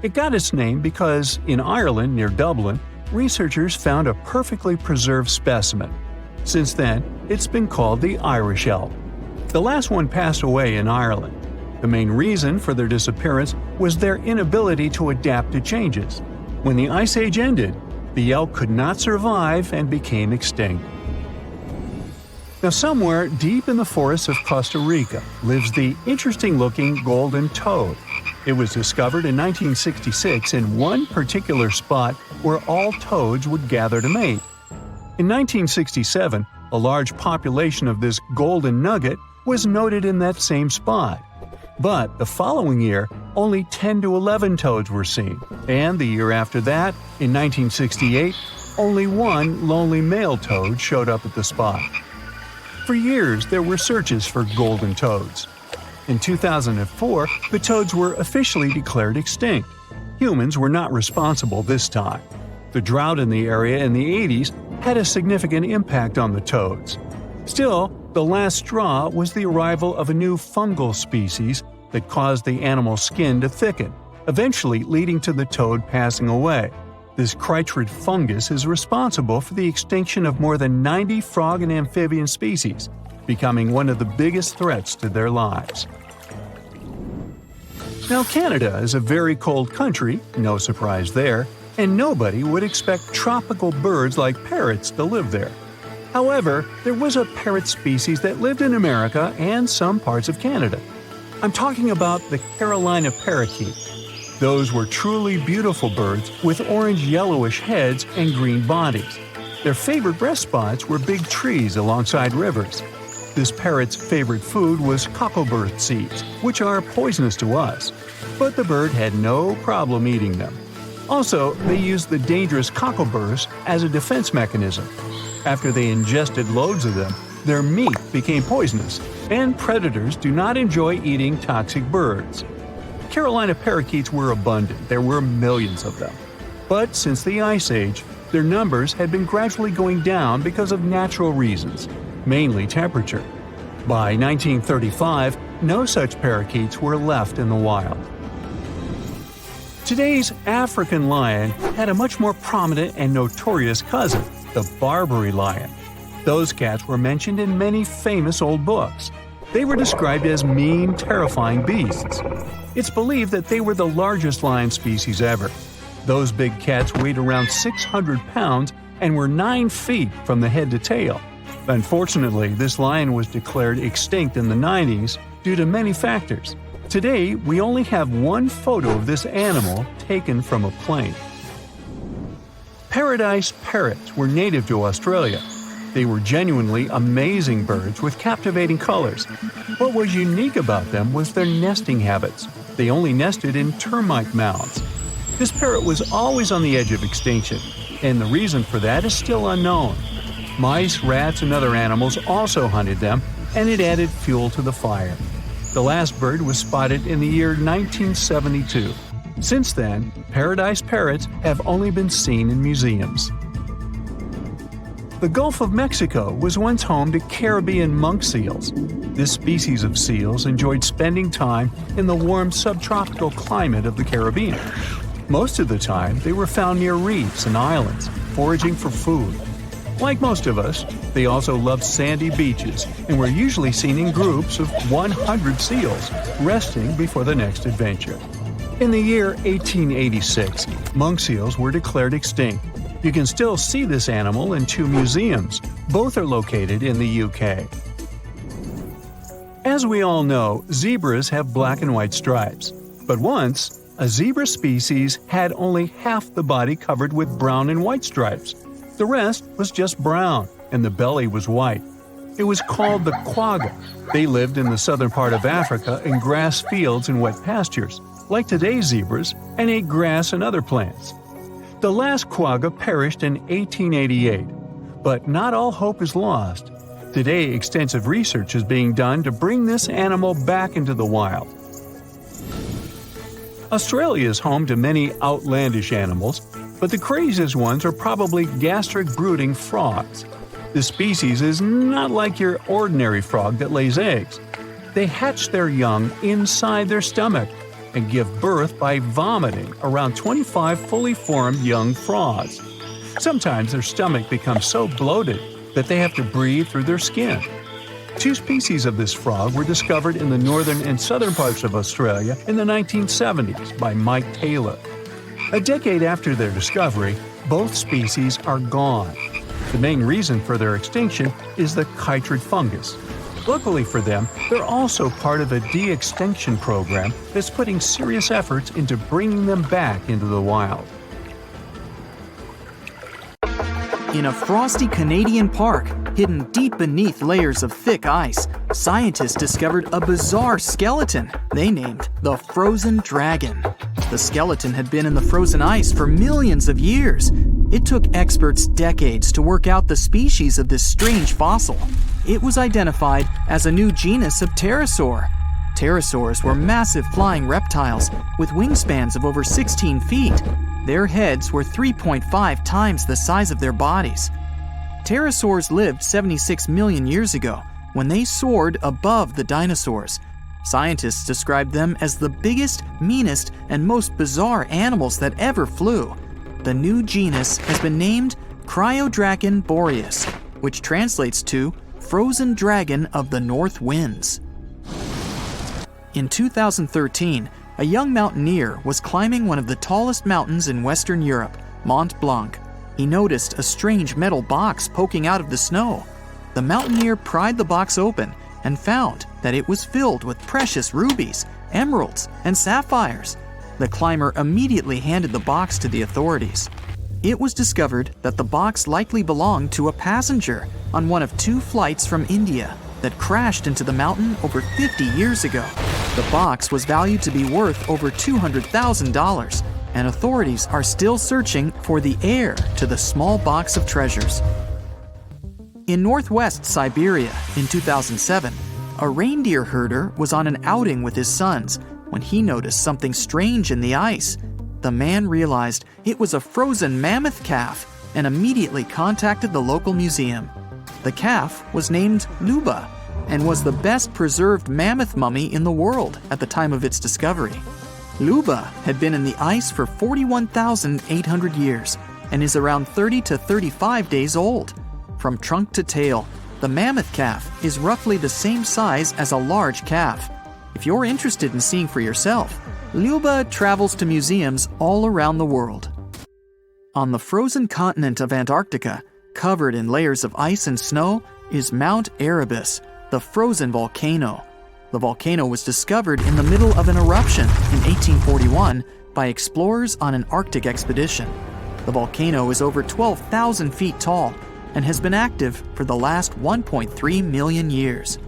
It got its name because, in Ireland near Dublin, researchers found a perfectly preserved specimen. Since then, it's been called the Irish elk. The last one passed away in Ireland. The main reason for their disappearance was their inability to adapt to changes. When the Ice Age ended, the elk could not survive and became extinct. Now, somewhere deep in the forests of Costa Rica lives the interesting-looking golden toad. It was discovered in 1966 in one particular spot where all toads would gather to mate. In 1967, a large population of this golden nugget was noted in that same spot. But the following year, only 10 to 11 toads were seen, and the year after that, in 1968, only one lonely male toad showed up at the spot. For years, there were searches for golden toads. In 2004, the toads were officially declared extinct. Humans were not responsible this time. The drought in the area in the 80s had a significant impact on the toads. Still, the last straw was the arrival of a new fungal species that caused the animal's skin to thicken, eventually leading to the toad passing away. This chytrid fungus is responsible for the extinction of more than 90 frog and amphibian species, becoming one of the biggest threats to their lives. Now, Canada is a very cold country, no surprise there, and nobody would expect tropical birds like parrots to live there. However, there was a parrot species that lived in America and some parts of Canada. I'm talking about the Carolina parakeet. Those were truly beautiful birds with orange-yellowish heads and green bodies. Their favorite rest spots were big trees alongside rivers. This parrot's favorite food was cocklebur seeds, which are poisonous to us, but the bird had no problem eating them. Also, they used the dangerous cockleburs as a defense mechanism. After they ingested loads of them, their meat became poisonous, and predators do not enjoy eating toxic birds. Carolina parakeets were abundant. There were millions of them. But since the Ice Age, their numbers had been gradually going down because of natural reasons, mainly temperature. By 1935, no such parakeets were left in the wild. Today's African lion had a much more prominent and notorious cousin, the Barbary lion. Those cats were mentioned in many famous old books. They were described as mean, terrifying beasts. It's believed that they were the largest lion species ever. Those big cats weighed around 600 pounds and were 9 feet from the head to tail. Unfortunately, this lion was declared extinct in the 90s due to many factors. Today, we only have one photo of this animal taken from a plane. Paradise parrots were native to Australia. They were genuinely amazing birds with captivating colors. What was unique about them was their nesting habits. They only nested in termite mounds. This parrot was always on the edge of extinction, and the reason for that is still unknown. Mice, rats, and other animals also hunted them, and it added fuel to the fire. The last bird was spotted in the year 1972. Since then, paradise parrots have only been seen in museums. The Gulf of Mexico was once home to Caribbean monk seals. This species of seals enjoyed spending time in the warm subtropical climate of the Caribbean. Most of the time, they were found near reefs and islands, foraging for food. Like most of us, they also loved sandy beaches and were usually seen in groups of 100 seals, resting before the next adventure. In the year 1886, monk seals were declared extinct. You can still see this animal in 2 museums. Both are located in the UK. As we all know, zebras have black and white stripes. But once, a zebra species had only half the body covered with brown and white stripes. The rest was just brown, and the belly was white. It was called the quagga. They lived in the southern part of Africa in grass fields and wet pastures, like today's zebras, and ate grass and other plants. The last quagga perished in 1888, but not all hope is lost. Today, extensive research is being done to bring this animal back into the wild. Australia is home to many outlandish animals, but the craziest ones are probably gastric brooding frogs. This species is not like your ordinary frog that lays eggs. They hatch their young inside their stomach and give birth by vomiting around 25 fully formed young frogs. Sometimes their stomach becomes so bloated that they have to breathe through their skin. 2 species of this frog were discovered in the northern and southern parts of Australia in the 1970s by Mike Taylor. A decade after their discovery, both species are gone. The main reason for their extinction is the chytrid fungus. Luckily for them, they're also part of a de-extinction program that's putting serious efforts into bringing them back into the wild. In a frosty Canadian park, hidden deep beneath layers of thick ice, scientists discovered a bizarre skeleton they named the frozen dragon. The skeleton had been in the frozen ice for millions of years. It took experts decades to work out the species of this strange fossil. It was identified as a new genus of pterosaur. Pterosaurs were massive flying reptiles with wingspans of over 16 feet. Their heads were 3.5 times the size of their bodies. Pterosaurs lived 76 million years ago when they soared above the dinosaurs. Scientists described them as the biggest, meanest, and most bizarre animals that ever flew. The new genus has been named Cryodragon boreas, which translates to frozen dragon of the north winds. In 2013, a young mountaineer was climbing one of the tallest mountains in Western Europe, Mont Blanc. He noticed a strange metal box poking out of the snow. The mountaineer pried the box open and found that it was filled with precious rubies, emeralds, and sapphires. The climber immediately handed the box to the authorities. It was discovered that the box likely belonged to a passenger on one of 2 flights from India that crashed into the mountain over 50 years ago. The box was valued to be worth over $200,000, and authorities are still searching for the heir to the small box of treasures. In northwest Siberia in 2007, a reindeer herder was on an outing with his sons when he noticed something strange in the ice. the man realized it was a frozen mammoth calf and immediately contacted the local museum. The calf was named Luba and was the best preserved mammoth mummy in the world at the time of its discovery. Luba had been in the ice for 41,800 years and is around 30 to 35 days old. From trunk to tail, the mammoth calf is roughly the same size as a large calf. If you're interested in seeing for yourself, Luba travels to museums all around the world. On the frozen continent of Antarctica, covered in layers of ice and snow, is Mount Erebus, the frozen volcano. The volcano was discovered in the middle of an eruption in 1841 by explorers on an Arctic expedition. The volcano is over 12,000 feet tall and has been active for the last 1.3 million years.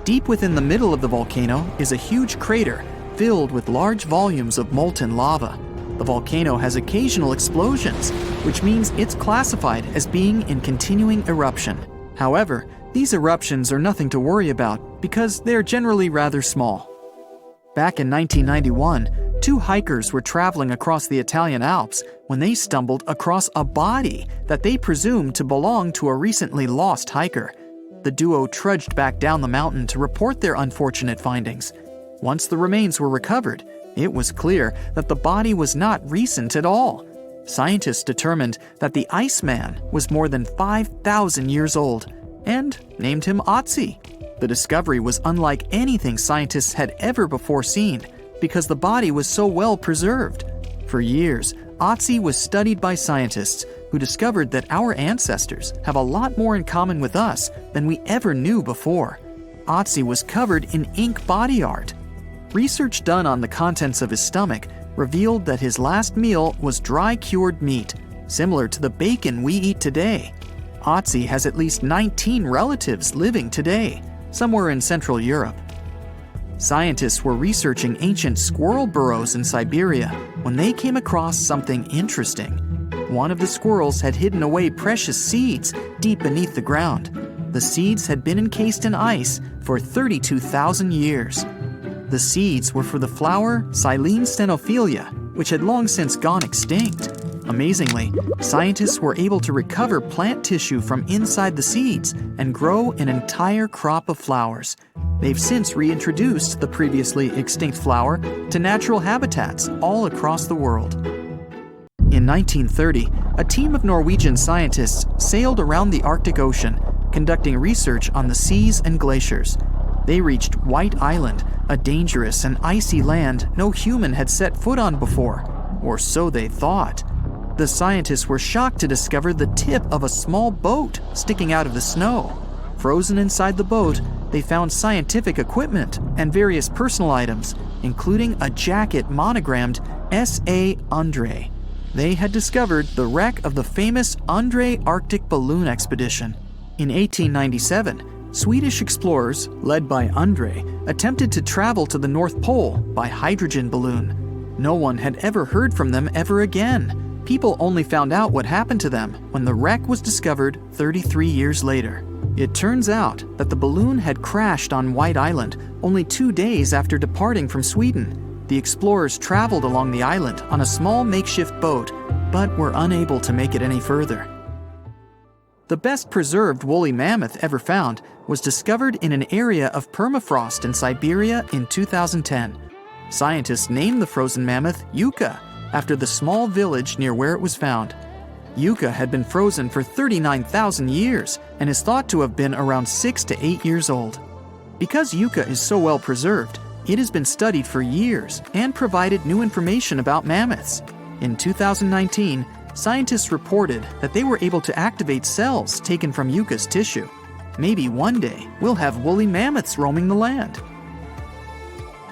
Deep within the middle of the volcano is a huge crater filled with large volumes of molten lava. The volcano has occasional explosions, which means it's classified as being in continuing eruption. However, these eruptions are nothing to worry about because they're generally rather small. Back in 1991, two hikers were traveling across the Italian Alps when they stumbled across a body that they presumed to belong to a recently lost hiker. The duo trudged back down the mountain to report their unfortunate findings. Once the remains were recovered, it was clear that the body was not recent at all. Scientists determined that the Iceman was more than 5,000 years old and named him Otzi. The discovery was unlike anything scientists had ever before seen because the body was so well preserved. For years, Otzi was studied by scientists who discovered that our ancestors have a lot more in common with us than we ever knew before. Otzi was covered in ink body art. Research done on the contents of his stomach revealed that his last meal was dry cured meat, similar to the bacon we eat today. Otzi has at least 19 relatives living today, somewhere in Central Europe. Scientists were researching ancient squirrel burrows in Siberia when they came across something interesting. One of the squirrels had hidden away precious seeds deep beneath the ground. The seeds had been encased in ice for 32,000 years. The seeds were for the flower Silene stenophilia, which had long since gone extinct. Amazingly, scientists were able to recover plant tissue from inside the seeds and grow an entire crop of flowers. They've since reintroduced the previously extinct flower to natural habitats all across the world. In 1930, a team of Norwegian scientists sailed around the Arctic Ocean, conducting research on the seas and glaciers. They reached White Island, a dangerous and icy land no human had set foot on before, or so they thought. The scientists were shocked to discover the tip of a small boat sticking out of the snow. Frozen inside the boat, they found scientific equipment and various personal items, including a jacket monogrammed S.A. Undre. They had discovered the wreck of the famous Undre Arctic balloon expedition. In 1897, Swedish explorers, led by Undre, attempted to travel to the North Pole by hydrogen balloon. No one had ever heard from them ever again. People only found out what happened to them when the wreck was discovered 33 years later. It turns out that the balloon had crashed on White Island only 2 days after departing from Sweden. The explorers traveled along the island on a small makeshift boat, but were unable to make it any further. The best preserved woolly mammoth ever found was discovered in an area of permafrost in Siberia in 2010. Scientists named the frozen mammoth Yucca, after the small village near where it was found. Yucca had been frozen for 39,000 years and is thought to have been around 6 to 8 years old. Because Yucca is so well preserved, it has been studied for years and provided new information about mammoths. In 2019, scientists reported that they were able to activate cells taken from Yucca's tissue. Maybe one day we'll have woolly mammoths roaming the land.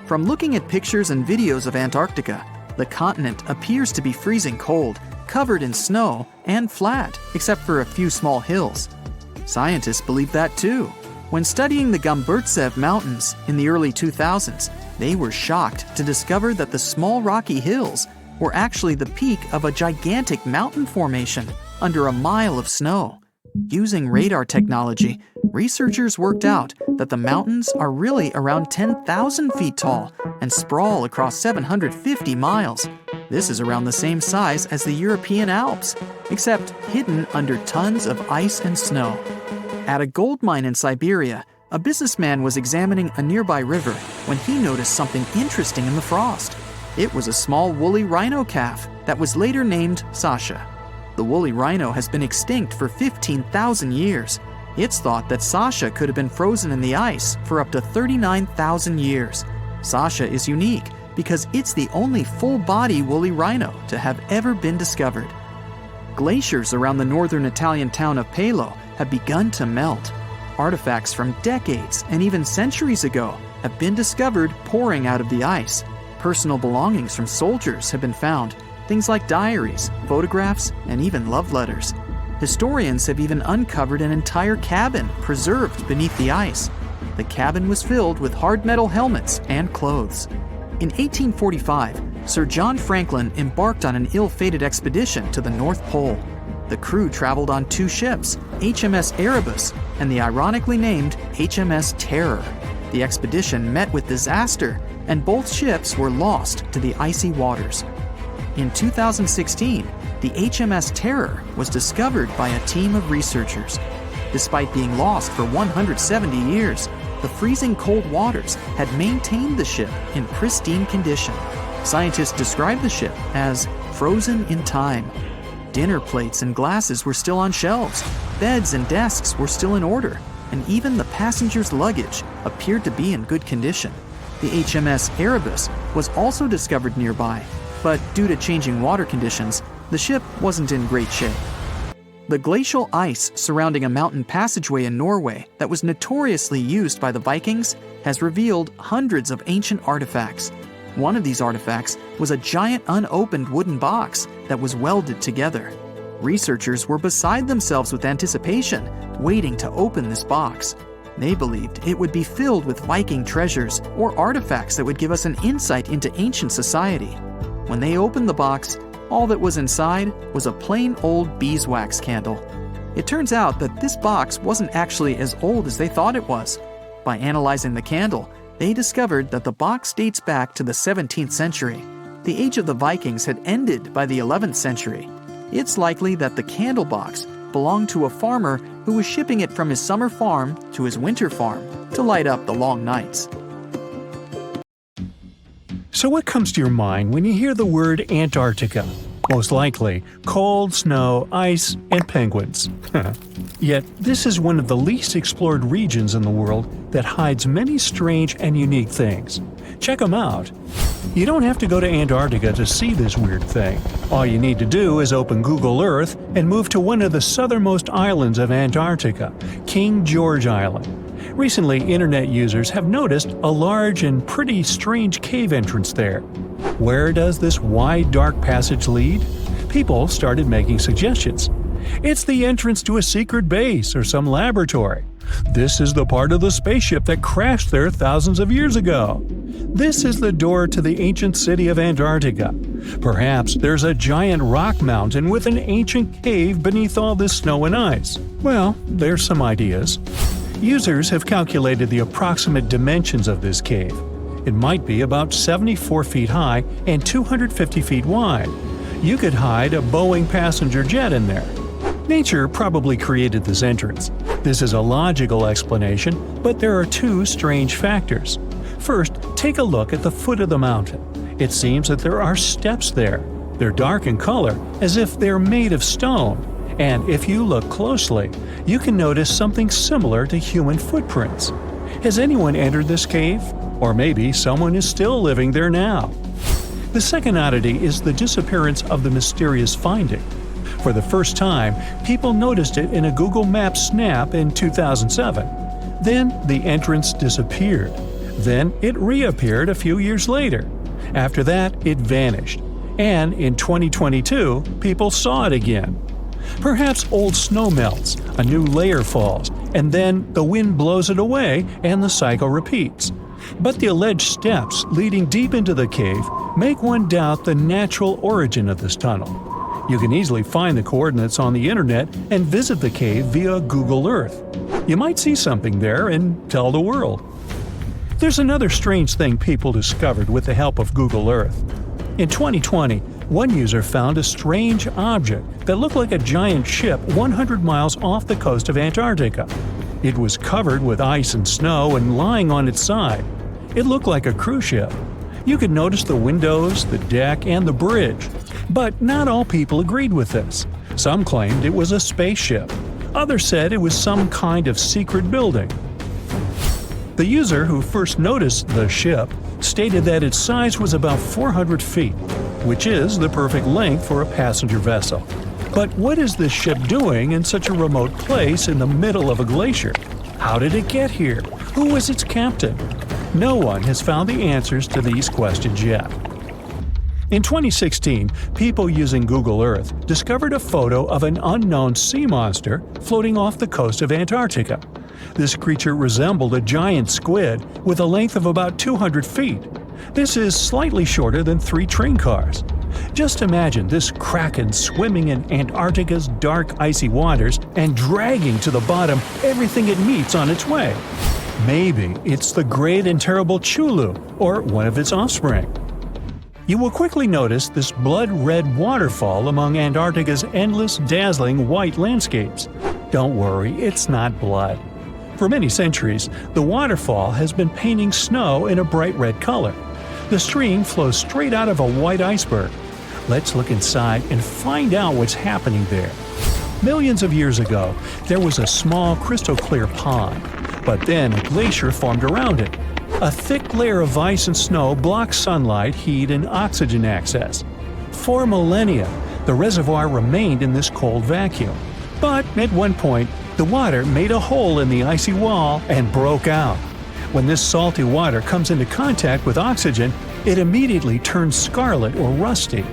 From looking at pictures and videos of Antarctica, the continent appears to be freezing cold, covered in snow, and flat, except for a few small hills. Scientists believe that too. When studying the Gomburtsev Mountains in the early 2000s, they were shocked to discover that the small rocky hills were actually the peak of a gigantic mountain formation under a mile of snow. Using radar technology, researchers worked out that the mountains are really around 10,000 feet tall and sprawl across 750 miles. This is around the same size as the European Alps, except hidden under tons of ice and snow. At a gold mine in Siberia, a businessman was examining a nearby river when he noticed something interesting in the frost. It was a small woolly rhino calf that was later named Sasha. The woolly rhino has been extinct for 15,000 years. It's thought that Sasha could have been frozen in the ice for up to 39,000 years. Sasha is unique because it's the only full-body woolly rhino to have ever been discovered. Glaciers around the northern Italian town of Pelo have begun to melt. Artifacts from decades and even centuries ago have been discovered pouring out of the ice. Personal belongings from soldiers have been found, things like diaries, photographs, and even love letters. Historians have even uncovered an entire cabin preserved beneath the ice. The cabin was filled with hard metal helmets and clothes. In 1845, Sir John Franklin embarked on an ill-fated expedition to the North Pole. The crew traveled on two ships, HMS Erebus and the ironically named HMS Terror. The expedition met with disaster, and both ships were lost to the icy waters. In 2016, the HMS Terror was discovered by a team of researchers. Despite being lost for 170 years, the freezing cold waters had maintained the ship in pristine condition. Scientists described the ship as frozen in time. Dinner plates and glasses were still on shelves, beds and desks were still in order, and even the passengers' luggage appeared to be in good condition. The HMS Erebus was also discovered nearby, but due to changing water conditions, the ship wasn't in great shape. The glacial ice surrounding a mountain passageway in Norway that was notoriously used by the Vikings has revealed hundreds of ancient artifacts. One of these artifacts was a giant unopened wooden box that was welded together. Researchers were beside themselves with anticipation, waiting to open this box. They believed it would be filled with Viking treasures or artifacts that would give us an insight into ancient society. When they opened the box, all that was inside was a plain old beeswax candle. It turns out that this box wasn't actually as old as they thought it was. By analyzing the candle, they discovered that the box dates back to the 17th century. The age of the Vikings had ended by the 11th century. It's likely that the candle box belonged to a farmer who was shipping it from his summer farm to his winter farm to light up the long nights. So what comes to your mind when you hear the word Antarctica? Most likely, cold, snow, ice, and penguins. Yet, this is one of the least explored regions in the world that hides many strange and unique things. Check them out. You don't have to go to Antarctica to see this weird thing. All you need to do is open Google Earth and move to one of the southernmost islands of Antarctica, King George Island. Recently, internet users have noticed a large and pretty strange cave entrance there. Where does this wide, dark passage lead? People started making suggestions. It's the entrance to a secret base or some laboratory. This is the part of the spaceship that crashed there thousands of years ago. This is the door to the ancient city of Antarctica. Perhaps there's a giant rock mountain with an ancient cave beneath all this snow and ice. Well, there's some ideas. Users have calculated the approximate dimensions of this cave. It might be about 74 feet high and 250 feet wide. You could hide a Boeing passenger jet in there. Nature probably created this entrance. This is a logical explanation, but there are two strange factors. First, take a look at the foot of the mountain. It seems that there are steps there. They're dark in color, as if they're made of stone. And if you look closely, you can notice something similar to human footprints. Has anyone entered this cave? Or maybe someone is still living there now. The second oddity is the disappearance of the mysterious finding. For the first time, people noticed it in a Google Maps snap in 2007. Then the entrance disappeared. Then it reappeared a few years later. After that, it vanished. And in 2022, people saw it again. Perhaps old snow melts, a new layer falls, and then the wind blows it away and the cycle repeats. But the alleged steps leading deep into the cave make one doubt the natural origin of this tunnel. You can easily find the coordinates on the internet and visit the cave via Google Earth. You might see something there and tell the world. There's another strange thing people discovered with the help of Google Earth. In 2020, One user found a strange object that looked like a giant ship 100 miles off the coast of Antarctica. It was covered with ice and snow and lying on its side. It looked like a cruise ship. You could notice the windows, the deck, and the bridge. But not all people agreed with this. Some claimed it was a spaceship. Others said it was some kind of secret building. The user who first noticed the ship stated that its size was about 400 feet, which is the perfect length for a passenger vessel. But what is this ship doing in such a remote place in the middle of a glacier? How did it get here? Who was its captain? No one has found the answers to these questions yet. In 2016, people using Google Earth discovered a photo of an unknown sea monster floating off the coast of Antarctica. This creature resembled a giant squid with a length of about 200 feet. This is slightly shorter than 3 train cars. Just imagine this kraken swimming in Antarctica's dark, icy waters and dragging to the bottom everything it meets on its way. Maybe it's the great and terrible Chulu, or one of its offspring. You will quickly notice this blood-red waterfall among Antarctica's endless, dazzling white landscapes. Don't worry, it's not blood. For many centuries, the waterfall has been painting snow in a bright red color. The stream flows straight out of a white iceberg. Let's look inside and find out what's happening there. Millions of years ago, there was a small crystal-clear pond, but then a glacier formed around it. A thick layer of ice and snow blocked sunlight, heat, and oxygen access. For millennia, the reservoir remained in this cold vacuum. But at one point, the water made a hole in the icy wall and broke out. When this salty water comes into contact with oxygen, it immediately turns scarlet or rusty.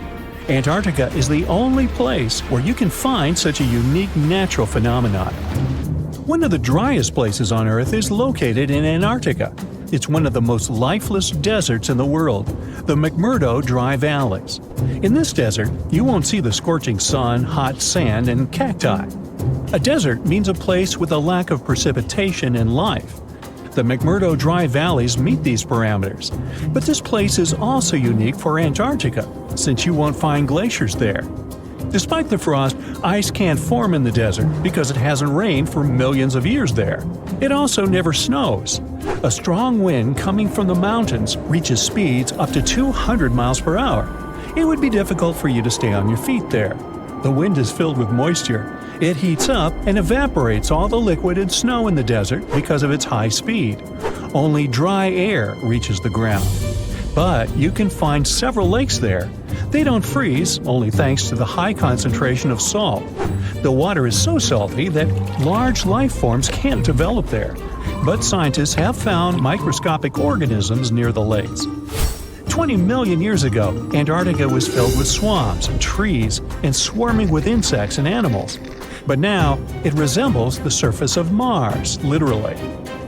Antarctica is the only place where you can find such a unique natural phenomenon. One of the driest places on Earth is located in Antarctica. It's one of the most lifeless deserts in the world, the McMurdo Dry Valleys. In this desert, you won't see the scorching sun, hot sand, and cacti. A desert means a place with a lack of precipitation and life. The McMurdo Dry Valleys meet these parameters. But this place is also unique for Antarctica, since you won't find glaciers there. Despite the frost, ice can't form in the desert because it hasn't rained for millions of years there. It also never snows. A strong wind coming from the mountains reaches speeds up to 200 miles per hour. It would be difficult for you to stay on your feet there. The wind is filled with moisture. It heats up and evaporates all the liquid and snow in the desert because of its high speed. Only dry air reaches the ground. But you can find several lakes there. They don't freeze, only thanks to the high concentration of salt. The water is so salty that large life forms can't develop there. But scientists have found microscopic organisms near the lakes. 20 million years ago, Antarctica was filled with swamps and trees and swarming with insects and animals. But now, it resembles the surface of Mars, literally.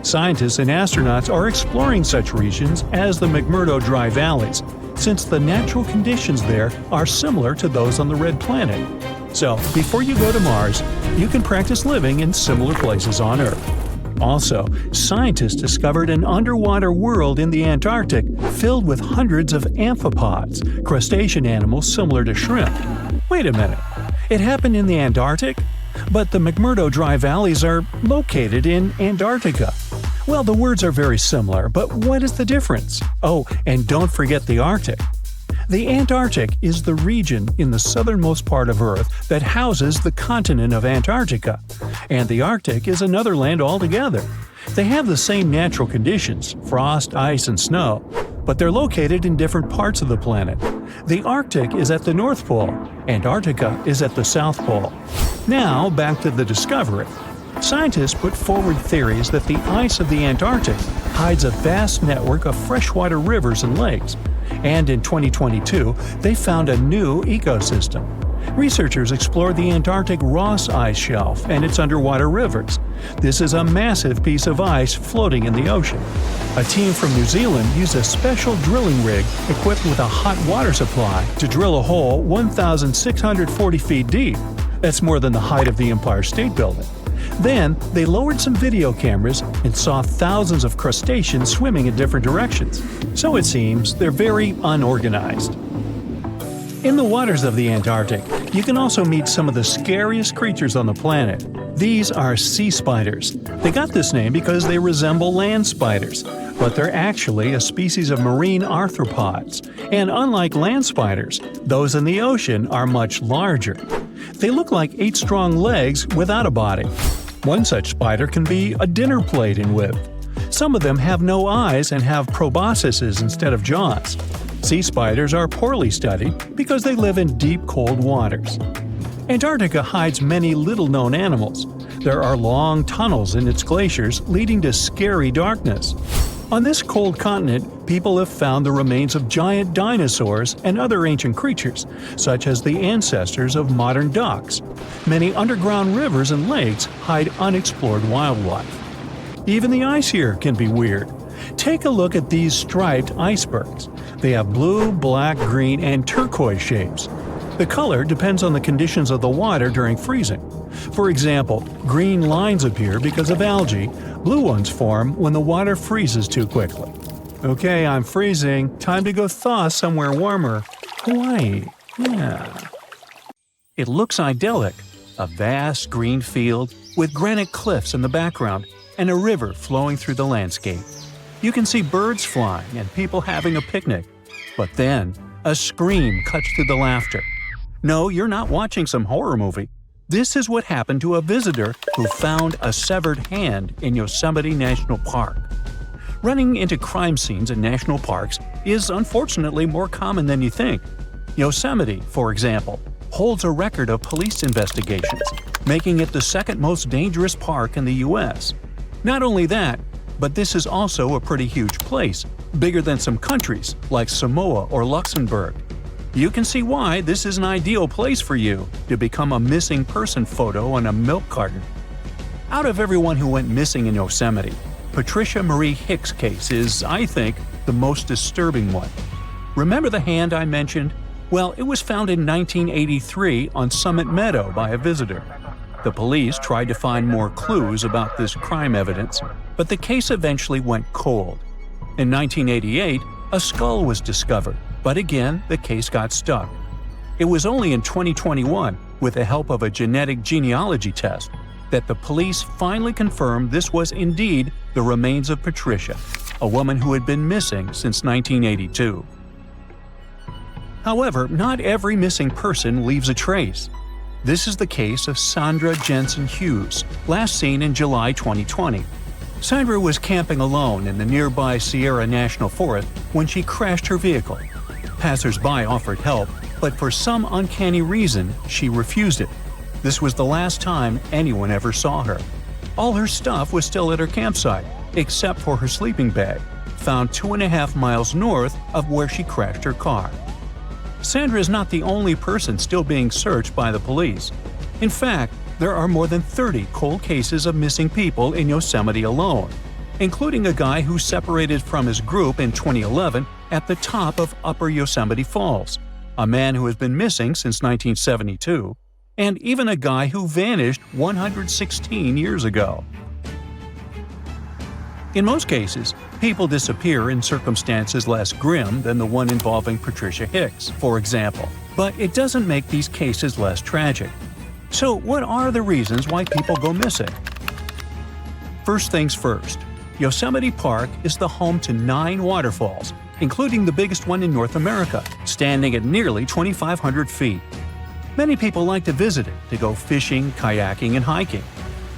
Scientists and astronauts are exploring such regions as the McMurdo Dry Valleys, since the natural conditions there are similar to those on the Red Planet. So, before you go to Mars, you can practice living in similar places on Earth. Also, scientists discovered an underwater world in the Antarctic filled with hundreds of amphipods, crustacean animals similar to shrimp. Wait a minute, it happened in the Antarctic? But the McMurdo Dry Valleys are located in Antarctica. Well, the words are very similar, but what is the difference? Oh, and don't forget the Arctic. The Antarctic is the region in the southernmost part of Earth that houses the continent of Antarctica, and the Arctic is another land altogether. They have the same natural conditions, frost, ice, and snow, but they're located in different parts of the planet. The Arctic is at the North Pole, Antarctica is at the South Pole. Now, back to the discovery. Scientists put forward theories that the ice of the Antarctic hides a vast network of freshwater rivers and lakes. And in 2022, they found a new ecosystem. Researchers explored the Antarctic Ross Ice Shelf and its underwater rivers. This is a massive piece of ice floating in the ocean. A team from New Zealand used a special drilling rig equipped with a hot water supply to drill a hole 1,640 feet deep. That's more than the height of the Empire State Building. Then, they lowered some video cameras and saw thousands of crustaceans swimming in different directions. So it seems they're very unorganized. In the waters of the Antarctic, you can also meet some of the scariest creatures on the planet. These are sea spiders. They got this name because they resemble land spiders, but they're actually a species of marine arthropods. And unlike land spiders, those in the ocean are much larger. They look like 8 strong legs without a body. One such spider can be a dinner plate in width. Some of them have no eyes and have proboscises instead of jaws. Sea spiders are poorly studied because they live in deep, cold waters. Antarctica hides many little-known animals. There are long tunnels in its glaciers leading to scary darkness. On this cold continent, people have found the remains of giant dinosaurs and other ancient creatures, such as the ancestors of modern ducks. Many underground rivers and lakes hide unexplored wildlife. Even the ice here can be weird. Take a look at these striped icebergs. They have blue, black, green, and turquoise shapes. The color depends on the conditions of the water during freezing. For example, green lines appear because of algae, blue ones form when the water freezes too quickly. Okay, I'm freezing. Time to go thaw somewhere warmer. Hawaii. Yeah. It looks idyllic. A vast green field with granite cliffs in the background and a river flowing through the landscape. You can see birds flying and people having a picnic. But then, a scream cuts through the laughter. No, you're not watching some horror movie. This is what happened to a visitor who found a severed hand in Yosemite National Park. Running into crime scenes in national parks is unfortunately more common than you think. Yosemite, for example, holds a record of police investigations, making it the second most dangerous park in the U.S. Not only that, but this is also a pretty huge place, bigger than some countries like Samoa or Luxembourg. You can see why this is an ideal place for you to become a missing person photo on a milk carton. Out of everyone who went missing in Yosemite, Patricia Marie Hicks' case is, I think, the most disturbing one. Remember the hand I mentioned? Well, it was found in 1983 on Summit Meadow by a visitor. The police tried to find more clues about this crime evidence, but the case eventually went cold. In 1988, a skull was discovered, but again, the case got stuck. It was only in 2021, with the help of a genetic genealogy test, that the police finally confirmed this was indeed the remains of Patricia, a woman who had been missing since 1982. However, not every missing person leaves a trace. This is the case of Sandra Jensen Hughes, last seen in July 2020. Sandra was camping alone in the nearby Sierra National Forest when she crashed her vehicle. Passers-by offered help, but for some uncanny reason, she refused it. This was the last time anyone ever saw her. All her stuff was still at her campsite, except for her sleeping bag, found 2.5 miles north of where she crashed her car. Sandra is not the only person still being searched by the police. In fact, there are more than 30 cold cases of missing people in Yosemite alone, including a guy who separated from his group in 2011 at the top of Upper Yosemite Falls, a man who has been missing since 1972, and even a guy who vanished 116 years ago. In most cases, people disappear in circumstances less grim than the one involving Patricia Hicks, for example, but it doesn't make these cases less tragic. So what are the reasons why people go missing? First things first, Yosemite Park is the home to 9 waterfalls, including the biggest one in North America, standing at nearly 2,500 feet. Many people like to visit it to go fishing, kayaking, and hiking.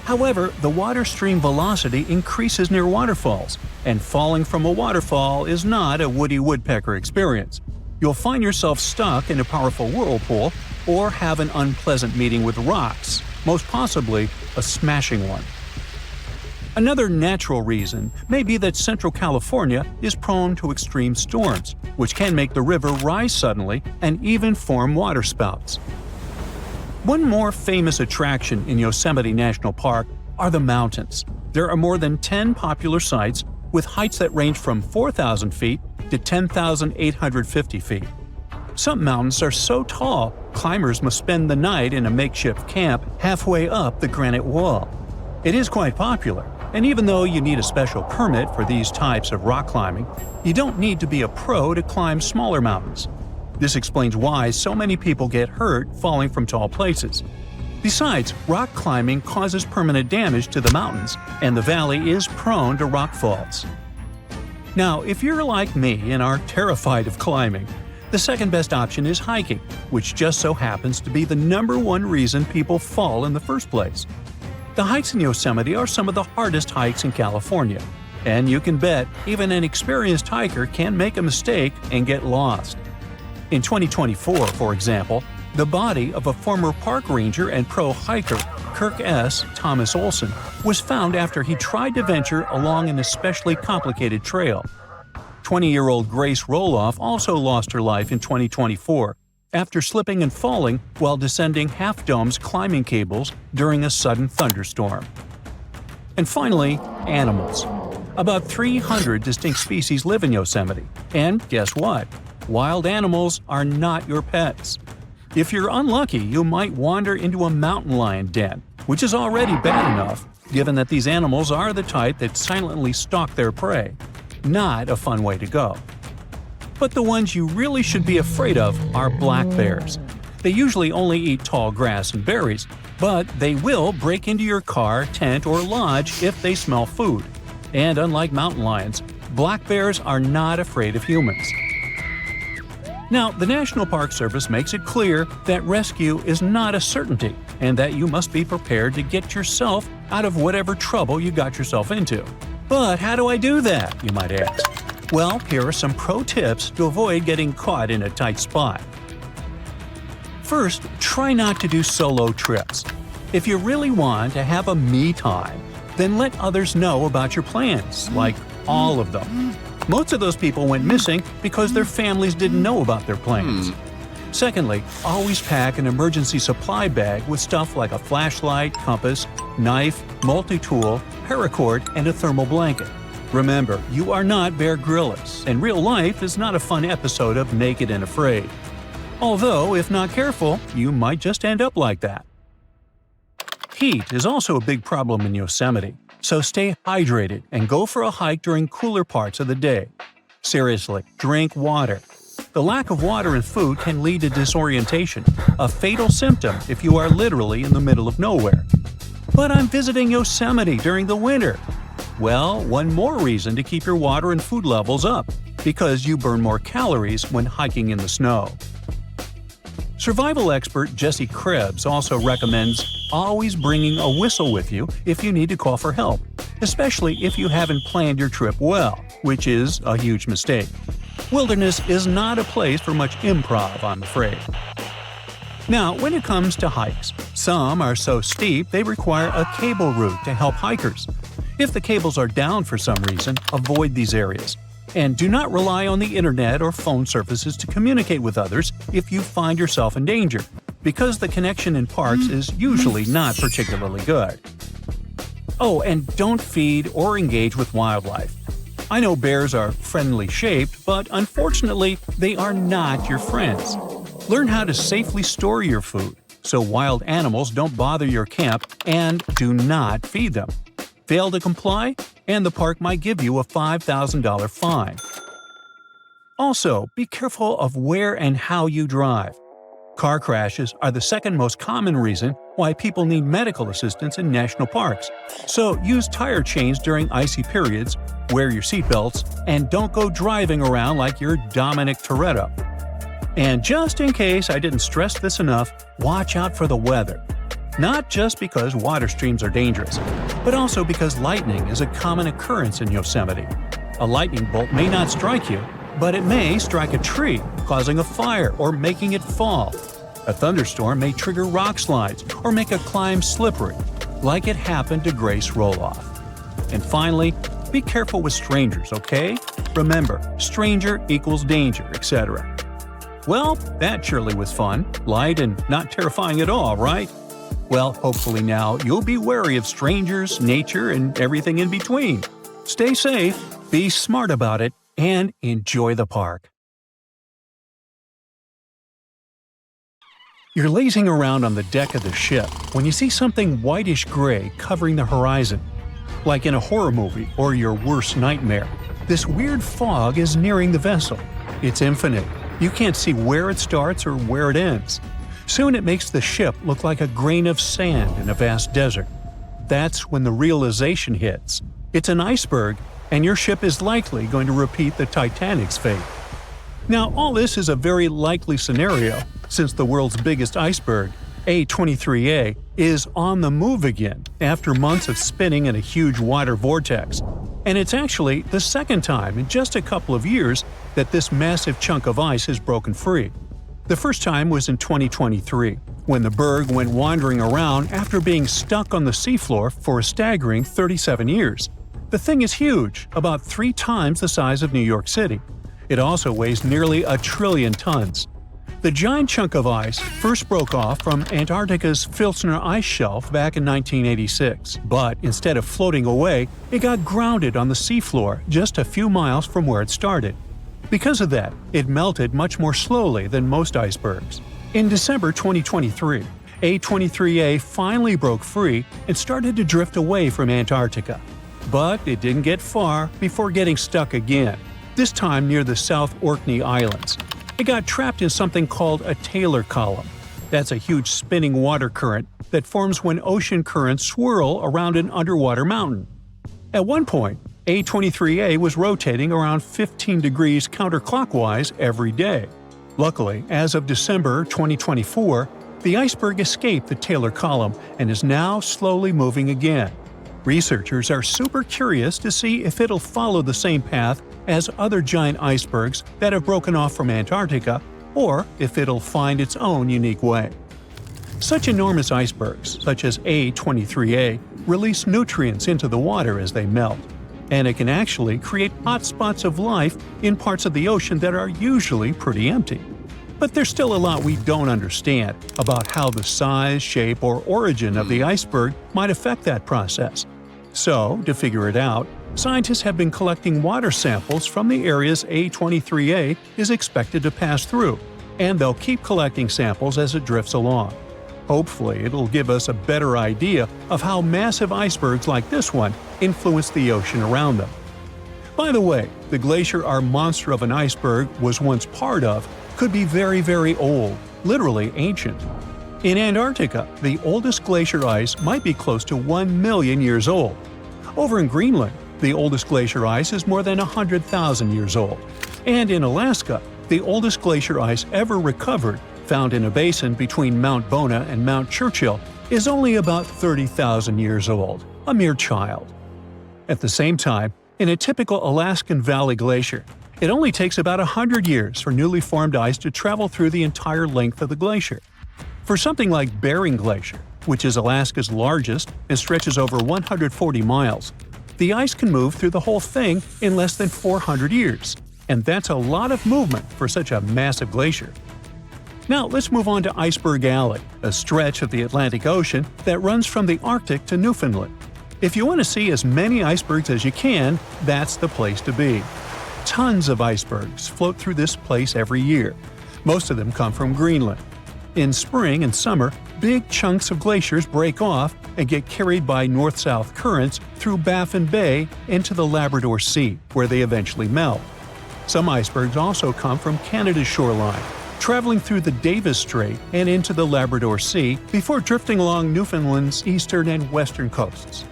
However, the water stream velocity increases near waterfalls, and falling from a waterfall is not a Woody Woodpecker experience. You'll find yourself stuck in a powerful whirlpool or have an unpleasant meeting with rocks, most possibly a smashing one. Another natural reason may be that Central California is prone to extreme storms, which can make the river rise suddenly and even form waterspouts. One more famous attraction in Yosemite National Park are the mountains. There are more than 10 popular sites with heights that range from 4,000 feet to 10,850 feet. Some mountains are so tall, climbers must spend the night in a makeshift camp halfway up the granite wall. It is quite popular, and even though you need a special permit for these types of rock climbing, you don't need to be a pro to climb smaller mountains. This explains why so many people get hurt falling from tall places. Besides, rock climbing causes permanent damage to the mountains, and the valley is prone to rock falls. Now, if you're like me and are terrified of climbing, the second best option is hiking, which just so happens to be the #1 reason people fall in the first place. The hikes in Yosemite are some of the hardest hikes in California, and you can bet even an experienced hiker can make a mistake and get lost. In 2024, for example, the body of a former park ranger and pro hiker, Kirk S. Thomas Olson, was found after he tried to venture along an especially complicated trail. 20-year-old Grace Roloff also lost her life in 2024 after slipping and falling while descending Half Dome's climbing cables during a sudden thunderstorm. And finally, animals. About 300 distinct species live in Yosemite. And guess what? Wild animals are not your pets. If you're unlucky, you might wander into a mountain lion den, which is already bad enough, given that these animals are the type that silently stalk their prey. Not a fun way to go. But the ones you really should be afraid of are black bears. They usually only eat tall grass and berries, but they will break into your car, tent, or lodge if they smell food. And unlike mountain lions, black bears are not afraid of humans. Now, the National Park Service makes it clear that rescue is not a certainty and that you must be prepared to get yourself out of whatever trouble you got yourself into. But how do I do that, you might ask? Well, here are some pro tips to avoid getting caught in a tight spot. First, try not to do solo trips. If you really want to have a me time, then let others know about your plans, like all of them. Most of those people went missing because their families didn't know about their plans. Secondly, always pack an emergency supply bag with stuff like a flashlight, compass, knife, multi-tool, paracord, and a thermal blanket. Remember, you are not Bear Grylls, and real life is not a fun episode of Naked and Afraid. Although, if not careful, you might just end up like that. Heat is also a big problem in Yosemite, so stay hydrated and go for a hike during cooler parts of the day. Seriously, drink water. The lack of water and food can lead to disorientation, a fatal symptom if you are literally in the middle of nowhere. But I'm visiting Yosemite during the winter. Well, one more reason to keep your water and food levels up, because you burn more calories when hiking in the snow. Survival expert Jesse Krebs also recommends always bringing a whistle with you if you need to call for help, especially if you haven't planned your trip well, which is a huge mistake. Wilderness is not a place for much improv, I'm afraid. Now, when it comes to hikes, some are so steep they require a cable route to help hikers. If the cables are down for some reason, avoid these areas. And do not rely on the internet or phone services to communicate with others if you find yourself in danger, because the connection in parks is usually not particularly good. Oh, and don't feed or engage with wildlife. I know bears are friendly shaped, but unfortunately, they are not your friends. Learn how to safely store your food, so wild animals don't bother your camp, and do not feed them. Fail to comply, and the park might give you a $5,000 fine. Also, be careful of where and how you drive. Car crashes are the second most common reason why people need medical assistance in national parks. So use tire chains during icy periods, wear your seatbelts, and don't go driving around like you're Dominic Toretto. And just in case I didn't stress this enough, watch out for the weather. Not just because water streams are dangerous, but also because lightning is a common occurrence in Yosemite. A lightning bolt may not strike you, but it may strike a tree, causing a fire or making it fall. A thunderstorm may trigger rock slides or make a climb slippery, like it happened to Grace Roloff. And finally, be careful with strangers, okay? Remember, stranger equals danger, etc. Well, that surely was fun, light, and not terrifying at all, right? Well, hopefully now you'll be wary of strangers, nature, and everything in between. Stay safe, be smart about it, and enjoy the park. You're lazing around on the deck of the ship when you see something whitish-gray covering the horizon. Like in a horror movie or your worst nightmare, this weird fog is nearing the vessel. It's infinite, You can't see where it starts or where it ends. Soon it makes the ship look like a grain of sand in a vast desert. That's when the realization hits. It's an iceberg, and your ship is likely going to repeat the Titanic's fate. Now, all this is a very likely scenario, since the world's biggest iceberg, A23A, is on the move again after months of spinning in a huge water vortex. And it's actually the second time in just a couple of years that this massive chunk of ice has broken free. The first time was in 2023, when the berg went wandering around after being stuck on the seafloor for a staggering 37 years. The thing is huge, about 3 times the size of New York City. It also weighs nearly 1 trillion tons. The giant chunk of ice first broke off from Antarctica's Filchner ice shelf back in 1986, but instead of floating away, it got grounded on the seafloor just a few miles from where it started. Because of that, it melted much more slowly than most icebergs. In December 2023, A23A finally broke free and started to drift away from Antarctica. But it didn't get far before getting stuck again, this time near the South Orkney Islands. It got trapped in something called a Taylor column. That's a huge spinning water current that forms when ocean currents swirl around an underwater mountain. At one point, A23A was rotating around 15 degrees counterclockwise every day. Luckily, as of December 2024, the iceberg escaped the Taylor column and is now slowly moving again. Researchers are super curious to see if it'll follow the same path as other giant icebergs that have broken off from Antarctica, or if it'll find its own unique way. Such enormous icebergs, such as A23A, release nutrients into the water as they melt, and it can actually create hotspots of life in parts of the ocean that are usually pretty empty. But there's still a lot we don't understand about how the size, shape, or origin of the iceberg might affect that process. So, to figure it out, scientists have been collecting water samples from the areas A23A is expected to pass through, and they'll keep collecting samples as it drifts along. Hopefully, it'll give us a better idea of how massive icebergs like this one influence the ocean around them. By the way, the glacier our monster of an iceberg was once part of could be very, very old, literally ancient. In Antarctica, the oldest glacier ice might be close to 1 million years old. Over in Greenland, the oldest glacier ice is more than 100,000 years old. And in Alaska, the oldest glacier ice ever recovered, found in a basin between Mount Bona and Mount Churchill, is only about 30,000 years old, a mere child. At the same time, in a typical Alaskan Valley glacier, it only takes about 100 years for newly formed ice to travel through the entire length of the glacier. For something like Bering Glacier, which is Alaska's largest and stretches over 140 miles, the ice can move through the whole thing in less than 400 years, and that's a lot of movement for such a massive glacier. Now let's move on to Iceberg Alley, a stretch of the Atlantic Ocean that runs from the Arctic to Newfoundland. If you want to see as many icebergs as you can, that's the place to be. Tons of icebergs float through this place every year. Most of them come from Greenland. In spring and summer, big chunks of glaciers break off and get carried by north-south currents through Baffin Bay into the Labrador Sea, where they eventually melt. Some icebergs also come from Canada's shoreline, traveling through the Davis Strait and into the Labrador Sea before drifting along Newfoundland's eastern and western coasts.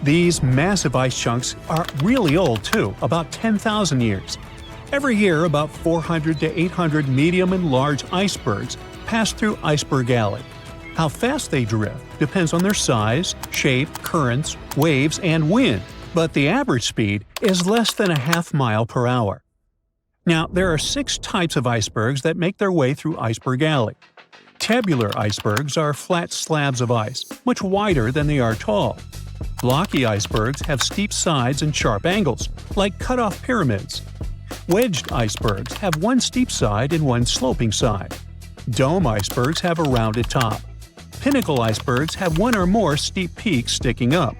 These massive ice chunks are really old too, about 10,000 years. Every year, about 400 to 800 medium and large icebergs pass through Iceberg Alley. How fast they drift depends on their size, shape, currents, waves, and wind, but the average speed is less than a half mile per hour. Now, there are 6 types of icebergs that make their way through Iceberg Alley. Tabular icebergs are flat slabs of ice, much wider than they are tall. Blocky icebergs have steep sides and sharp angles, like cut-off pyramids. Wedged icebergs have one steep side and one sloping side. Dome icebergs have a rounded top. Pinnacle icebergs have one or more steep peaks sticking up.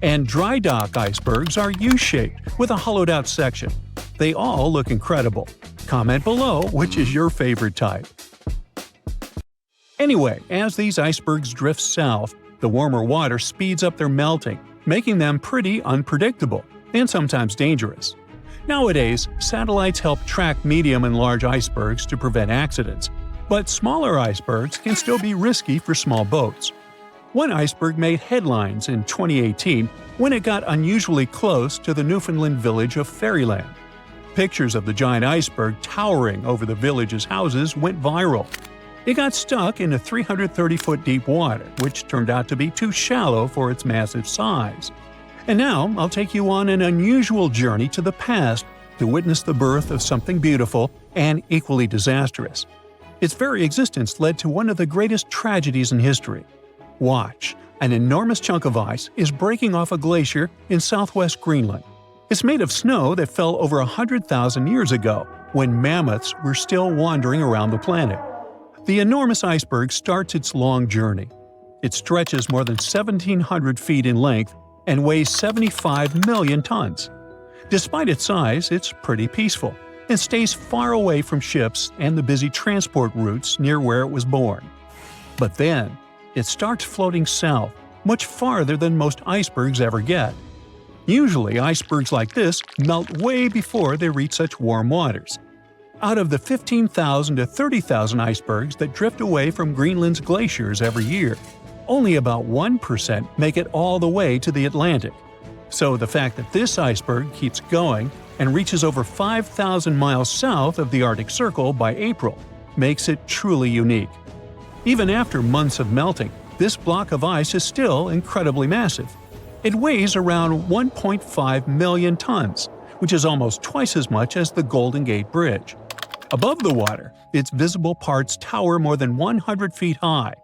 And dry dock icebergs are U-shaped with a hollowed-out section. They all look incredible. Comment below which is your favorite type. Anyway, as these icebergs drift south, the warmer water speeds up their melting, making them pretty unpredictable and sometimes dangerous. Nowadays, satellites help track medium and large icebergs to prevent accidents, but smaller icebergs can still be risky for small boats. One iceberg made headlines in 2018 when it got unusually close to the Newfoundland village of Fairyland. Pictures of the giant iceberg towering over the village's houses went viral. It got stuck in a 330-foot deep water, which turned out to be too shallow for its massive size. And now I'll take you on an unusual journey to the past to witness the birth of something beautiful and equally disastrous. Its very existence led to one of the greatest tragedies in history. Watch, an enormous chunk of ice is breaking off a glacier in southwest Greenland. It's made of snow that fell over 100,000 years ago, when mammoths were still wandering around the planet. The enormous iceberg starts its long journey. It stretches more than 1,700 feet in length and weighs 75 million tons. Despite its size, it's pretty peaceful and stays far away from ships and the busy transport routes near where it was born. But then, it starts floating south, much farther than most icebergs ever get. Usually, icebergs like this melt way before they reach such warm waters. Out of the 15,000 to 30,000 icebergs that drift away from Greenland's glaciers every year, only about 1% make it all the way to the Atlantic. So the fact that this iceberg keeps going and reaches over 5,000 miles south of the Arctic Circle by April makes it truly unique. Even after months of melting, this block of ice is still incredibly massive. It weighs around 1.5 million tons, which is almost twice as much as the Golden Gate Bridge. Above the water, its visible parts tower more than 100 feet high.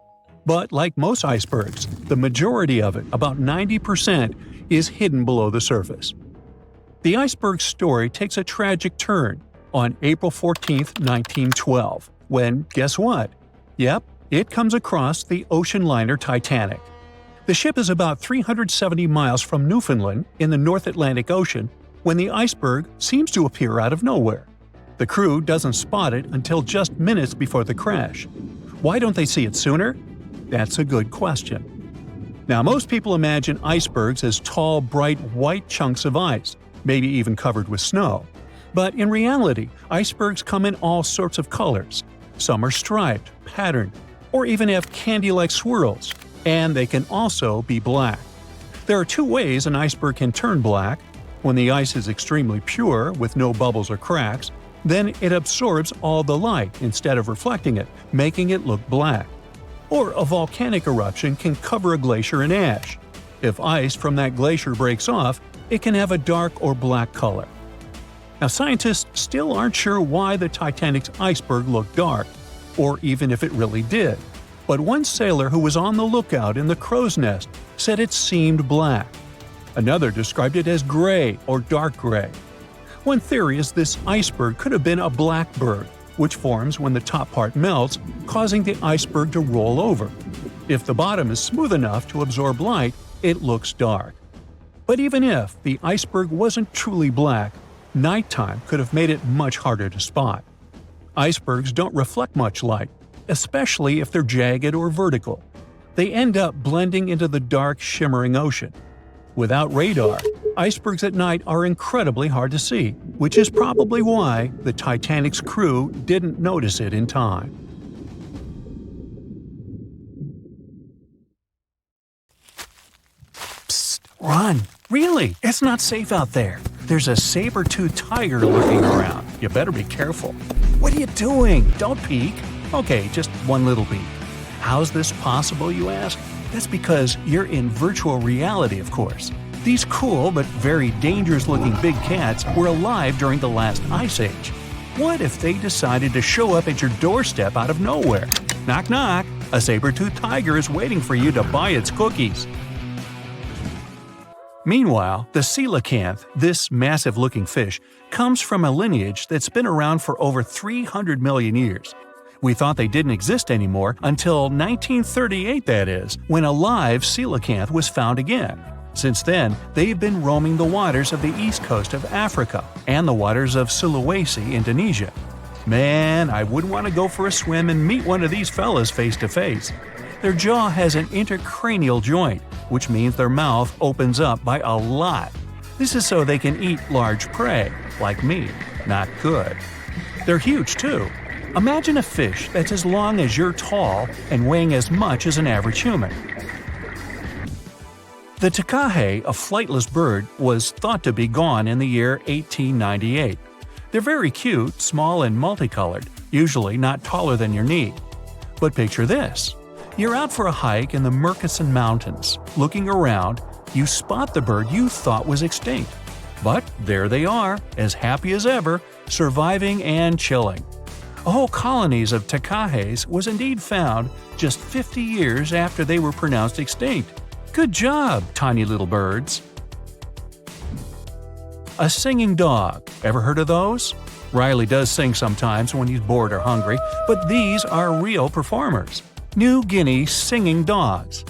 But like most icebergs, the majority of it, about 90%, is hidden below the surface. The iceberg's story takes a tragic turn on April 14, 1912, when, guess what? Yep, it comes across the ocean liner Titanic. The ship is about 370 miles from Newfoundland in the North Atlantic Ocean when the iceberg seems to appear out of nowhere. The crew doesn't spot it until just minutes before the crash. Why don't they see it sooner? That's a good question. Now, most people imagine icebergs as tall, bright, white chunks of ice, maybe even covered with snow. But in reality, icebergs come in all sorts of colors. Some are striped, patterned, or even have candy-like swirls, and they can also be black. There are two ways an iceberg can turn black. When the ice is extremely pure, with no bubbles or cracks, then it absorbs all the light instead of reflecting it, making it look black. Or a volcanic eruption can cover a glacier in ash. If ice from that glacier breaks off, it can have a dark or black color. Now, scientists still aren't sure why the Titanic's iceberg looked dark, or even if it really did. But one sailor who was on the lookout in the crow's nest said it seemed black. Another described it as gray or dark gray. One theory is this iceberg could have been a blackbird, which forms when the top part melts, causing the iceberg to roll over. If the bottom is smooth enough to absorb light, it looks dark. But even if the iceberg wasn't truly black, nighttime could have made it much harder to spot. Icebergs don't reflect much light, especially if they're jagged or vertical. They end up blending into the dark, shimmering ocean. Without radar, icebergs at night are incredibly hard to see, which is probably why the Titanic's crew didn't notice it in time. Psst, run! Really, it's not safe out there. There's a saber-toothed tiger lurking around. You better be careful. What are you doing? Don't peek. Okay, just one little peek. How's this possible, you ask? That's because you're in virtual reality, of course. These cool but very dangerous-looking big cats were alive during the last ice age. What if they decided to show up at your doorstep out of nowhere? Knock knock, a saber-toothed tiger is waiting for you to buy its cookies. Meanwhile, the coelacanth, this massive-looking fish, comes from a lineage that's been around for over 300 million years. We thought they didn't exist anymore until 1938, that is, when a live coelacanth was found again. Since then, they've been roaming the waters of the east coast of Africa and the waters of Sulawesi, Indonesia. Man, I wouldn't want to go for a swim and meet one of these fellas face to face. Their jaw has an intercranial joint, which means their mouth opens up by a lot. This is so they can eat large prey, like me. Not good. They're huge too. Imagine a fish that's as long as you're tall and weighing as much as an average human. The takahe, a flightless bird, was thought to be gone in the year 1898. They're very cute, small and multicolored, usually not taller than your knee. But picture this. You're out for a hike in the Murchison Mountains. Looking around, you spot the bird you thought was extinct. But there they are, as happy as ever, surviving and chilling. Whole colonies of takahes was indeed found just 50 years after they were pronounced extinct. Good job, tiny little birds. A singing dog. Ever heard of those? Riley does sing sometimes when he's bored or hungry, but these are real performers. New Guinea singing dogs.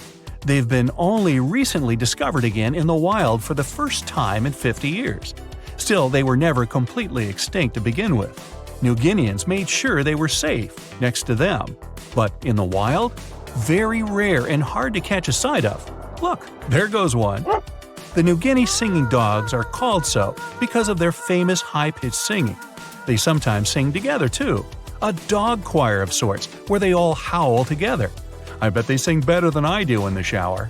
They've been only recently discovered again in the wild for the first time in 50 years. Still, they were never completely extinct to begin with. New Guineans made sure they were safe next to them. But in the wild? Very rare and hard to catch a sight of. Look, there goes one. The New Guinea singing dogs are called so because of their famous high-pitched singing. They sometimes sing together too. A dog choir of sorts, where they all howl together. I bet they sing better than I do in the shower.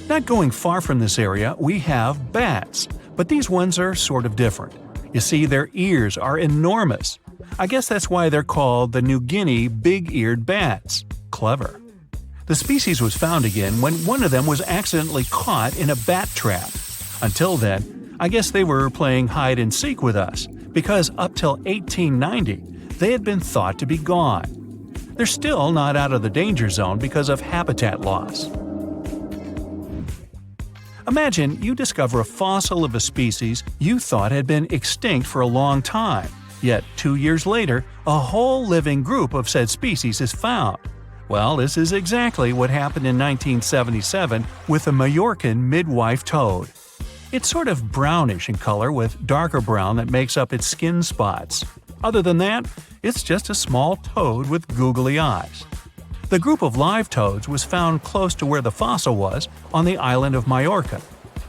Not going far from this area, we have bats, but these ones are sort of different. You see, their ears are enormous. I guess that's why they're called the New Guinea big-eared bats. Clever. The species was found again when one of them was accidentally caught in a bat trap. Until then, I guess they were playing hide-and-seek with us, because up till 1890, they had been thought to be gone. They're still not out of the danger zone because of habitat loss. Imagine you discover a fossil of a species you thought had been extinct for a long time, yet 2 years later, a whole living group of said species is found. Well, this is exactly what happened in 1977 with the Majorcan midwife toad. It's sort of brownish in color with darker brown that makes up its skin spots. Other than that, it's just a small toad with googly eyes. The group of live toads was found close to where the fossil was, on the island of Majorca.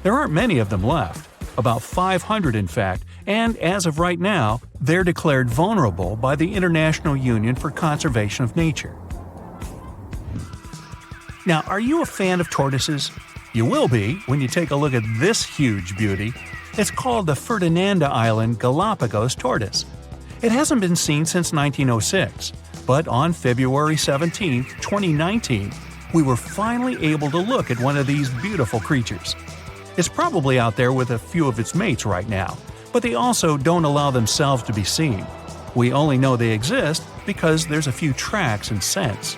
There aren't many of them left, about 500 in fact, and as of right now, they're declared vulnerable by the International Union for Conservation of Nature. Now, are you a fan of tortoises? You will be when you take a look at this huge beauty. It's called the Ferdinanda Island Galapagos tortoise. It hasn't been seen since 1906, but on February 17, 2019, we were finally able to look at one of these beautiful creatures. It's probably out there with a few of its mates right now, but they also don't allow themselves to be seen. We only know they exist because there's a few tracks and scents.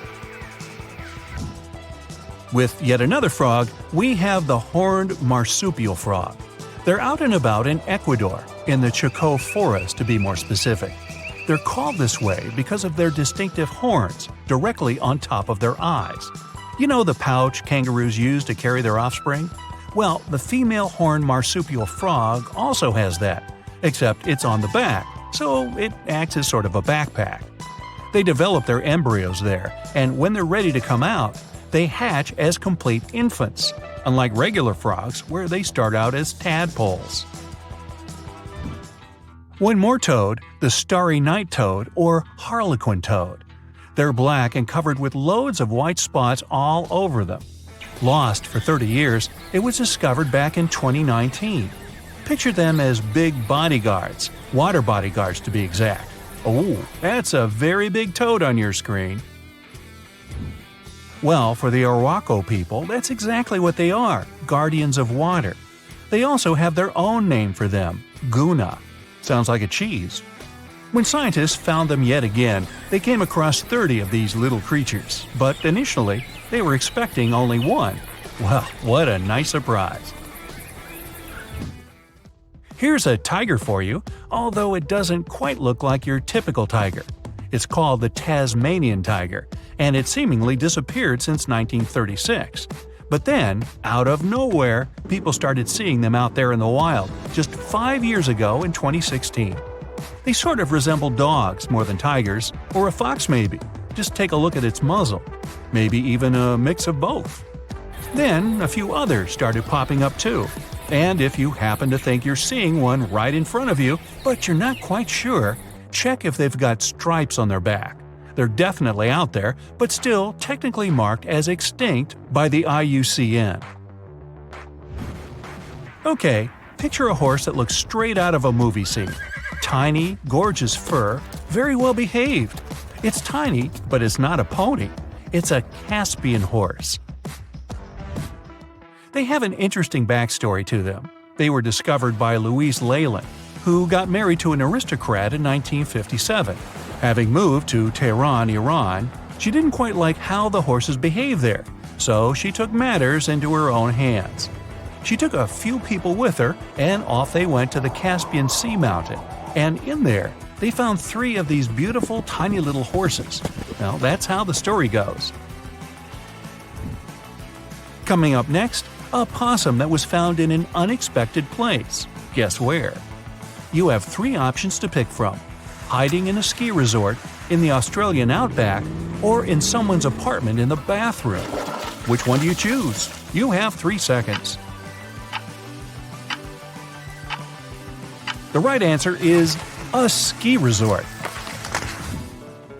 With yet another frog, we have the horned marsupial frog. They're out and about in Ecuador, in the Chocó forest to be more specific. They're called this way because of their distinctive horns directly on top of their eyes. You know the pouch kangaroos use to carry their offspring? Well, the female horned marsupial frog also has that, except it's on the back, so it acts as sort of a backpack. They develop their embryos there, and when they're ready to come out, they hatch as complete infants, unlike regular frogs where they start out as tadpoles. One more toad, the starry night toad or harlequin toad. They're black and covered with loads of white spots all over them. Lost for 30 years, it was discovered back in 2019. Picture them as big bodyguards, water bodyguards to be exact. Oh, that's a very big toad on your screen. Well, for the Arhuaco people, that's exactly what they are, guardians of water. They also have their own name for them, Guna. Sounds like a cheese. When scientists found them yet again, they came across 30 of these little creatures, but initially, they were expecting only one. Well, what a nice surprise. Here's a tiger for you, although it doesn't quite look like your typical tiger. It's called the Tasmanian tiger, and it seemingly disappeared since 1936. But then, out of nowhere, people started seeing them out there in the wild just 5 years ago in 2016. They sort of resemble dogs more than tigers, or a fox maybe. Just take a look at its muzzle. Maybe even a mix of both. Then a few others started popping up too. And if you happen to think you're seeing one right in front of you, but you're not quite sure, check if they've got stripes on their back. They're definitely out there, but still technically marked as extinct by the IUCN. Okay, picture a horse that looks straight out of a movie scene. Tiny, gorgeous fur, very well behaved. It's tiny, but it's not a pony. It's a Caspian horse. They have an interesting backstory to them. They were discovered by Louise Leyland, who got married to an aristocrat in 1957. Having moved to Tehran, Iran, she didn't quite like how the horses behaved there, so she took matters into her own hands. She took a few people with her, and off they went to the Caspian Sea mountain. And in there, they found 3 of these beautiful tiny little horses. Well, that's how the story goes. Coming up next, a possum that was found in an unexpected place. Guess where? You have 3 options to pick from: hiding in a ski resort, in the Australian outback, or in someone's apartment in the bathroom. Which one do you choose? You have 3 seconds. The right answer is a ski resort.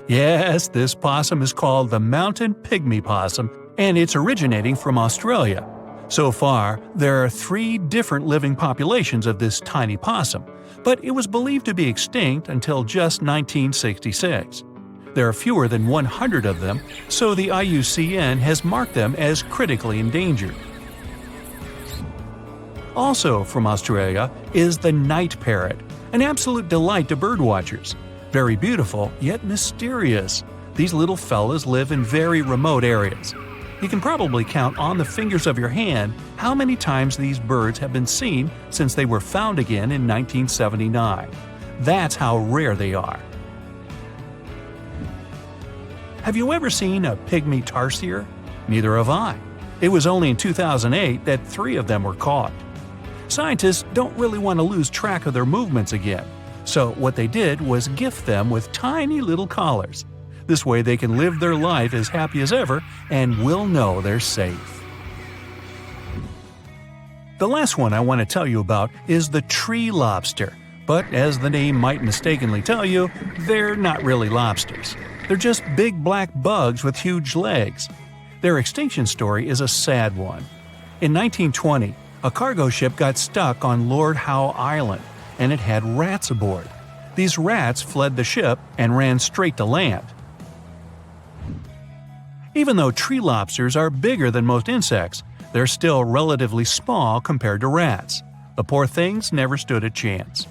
Yes, this possum is called the mountain pygmy possum, and it's originating from Australia. So far, there are 3 different living populations of this tiny possum, but it was believed to be extinct until just 1966. There are fewer than 100 of them, so the IUCN has marked them as critically endangered. Also from Australia is the night parrot, an absolute delight to birdwatchers. Very beautiful, yet mysterious. These little fellas live in very remote areas. You can probably count on the fingers of your hand how many times these birds have been seen since they were found again in 1979. That's how rare they are. Have you ever seen a pygmy tarsier? Neither have I. It was only in 2008 that 3 of them were caught. Scientists don't really want to lose track of their movements again, so what they did was gift them with tiny little collars. This way they can live their life as happy as ever and will know they're safe. The last one I want to tell you about is the tree lobster, but as the name might mistakenly tell you, they're not really lobsters. They're just big black bugs with huge legs. Their extinction story is a sad one. In 1920, a cargo ship got stuck on Lord Howe Island, and it had rats aboard. These rats fled the ship and ran straight to land. Even though tree lobsters are bigger than most insects, they're still relatively small compared to rats. The poor things never stood a chance.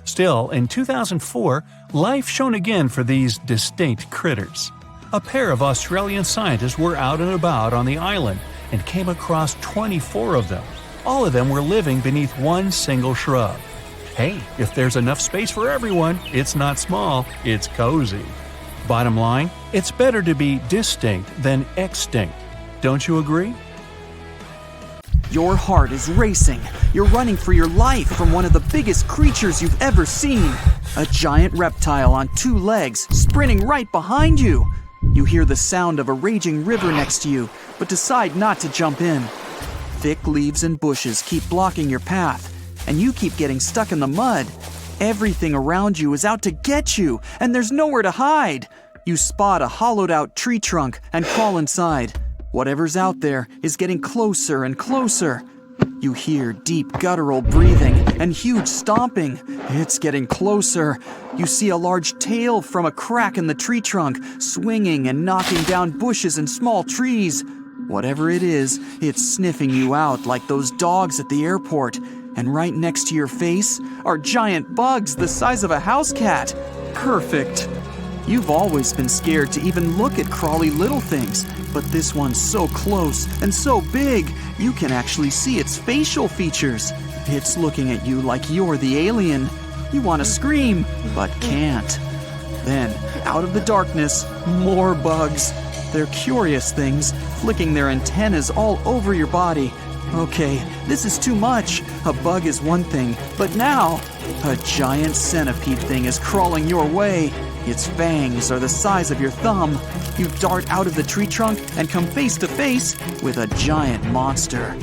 Still, in 2004, life shone again for these distinct critters. A pair of Australian scientists were out and about on the island and came across 24 of them. All of them were living beneath one single shrub. Hey, if there's enough space for everyone, it's not small, it's cozy. Bottom line, it's better to be distinct than extinct. Don't you agree? Your heart is racing. You're running for your life from one of the biggest creatures you've ever seen. A giant reptile on 2 legs, sprinting right behind you. You hear the sound of a raging river next to you, but decide not to jump in. Thick leaves and bushes keep blocking your path, and you keep getting stuck in the mud. Everything around you is out to get you, and there's nowhere to hide. You spot a hollowed-out tree trunk and crawl inside. Whatever's out there is getting closer and closer. You hear deep guttural breathing and huge stomping. It's getting closer. You see a large tail from a crack in the tree trunk, swinging and knocking down bushes and small trees. Whatever it is, it's sniffing you out like those dogs at the airport. And right next to your face are giant bugs the size of a house cat. Perfect. You've always been scared to even look at crawly little things, but this one's so close and so big, you can actually see its facial features. It's looking at you like you're the alien. You want to scream, but can't. Then, out of the darkness, more bugs. They're curious things, flicking their antennas all over your body. Okay, this is too much. A bug is one thing, but now, a giant centipede thing is crawling your way. Its fangs are the size of your thumb. You dart out of the tree trunk and come face to face with a giant monster.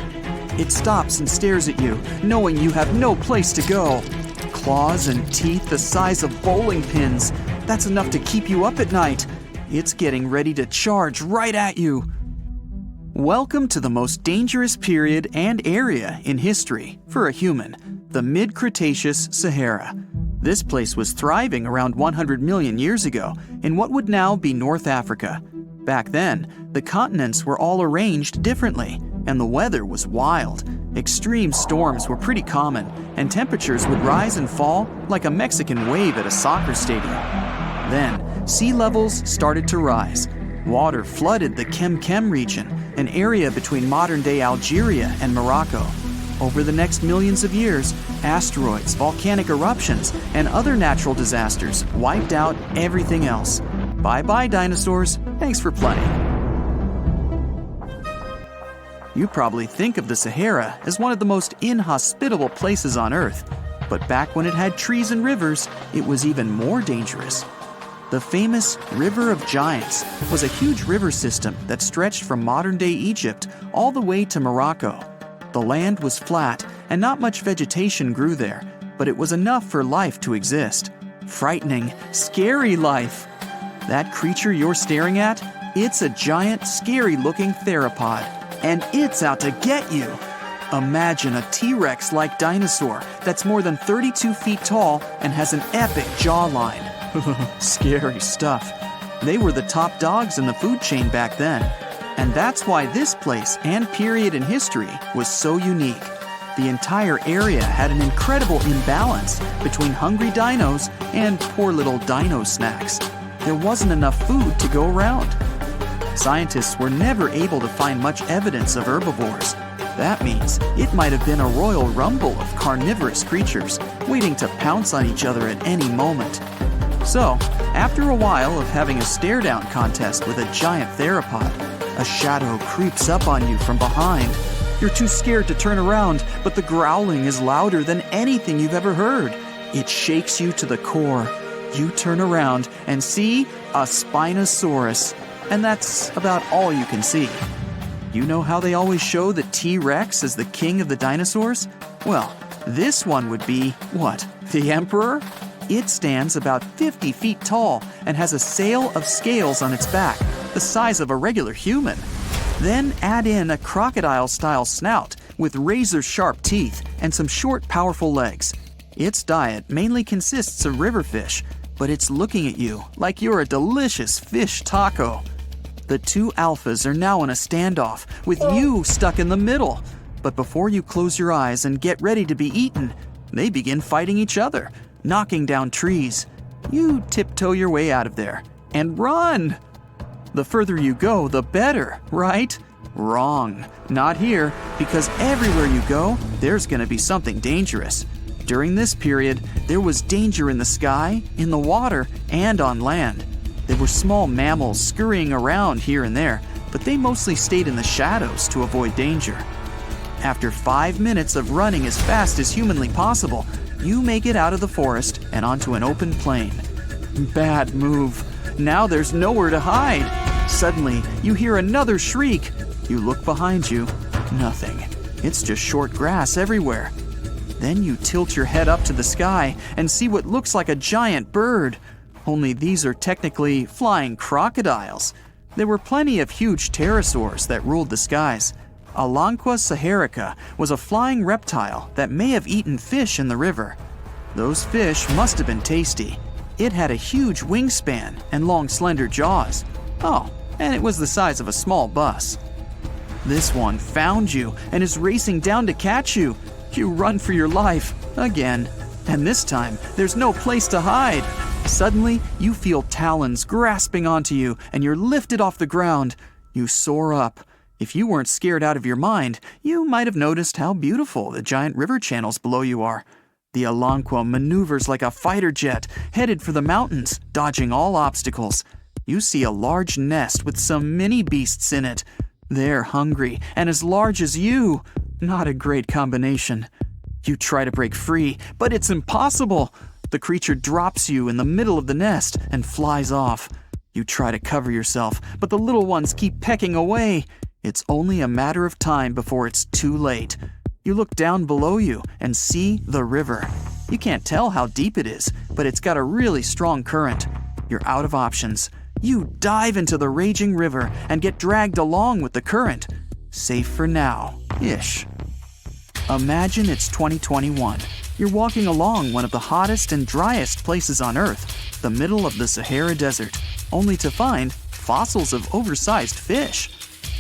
It stops and stares at you, knowing you have no place to go. Claws and teeth the size of bowling pins. That's enough to keep you up at night. It's getting ready to charge right at you. Welcome to the most dangerous period and area in history for a human, the mid-Cretaceous Sahara. This place was thriving around 100 million years ago in what would now be North Africa. Back then, the continents were all arranged differently, and the weather was wild. Extreme storms were pretty common, and temperatures would rise and fall like a Mexican wave at a soccer stadium. Then, sea levels started to rise. Water flooded the Kem region, an area between modern-day Algeria and Morocco. Over the next millions of years, asteroids, volcanic eruptions, and other natural disasters wiped out everything else. Bye-bye, dinosaurs. Thanks for playing. You probably think of the Sahara as one of the most inhospitable places on Earth, but back when it had trees and rivers, it was even more dangerous. The famous River of Giants was a huge river system that stretched from modern-day Egypt all the way to Morocco. The land was flat and not much vegetation grew there, but it was enough for life to exist. Frightening, scary life. That creature you're staring at, it's a giant, scary-looking theropod, and it's out to get you. Imagine a T-Rex-like dinosaur that's more than 32 feet tall and has an epic jawline. Scary stuff. They were the top dogs in the food chain back then. And that's why this place and period in history was so unique. The entire area had an incredible imbalance between hungry dinos and poor little dino snacks. There wasn't enough food to go around. Scientists were never able to find much evidence of herbivores. That means it might have been a royal rumble of carnivorous creatures waiting to pounce on each other at any moment. So, after a while of having a stare-down contest with a giant theropod, a shadow creeps up on you from behind. You're too scared to turn around, but the growling is louder than anything you've ever heard. It shakes you to the core. You turn around and see a Spinosaurus, and that's about all you can see. You know how they always show the T-Rex as the king of the dinosaurs? Well, this one would be, what, the emperor? It stands about 50 feet tall and has a sail of scales on its back, the size of a regular human. Then add in a crocodile-style snout with razor-sharp teeth and some short, powerful legs. Its diet mainly consists of river fish, but it's looking at you like you're a delicious fish taco. The two alphas are now in a standoff, with you stuck in the middle. But before you close your eyes and get ready to be eaten, they begin fighting each other, knocking down trees. You tiptoe your way out of there and run. The further you go, the better, right? Wrong. Not here, because everywhere you go, there's going to be something dangerous. During this period, there was danger in the sky, in the water, and on land. There were small mammals scurrying around here and there, but they mostly stayed in the shadows to avoid danger. After 5 minutes of running as fast as humanly possible, you make it out of the forest and onto an open plain. Bad move. Now there's nowhere to hide. Suddenly, you hear another shriek. You look behind you. Nothing. It's just short grass everywhere. Then you tilt your head up to the sky and see what looks like a giant bird. Only these are technically flying crocodiles. There were plenty of huge pterosaurs that ruled the skies. Alanqua saharica was a flying reptile that may have eaten fish in the river. Those fish must have been tasty. It had a huge wingspan and long, slender jaws. Oh, and it was the size of a small bus. This one found you and is racing down to catch you. You run for your life, again. And this time, there's no place to hide. Suddenly, you feel talons grasping onto you and you're lifted off the ground. You soar up. If you weren't scared out of your mind, you might have noticed how beautiful the giant river channels below you are. The Alanqua maneuvers like a fighter jet, headed for the mountains, dodging all obstacles. You see a large nest with some mini beasts in it. They're hungry and as large as you. Not a great combination. You try to break free, but it's impossible. The creature drops you in the middle of the nest and flies off. You try to cover yourself, but the little ones keep pecking away. It's only a matter of time before it's too late. You look down below you and see the river. You can't tell how deep it is, but it's got a really strong current. You're out of options. You dive into the raging river and get dragged along with the current. Safe for now-ish. Imagine it's 2021. You're walking along one of the hottest and driest places on Earth, the middle of the Sahara Desert, only to find fossils of oversized fish.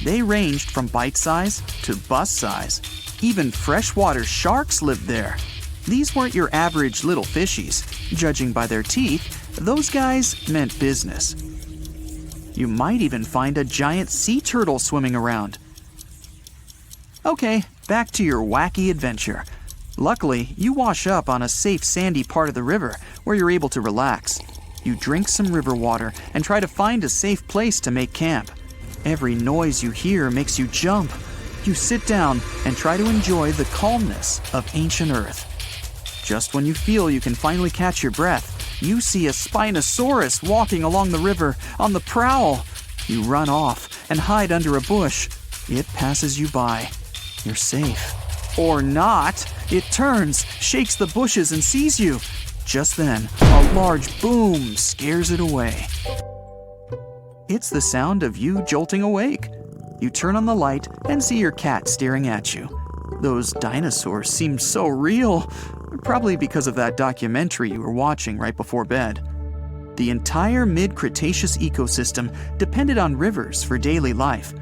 They ranged from bite size to bus size. Even freshwater sharks lived there. These weren't your average little fishies. Judging by their teeth, those guys meant business. You might even find a giant sea turtle swimming around. Okay, back to your wacky adventure. Luckily, you wash up on a safe sandy part of the river where you're able to relax. You drink some river water and try to find a safe place to make camp. Every noise you hear makes you jump. You sit down and try to enjoy the calmness of ancient Earth. Just when you feel you can finally catch your breath, you see a Spinosaurus walking along the river on the prowl. You run off and hide under a bush. It passes you by. You're safe. Or not. It turns, shakes the bushes, and sees you. Just then, a large boom scares it away. It's the sound of you jolting awake. You turn on the light and see your cat staring at you. Those dinosaurs seem so real, probably because of that documentary you were watching right before bed. The entire mid-Cretaceous ecosystem depended on rivers for daily life.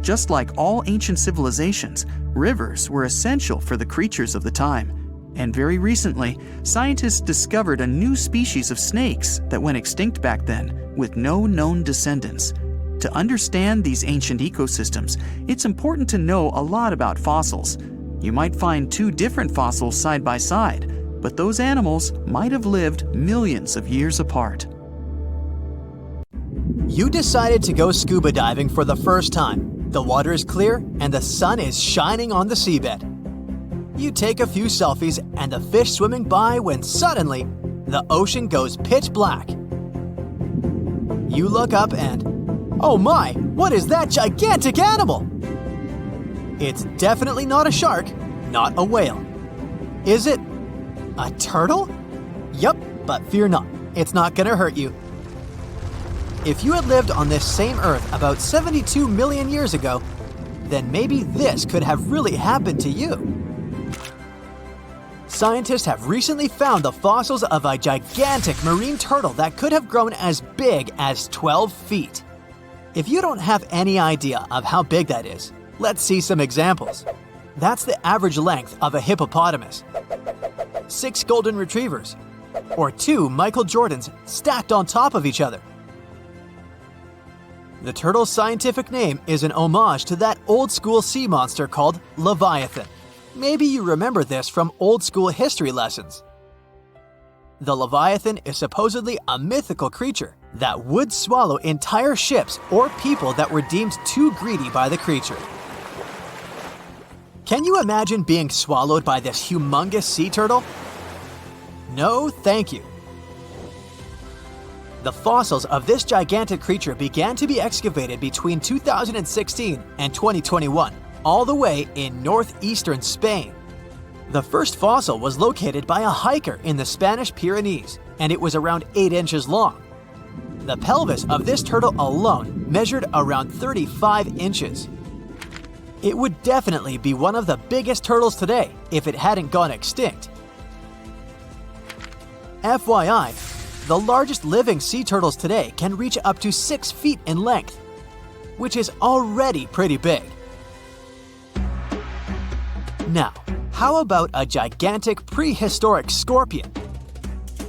Just like all ancient civilizations, rivers were essential for the creatures of the time. And very recently, scientists discovered a new species of snakes that went extinct back then, with no known descendants. To understand these ancient ecosystems, it's important to know a lot about fossils. You might find two different fossils side by side, but those animals might have lived millions of years apart. You decided to go scuba diving for the first time. The water is clear and the sun is shining on the seabed. You take a few selfies and the fish swimming by when suddenly the ocean goes pitch black. You look up and, oh my, what is that gigantic animal? It's definitely not a shark, not a whale. Is it a turtle? Yup, but fear not, it's not gonna hurt you. If you had lived on this same Earth about 72 million years ago, then maybe this could have really happened to you. Scientists have recently found the fossils of a gigantic marine turtle that could have grown as big as 12 feet. If you don't have any idea of how big that is, let's see some examples. That's the average length of a hippopotamus, 6 golden retrievers, or 2 Michael Jordans stacked on top of each other. The turtle's scientific name is an homage to that old-school sea monster called Leviathan. Maybe you remember this from old-school history lessons. The Leviathan is supposedly a mythical creature that would swallow entire ships or people that were deemed too greedy by the creature. Can you imagine being swallowed by this humongous sea turtle? No, thank you. The fossils of this gigantic creature began to be excavated between 2016 and 2021, all the way in northeastern Spain. The first fossil was located by a hiker in the Spanish Pyrenees, and it was around 8 inches long. The pelvis of this turtle alone measured around 35 inches. It would definitely be one of the biggest turtles today if it hadn't gone extinct. FYI, the largest living sea turtles today can reach up to 6 feet in length, which is already pretty big. Now, how about a gigantic prehistoric scorpion?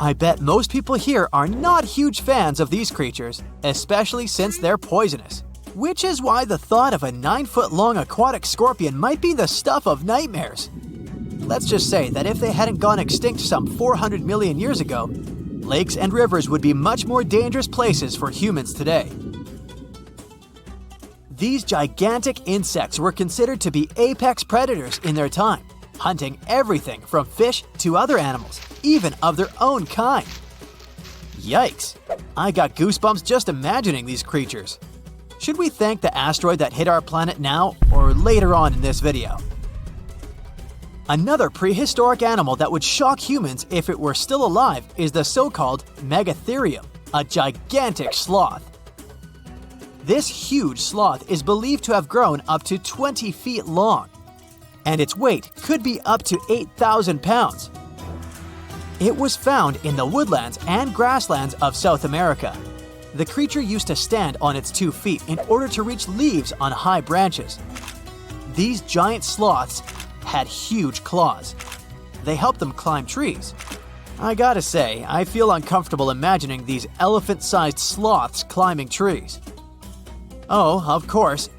I bet most people here are not huge fans of these creatures, especially since they're poisonous, which is why the thought of a 9-foot-long aquatic scorpion might be the stuff of nightmares. Let's just say that if they hadn't gone extinct some 400 million years ago, lakes and rivers would be much more dangerous places for humans today. These gigantic insects were considered to be apex predators in their time, hunting everything from fish to other animals, even of their own kind. Yikes! I got goosebumps just imagining these creatures. Should we thank the asteroid that hit our planet now or later on in this video? Another prehistoric animal that would shock humans if it were still alive is the so-called megatherium, a gigantic sloth. This huge sloth is believed to have grown up to 20 feet long, and its weight could be up to 8,000 pounds. It was found in the woodlands and grasslands of South America. The creature used to stand on its 2 feet in order to reach leaves on high branches. These giant sloths had huge claws. They helped them climb trees. I gotta say, I feel uncomfortable imagining these elephant-sized sloths climbing trees. Oh, of course,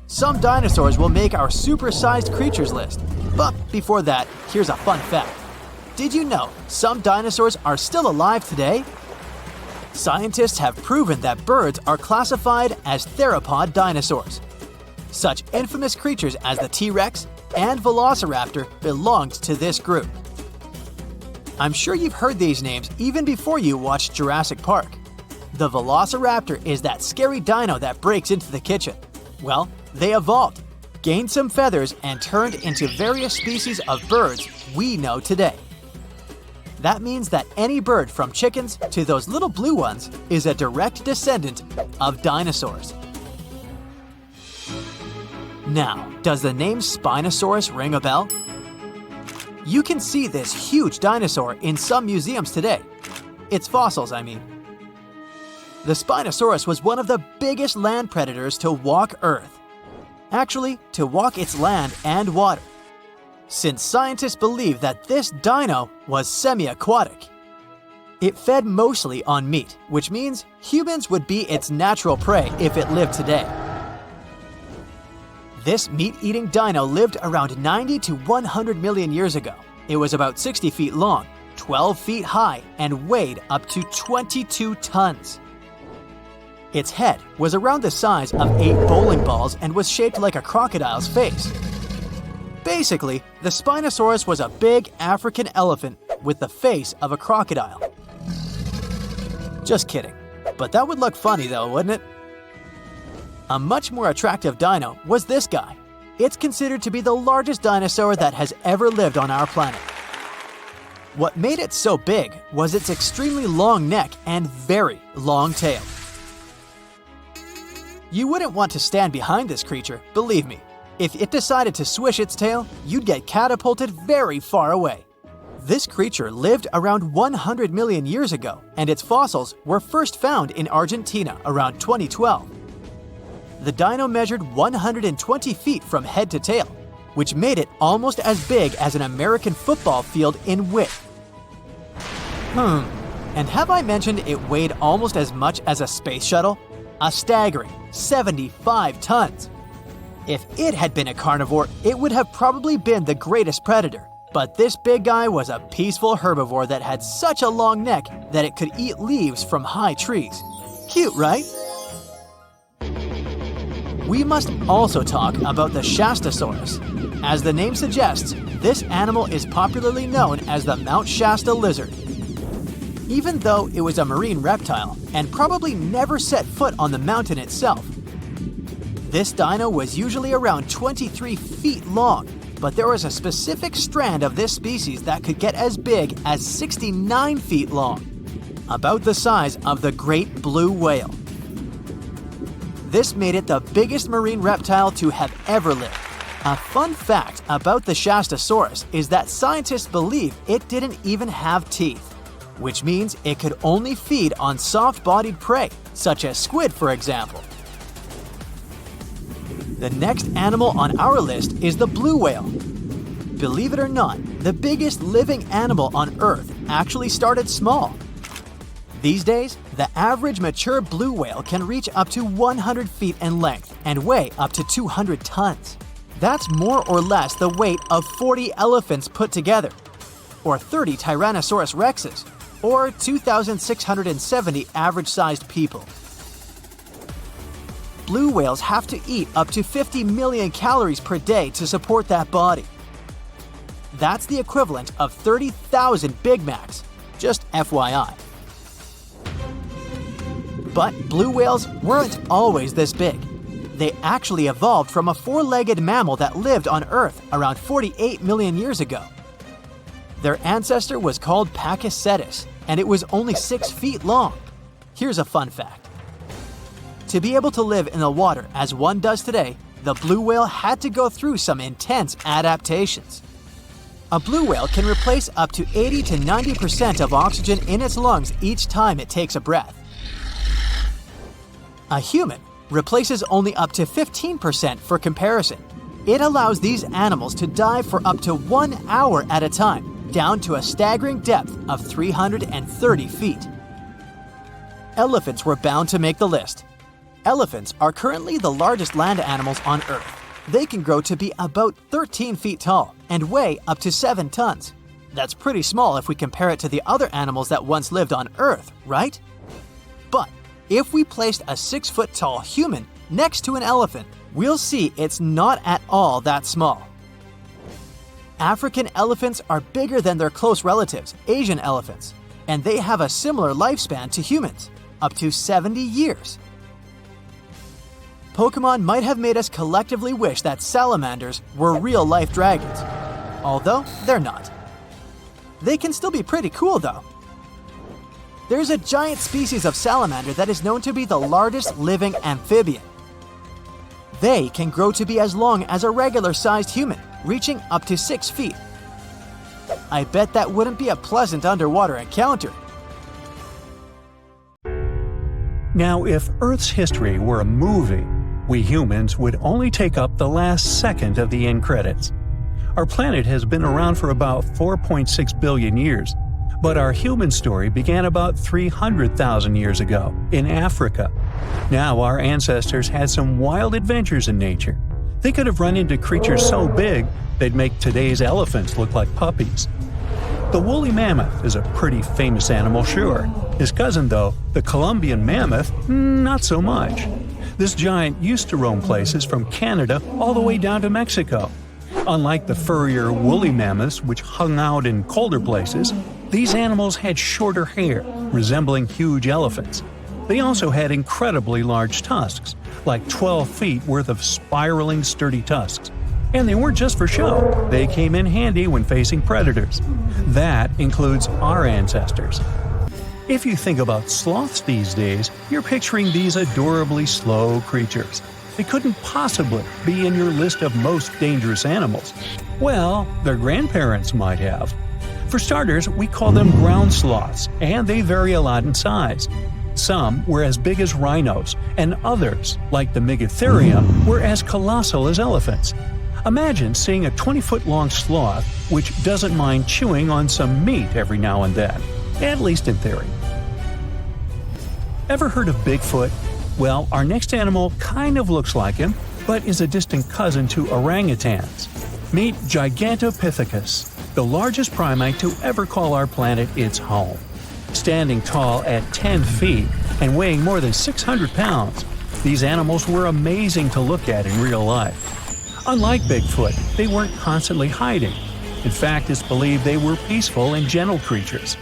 some dinosaurs will make our super-sized creatures list. But before that, here's a fun fact. Did you know some dinosaurs are still alive today? Scientists have proven that birds are classified as theropod dinosaurs. Such infamous creatures as the T-Rex and Velociraptor belonged to this group. I'm sure you've heard these names even before you watched Jurassic Park. The Velociraptor is that scary dino that breaks into the kitchen. Well, they evolved, gained some feathers, and turned into various species of birds we know today. That means that any bird from chickens to those little blue ones is a direct descendant of dinosaurs. Now, does the name Spinosaurus ring a bell? You can see this huge dinosaur in some museums today. Its fossils, I mean. The Spinosaurus was one of the biggest land predators to walk Earth. Actually, to walk its land and water, since scientists believe that this dino was semi-aquatic. It fed mostly on meat, which means humans would be its natural prey if it lived today. This meat-eating dino lived around 90 to 100 million years ago. It was about 60 feet long, 12 feet high, and weighed up to 22 tons. Its head was around the size of 8 bowling balls and was shaped like a crocodile's face. Basically, the Spinosaurus was a big African elephant with the face of a crocodile. Just kidding. But that would look funny though, wouldn't it? A much more attractive dino was this guy. It's considered to be the largest dinosaur that has ever lived on our planet. What made it so big was its extremely long neck and very long tail. You wouldn't want to stand behind this creature, believe me. If it decided to swish its tail, you'd get catapulted very far away. This creature lived around 100 million years ago, and its fossils were first found in Argentina around 2012. The dino measured 120 feet from head to tail, which made it almost as big as an American football field in width. And have I mentioned it weighed almost as much as a space shuttle? A staggering 75 tons. If it had been a carnivore, it would have probably been the greatest predator. But this big guy was a peaceful herbivore that had such a long neck that it could eat leaves from high trees. Cute, right? We must also talk about the Shastasaurus. As the name suggests, this animal is popularly known as the Mount Shasta lizard. Even though it was a marine reptile and probably never set foot on the mountain itself, this dino was usually around 23 feet long, but there was a specific strand of this species that could get as big as 69 feet long, about the size of the great blue whale. This made it the biggest marine reptile to have ever lived. A fun fact about the Shastasaurus is that scientists believe it didn't even have teeth, which means it could only feed on soft-bodied prey, such as squid, for example. The next animal on our list is the blue whale. Believe it or not, the biggest living animal on Earth actually started small. These days, the average mature blue whale can reach up to 100 feet in length and weigh up to 200 tons. That's more or less the weight of 40 elephants put together, or 30 Tyrannosaurus rexes, or 2,670 average-sized people. Blue whales have to eat up to 50 million calories per day to support that body. That's the equivalent of 30,000 Big Macs. Just FYI. But blue whales weren't always this big. They actually evolved from a four-legged mammal that lived on Earth around 48 million years ago. Their ancestor was called Pakicetus, and it was only 6 feet long. Here's a fun fact. To be able to live in the water as one does today, the blue whale had to go through some intense adaptations. A blue whale can replace up to 80 to 90% of oxygen in its lungs each time it takes a breath. A human replaces only up to 15% for comparison. It allows these animals to dive for up to 1 hour at a time, down to a staggering depth of 330 feet. Elephants were bound to make the list. Elephants are currently the largest land animals on Earth. They can grow to be about 13 feet tall and weigh up to 7 tons. That's pretty small if we compare it to the other animals that once lived on Earth, right? But if we placed a 6-foot-tall human next to an elephant, we'll see it's not at all that small. African elephants are bigger than their close relatives, Asian elephants, and they have a similar lifespan to humans, up to 70 years. Pokemon might have made us collectively wish that salamanders were real-life dragons, although they're not. They can still be pretty cool though. There's a giant species of salamander that is known to be the largest living amphibian. They can grow to be as long as a regular-sized human, reaching up to 6 feet. I bet that wouldn't be a pleasant underwater encounter. Now, if Earth's history were a movie, we humans would only take up the last second of the end credits. Our planet has been around for about 4.6 billion years, but our human story began about 300,000 years ago in Africa. Now, our ancestors had some wild adventures in nature. They could have run into creatures so big they'd make today's elephants look like puppies. The woolly mammoth is a pretty famous animal, sure. His cousin, though, the Columbian mammoth, not so much. This giant used to roam places from Canada all the way down to Mexico. Unlike the furrier woolly mammoths, which hung out in colder places, these animals had shorter hair, resembling huge elephants. They also had incredibly large tusks, like 12 feet worth of spiraling, sturdy tusks. And they weren't just for show, they came in handy when facing predators. That includes our ancestors. If you think about sloths these days, you're picturing these adorably slow creatures. They couldn't possibly be in your list of most dangerous animals. Well, their grandparents might have. For starters, we call them ground sloths, and they vary a lot in size. Some were as big as rhinos, and others, like the Megatherium, were as colossal as elephants. Imagine seeing a 20-foot-long sloth which doesn't mind chewing on some meat every now and then, at least in theory. Ever heard of Bigfoot? Well, our next animal kind of looks like him, but is a distant cousin to orangutans. Meet Gigantopithecus, the largest primate to ever call our planet its home. Standing tall at 10 feet and weighing more than 600 pounds, these animals were amazing to look at in real life. Unlike Bigfoot, they weren't constantly hiding. In fact, it's believed they were peaceful and gentle creatures.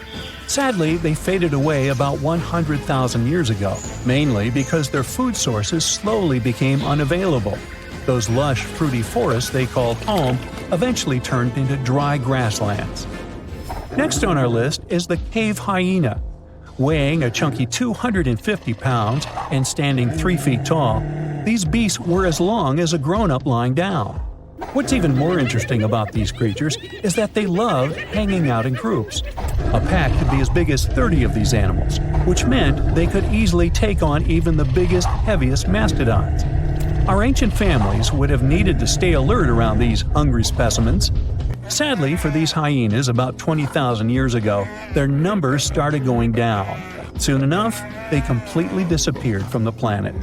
Sadly, they faded away about 100,000 years ago, mainly because their food sources slowly became unavailable. Those lush, fruity forests they called home eventually turned into dry grasslands. Next on our list is the cave hyena. Weighing a chunky 250 pounds and standing 3 feet tall, these beasts were as long as a grown-up lying down. What's even more interesting about these creatures is that they loved hanging out in groups. A pack could be as big as 30 of these animals, which meant they could easily take on even the biggest, heaviest mastodons. Our ancient families would have needed to stay alert around these hungry specimens. Sadly, for these hyenas about 20,000 years ago, their numbers started going down. Soon enough, they completely disappeared from the planet.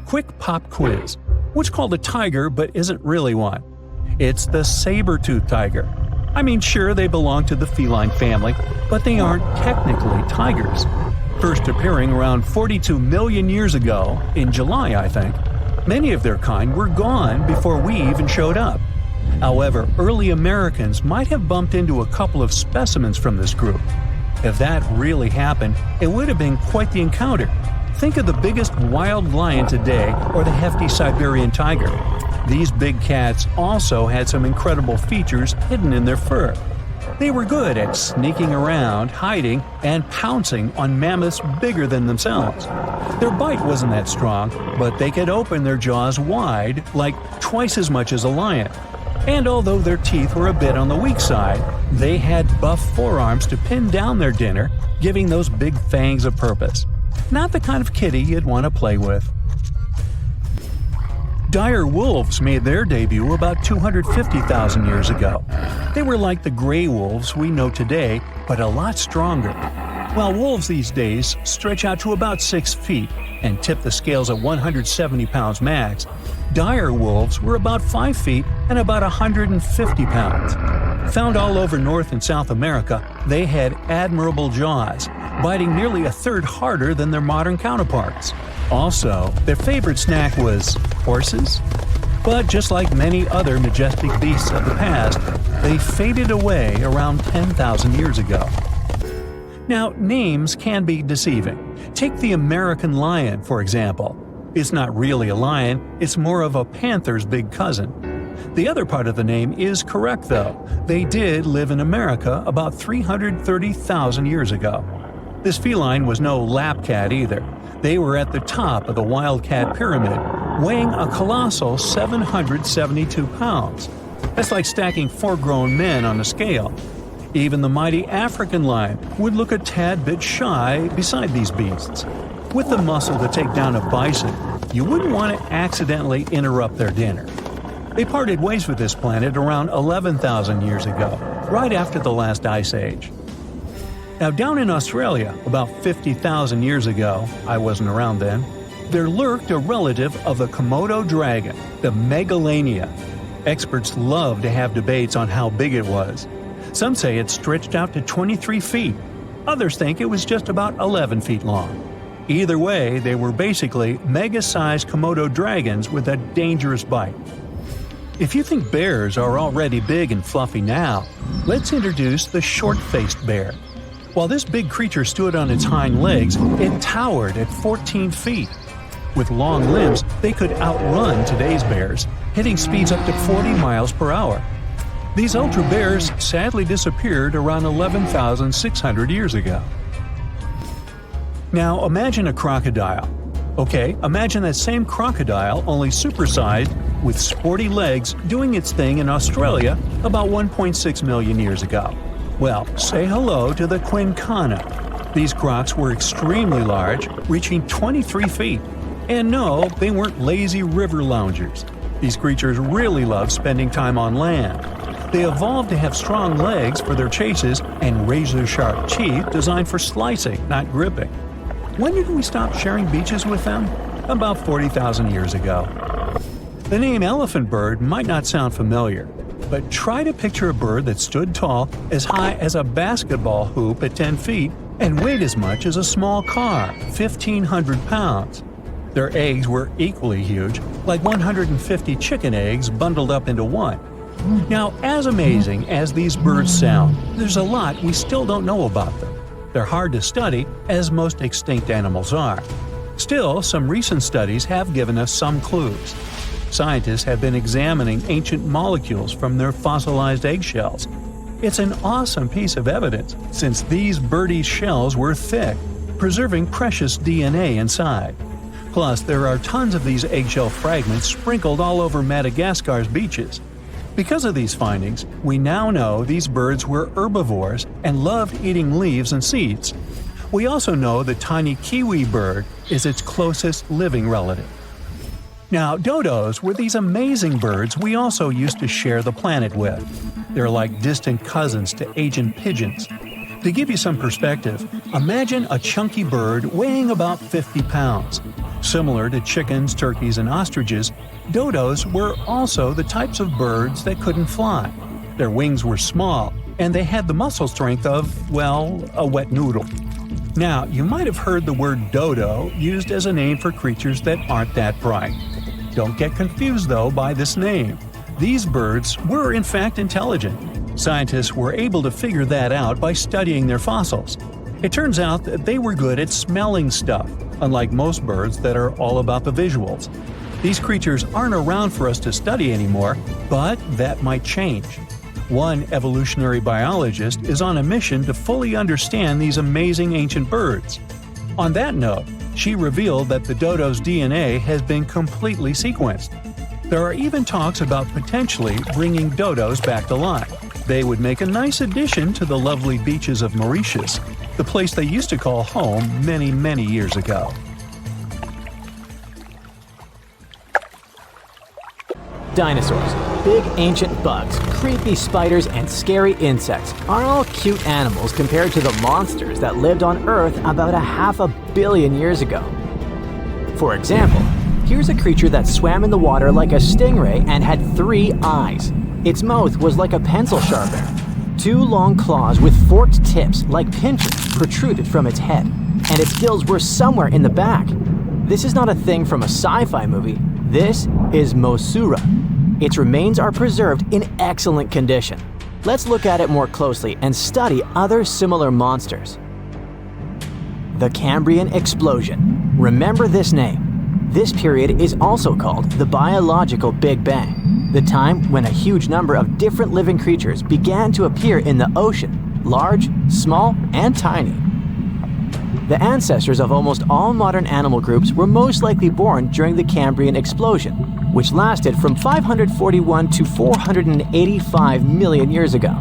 Quick pop quiz. What's called a tiger but isn't really one? It's the saber-toothed tiger. I mean, sure, they belong to the feline family, but they aren't technically tigers. First appearing around 42 million years ago, in July, I think. Many of their kind were gone before we even showed up. However, early Americans might have bumped into a couple of specimens from this group. If that really happened, it would have been quite the encounter. Think of the biggest wild lion today or the hefty Siberian tiger. These big cats also had some incredible features hidden in their fur. They were good at sneaking around, hiding, and pouncing on mammoths bigger than themselves. Their bite wasn't that strong, but they could open their jaws wide, like twice as much as a lion. And although their teeth were a bit on the weak side, they had buff forearms to pin down their dinner, giving those big fangs a purpose. Not the kind of kitty you'd want to play with. Dire wolves made their debut about 250,000 years ago. They were like the gray wolves we know today, but a lot stronger. While wolves these days stretch out to about 6 feet and tip the scales at 170 pounds max, dire wolves were about 5 feet and about 150 pounds. Found all over North and South America, they had admirable jaws, biting nearly a third harder than their modern counterparts. Also, their favorite snack was horses. But just like many other majestic beasts of the past, they faded away around 10,000 years ago. Now, names can be deceiving. Take the American lion, for example. It's not really a lion, it's more of a panther's big cousin. The other part of the name is correct, though. They did live in America about 330,000 years ago. This feline was no lap cat either. They were at the top of the wildcat pyramid, weighing a colossal 772 pounds. That's like stacking 4 grown men on a scale. Even the mighty African lion would look a tad bit shy beside these beasts. With the muscle to take down a bison, you wouldn't want to accidentally interrupt their dinner. They parted ways with this planet around 11,000 years ago, right after the last ice age. Now, down in Australia, about 50,000 years ago, I wasn't around then, there lurked a relative of the Komodo dragon, the Megalania. Experts love to have debates on how big it was. Some say it stretched out to 23 feet. Others think it was just about 11 feet long. Either way, they were basically mega-sized Komodo dragons with a dangerous bite. If you think bears are already big and fluffy now, let's introduce the short-faced bear. While this big creature stood on its hind legs, it towered at 14 feet. With long limbs, they could outrun today's bears, hitting speeds up to 40 miles per hour. These ultra bears sadly disappeared around 11,600 years ago. Now imagine a crocodile. Okay, imagine that same crocodile, only supersized, with sporty legs, doing its thing in Australia about 1.6 million years ago. Well, say hello to the quincana. These crocs were extremely large, reaching 23 feet. And no, they weren't lazy river loungers. These creatures really love spending time on land. They evolved to have strong legs for their chases and razor-sharp teeth designed for slicing, not gripping. When did we stop sharing beaches with them? About 40,000 years ago. The name elephant bird might not sound familiar, but try to picture a bird that stood tall as high as a basketball hoop at 10 feet and weighed as much as a small car, 1,500 pounds. Their eggs were equally huge, like 150 chicken eggs bundled up into one. Now, as amazing as these birds sound, there's a lot we still don't know about them. They're hard to study, as most extinct animals are. Still, some recent studies have given us some clues. Scientists have been examining ancient molecules from their fossilized eggshells. It's an awesome piece of evidence, since these birdie shells were thick, preserving precious DNA inside. Plus, there are tons of these eggshell fragments sprinkled all over Madagascar's beaches. Because of these findings, we now know these birds were herbivores and loved eating leaves and seeds. We also know the tiny kiwi bird is its closest living relative. Now, dodos were these amazing birds we also used to share the planet with. They're like distant cousins to ancient pigeons. To give you some perspective, imagine a chunky bird weighing about 50 pounds. Similar to chickens, turkeys, and ostriches, dodos were also the types of birds that couldn't fly. Their wings were small, and they had the muscle strength of, well, a wet noodle. Now, you might have heard the word dodo used as a name for creatures that aren't that bright. Don't get confused, though, by this name. These birds were in fact intelligent. Scientists were able to figure that out by studying their fossils. It turns out that they were good at smelling stuff, unlike most birds that are all about the visuals. These creatures aren't around for us to study anymore, but that might change. One evolutionary biologist is on a mission to fully understand these amazing ancient birds. On that note, she revealed that the dodo's DNA has been completely sequenced. There are even talks about potentially bringing dodos back to life. They would make a nice addition to the lovely beaches of Mauritius, the place they used to call home many, many years ago. Dinosaurs, big ancient bugs, creepy spiders, and scary insects are all cute animals compared to the monsters that lived on Earth about 500 million years ago. For example, here's a creature that swam in the water like a stingray and had 3 eyes. Its mouth was like a pencil sharpener. 2 long claws with forked tips like pincers protruded from its head, and its gills were somewhere in the back. This is not a thing from a sci-fi movie. This is Mosaura. Its remains are preserved in excellent condition. Let's look at it more closely and study other similar monsters. The Cambrian Explosion. Remember this name. This period is also called the biological Big Bang, the time when a huge number of different living creatures began to appear in the ocean, large, small, and tiny. The ancestors of almost all modern animal groups were most likely born during the Cambrian Explosion, which lasted from 541 to 485 million years ago.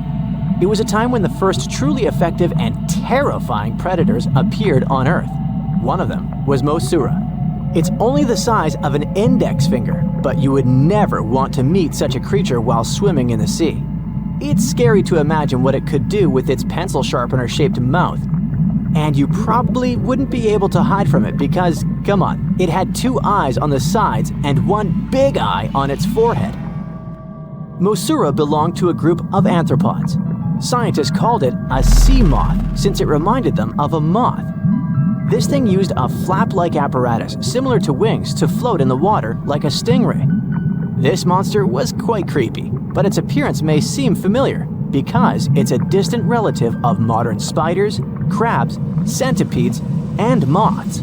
It was a time when the first truly effective and terrifying predators appeared on Earth. One of them was Mosaura. It's only the size of an index finger, but you would never want to meet such a creature while swimming in the sea. It's scary to imagine what it could do with its pencil sharpener-shaped mouth. And you probably wouldn't be able to hide from it because, come on, it had 2 eyes on the sides and 1 big eye on its forehead. Mosaura belonged to a group of arthropods. Scientists called it a sea moth since it reminded them of a moth. This thing used a flap-like apparatus similar to wings to float in the water like a stingray. This monster was quite creepy, but its appearance may seem familiar because it's a distant relative of modern spiders, crabs, centipedes, and moths.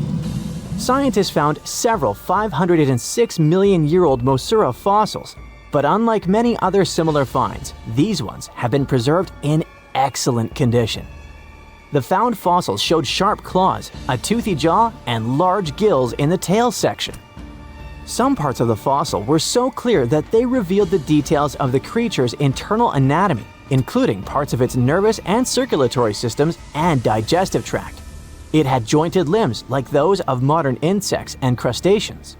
Scientists found several 506 million-year-old Mosaura fossils, but unlike many other similar finds, these ones have been preserved in excellent condition. The found fossils showed sharp claws, a toothy jaw, and large gills in the tail section. Some parts of the fossil were so clear that they revealed the details of the creature's internal anatomy, including parts of its nervous and circulatory systems and digestive tract. It had jointed limbs like those of modern insects and crustaceans.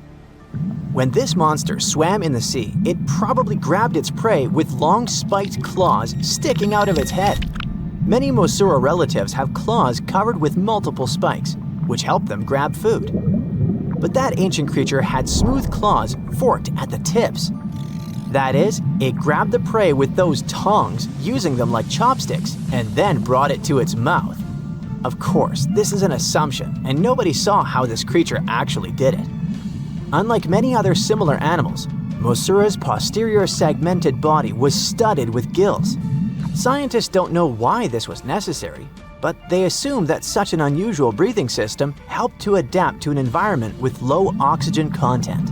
When this monster swam in the sea, it probably grabbed its prey with long spiked claws sticking out of its head. Many Mosaura relatives have claws covered with multiple spikes, which help them grab food. But that ancient creature had smooth claws forked at the tips. That is, it grabbed the prey with those tongs, using them like chopsticks, and then brought it to its mouth. Of course, this is an assumption, and nobody saw how this creature actually did it. Unlike many other similar animals, Mosaura's posterior segmented body was studded with gills. Scientists don't know why this was necessary, but they assume that such an unusual breathing system helped to adapt to an environment with low oxygen content.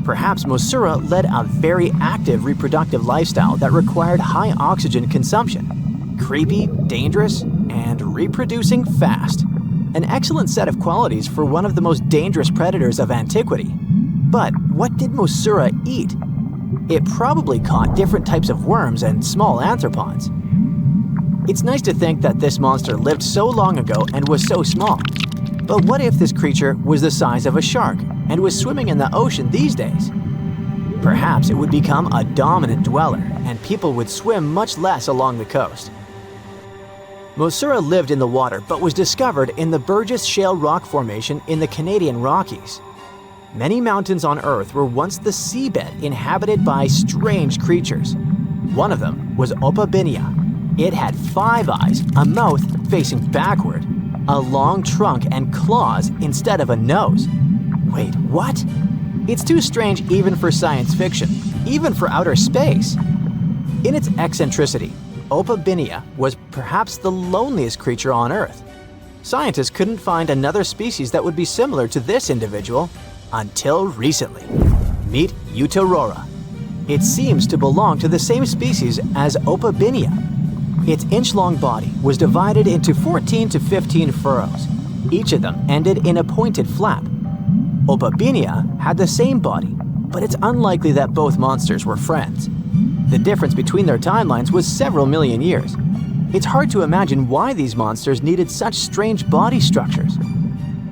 Perhaps Mosaura led a very active reproductive lifestyle that required high oxygen consumption. Creepy, dangerous, and reproducing fast. An excellent set of qualities for one of the most dangerous predators of antiquity. But what did Mosaura eat? It probably caught different types of worms and small arthropods. It's nice to think that this monster lived so long ago and was so small. But what if this creature was the size of a shark and was swimming in the ocean these days? Perhaps it would become a dominant dweller and people would swim much less along the coast. Mosaura lived in the water but was discovered in the Burgess Shale Rock Formation in the Canadian Rockies. Many mountains on Earth were once the seabed inhabited by strange creatures. One of them was Opabinia. It had 5 eyes, a mouth facing backward, a long trunk and claws instead of a nose. Wait, what? It's too strange even for science fiction. even for outer space. In its eccentricity, Opabinia was perhaps the loneliest creature on Earth. Scientists couldn't find another species that would be similar to this individual until recently. Meet Utaurora. It seems to belong to the same species as Opabinia. Its inch-long body was divided into 14 to 15 furrows. Each of them ended in a pointed flap. Opabinia had the same body, but it's unlikely that both monsters were friends. The difference between their timelines was several million years. It's hard to imagine why these monsters needed such strange body structures.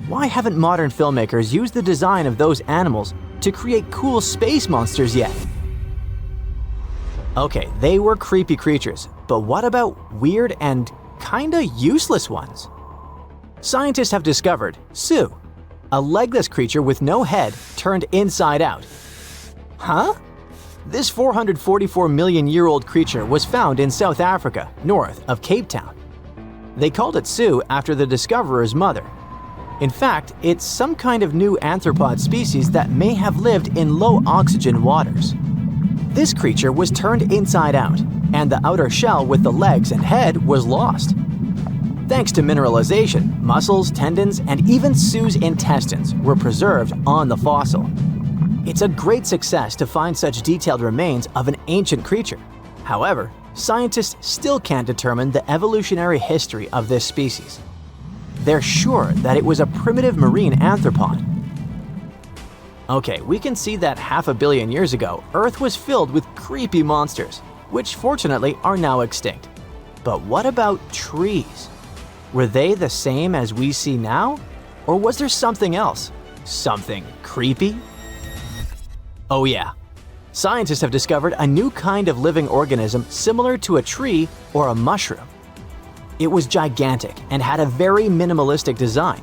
Why haven't modern filmmakers used the design of those animals to create cool space monsters yet? Okay, they were creepy creatures, but what about weird and kinda useless ones? Scientists have discovered Sue, a legless creature with no head turned inside out. Huh? This 444 million year old creature was found in South Africa, north of Cape Town. They called it Sue after the discoverer's mother. In fact, it's some kind of new arthropod species that may have lived in low oxygen waters. This creature was turned inside out, and the outer shell with the legs and head was lost. Thanks to mineralization, muscles, tendons, and even Sue's intestines were preserved on the fossil. It's a great success to find such detailed remains of an ancient creature. However, scientists still can't determine the evolutionary history of this species. They're sure that it was a primitive marine arthropod. Okay, we can see that 500 million years ago, Earth was filled with creepy monsters, which fortunately are now extinct. But what about trees? Were they the same as we see now? Or was there something else? Something creepy? Oh yeah. Scientists have discovered a new kind of living organism similar to a tree or a mushroom. It was gigantic and had a very minimalistic design.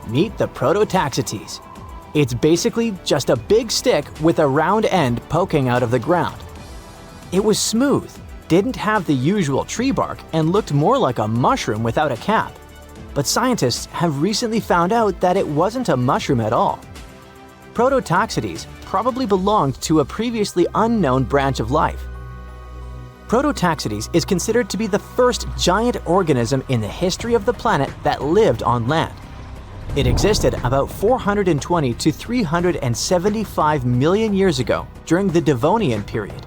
Meet the Prototaxites. It's basically just a big stick with a round end poking out of the ground. It was smooth, didn't have the usual tree bark, and looked more like a mushroom without a cap. But scientists have recently found out that it wasn't a mushroom at all. Prototaxites probably belonged to a previously unknown branch of life. Prototaxites is considered to be the first giant organism in the history of the planet that lived on land. It existed about 420 to 375 million years ago during the Devonian period.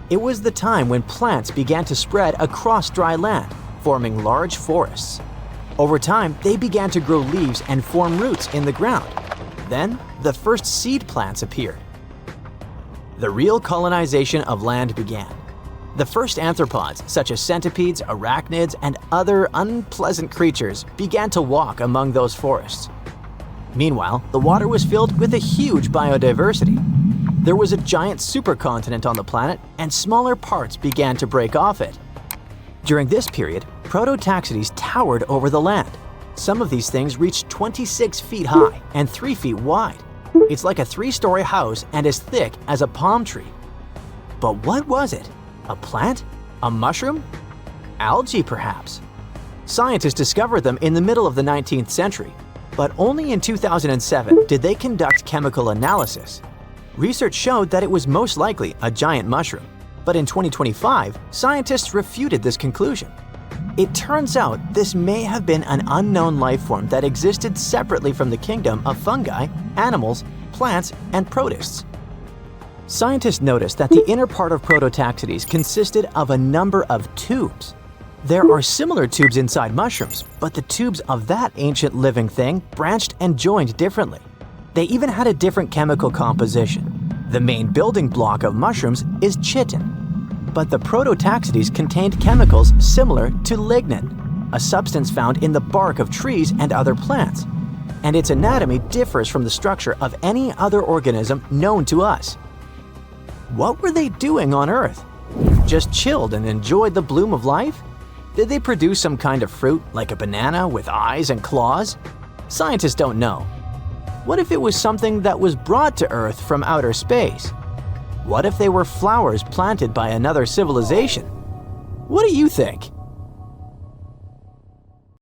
It was the time when plants began to spread across dry land, forming large forests. Over time, they began to grow leaves and form roots in the ground. Then, the first seed plants appeared. The real colonization of land began. The first arthropods, such as centipedes, arachnids, and other unpleasant creatures, began to walk among those forests. Meanwhile, the water was filled with a huge biodiversity. There was a giant supercontinent on the planet, and smaller parts began to break off it. During this period, Prototaxites towered over the land. Some of these things reached 26 feet high and 3 feet wide. It's like a 3-story house and as thick as a palm tree. But what was it? A plant? A mushroom? Algae, perhaps? Scientists discovered them in the middle of the 19th century, but only in 2007 did they conduct chemical analysis. Research showed that it was most likely a giant mushroom, but in 2025, scientists refuted this conclusion. It turns out this may have been an unknown life form that existed separately from the kingdom of fungi, animals, plants, and protists. Scientists noticed that the inner part of Prototaxites consisted of a number of tubes. There are similar tubes inside mushrooms, but the tubes of that ancient living thing branched and joined differently. They even had a different chemical composition. The main building block of mushrooms is chitin, but the Prototaxites contained chemicals similar to lignin, a substance found in the bark of trees and other plants, and its anatomy differs from the structure of any other organism known to us. What were they doing on Earth? Just chilled and enjoyed the bloom of life? Did they produce some kind of fruit, like a banana with eyes and claws? Scientists don't know. What if it was something that was brought to Earth from outer space? What if they were flowers planted by another civilization? What do you think?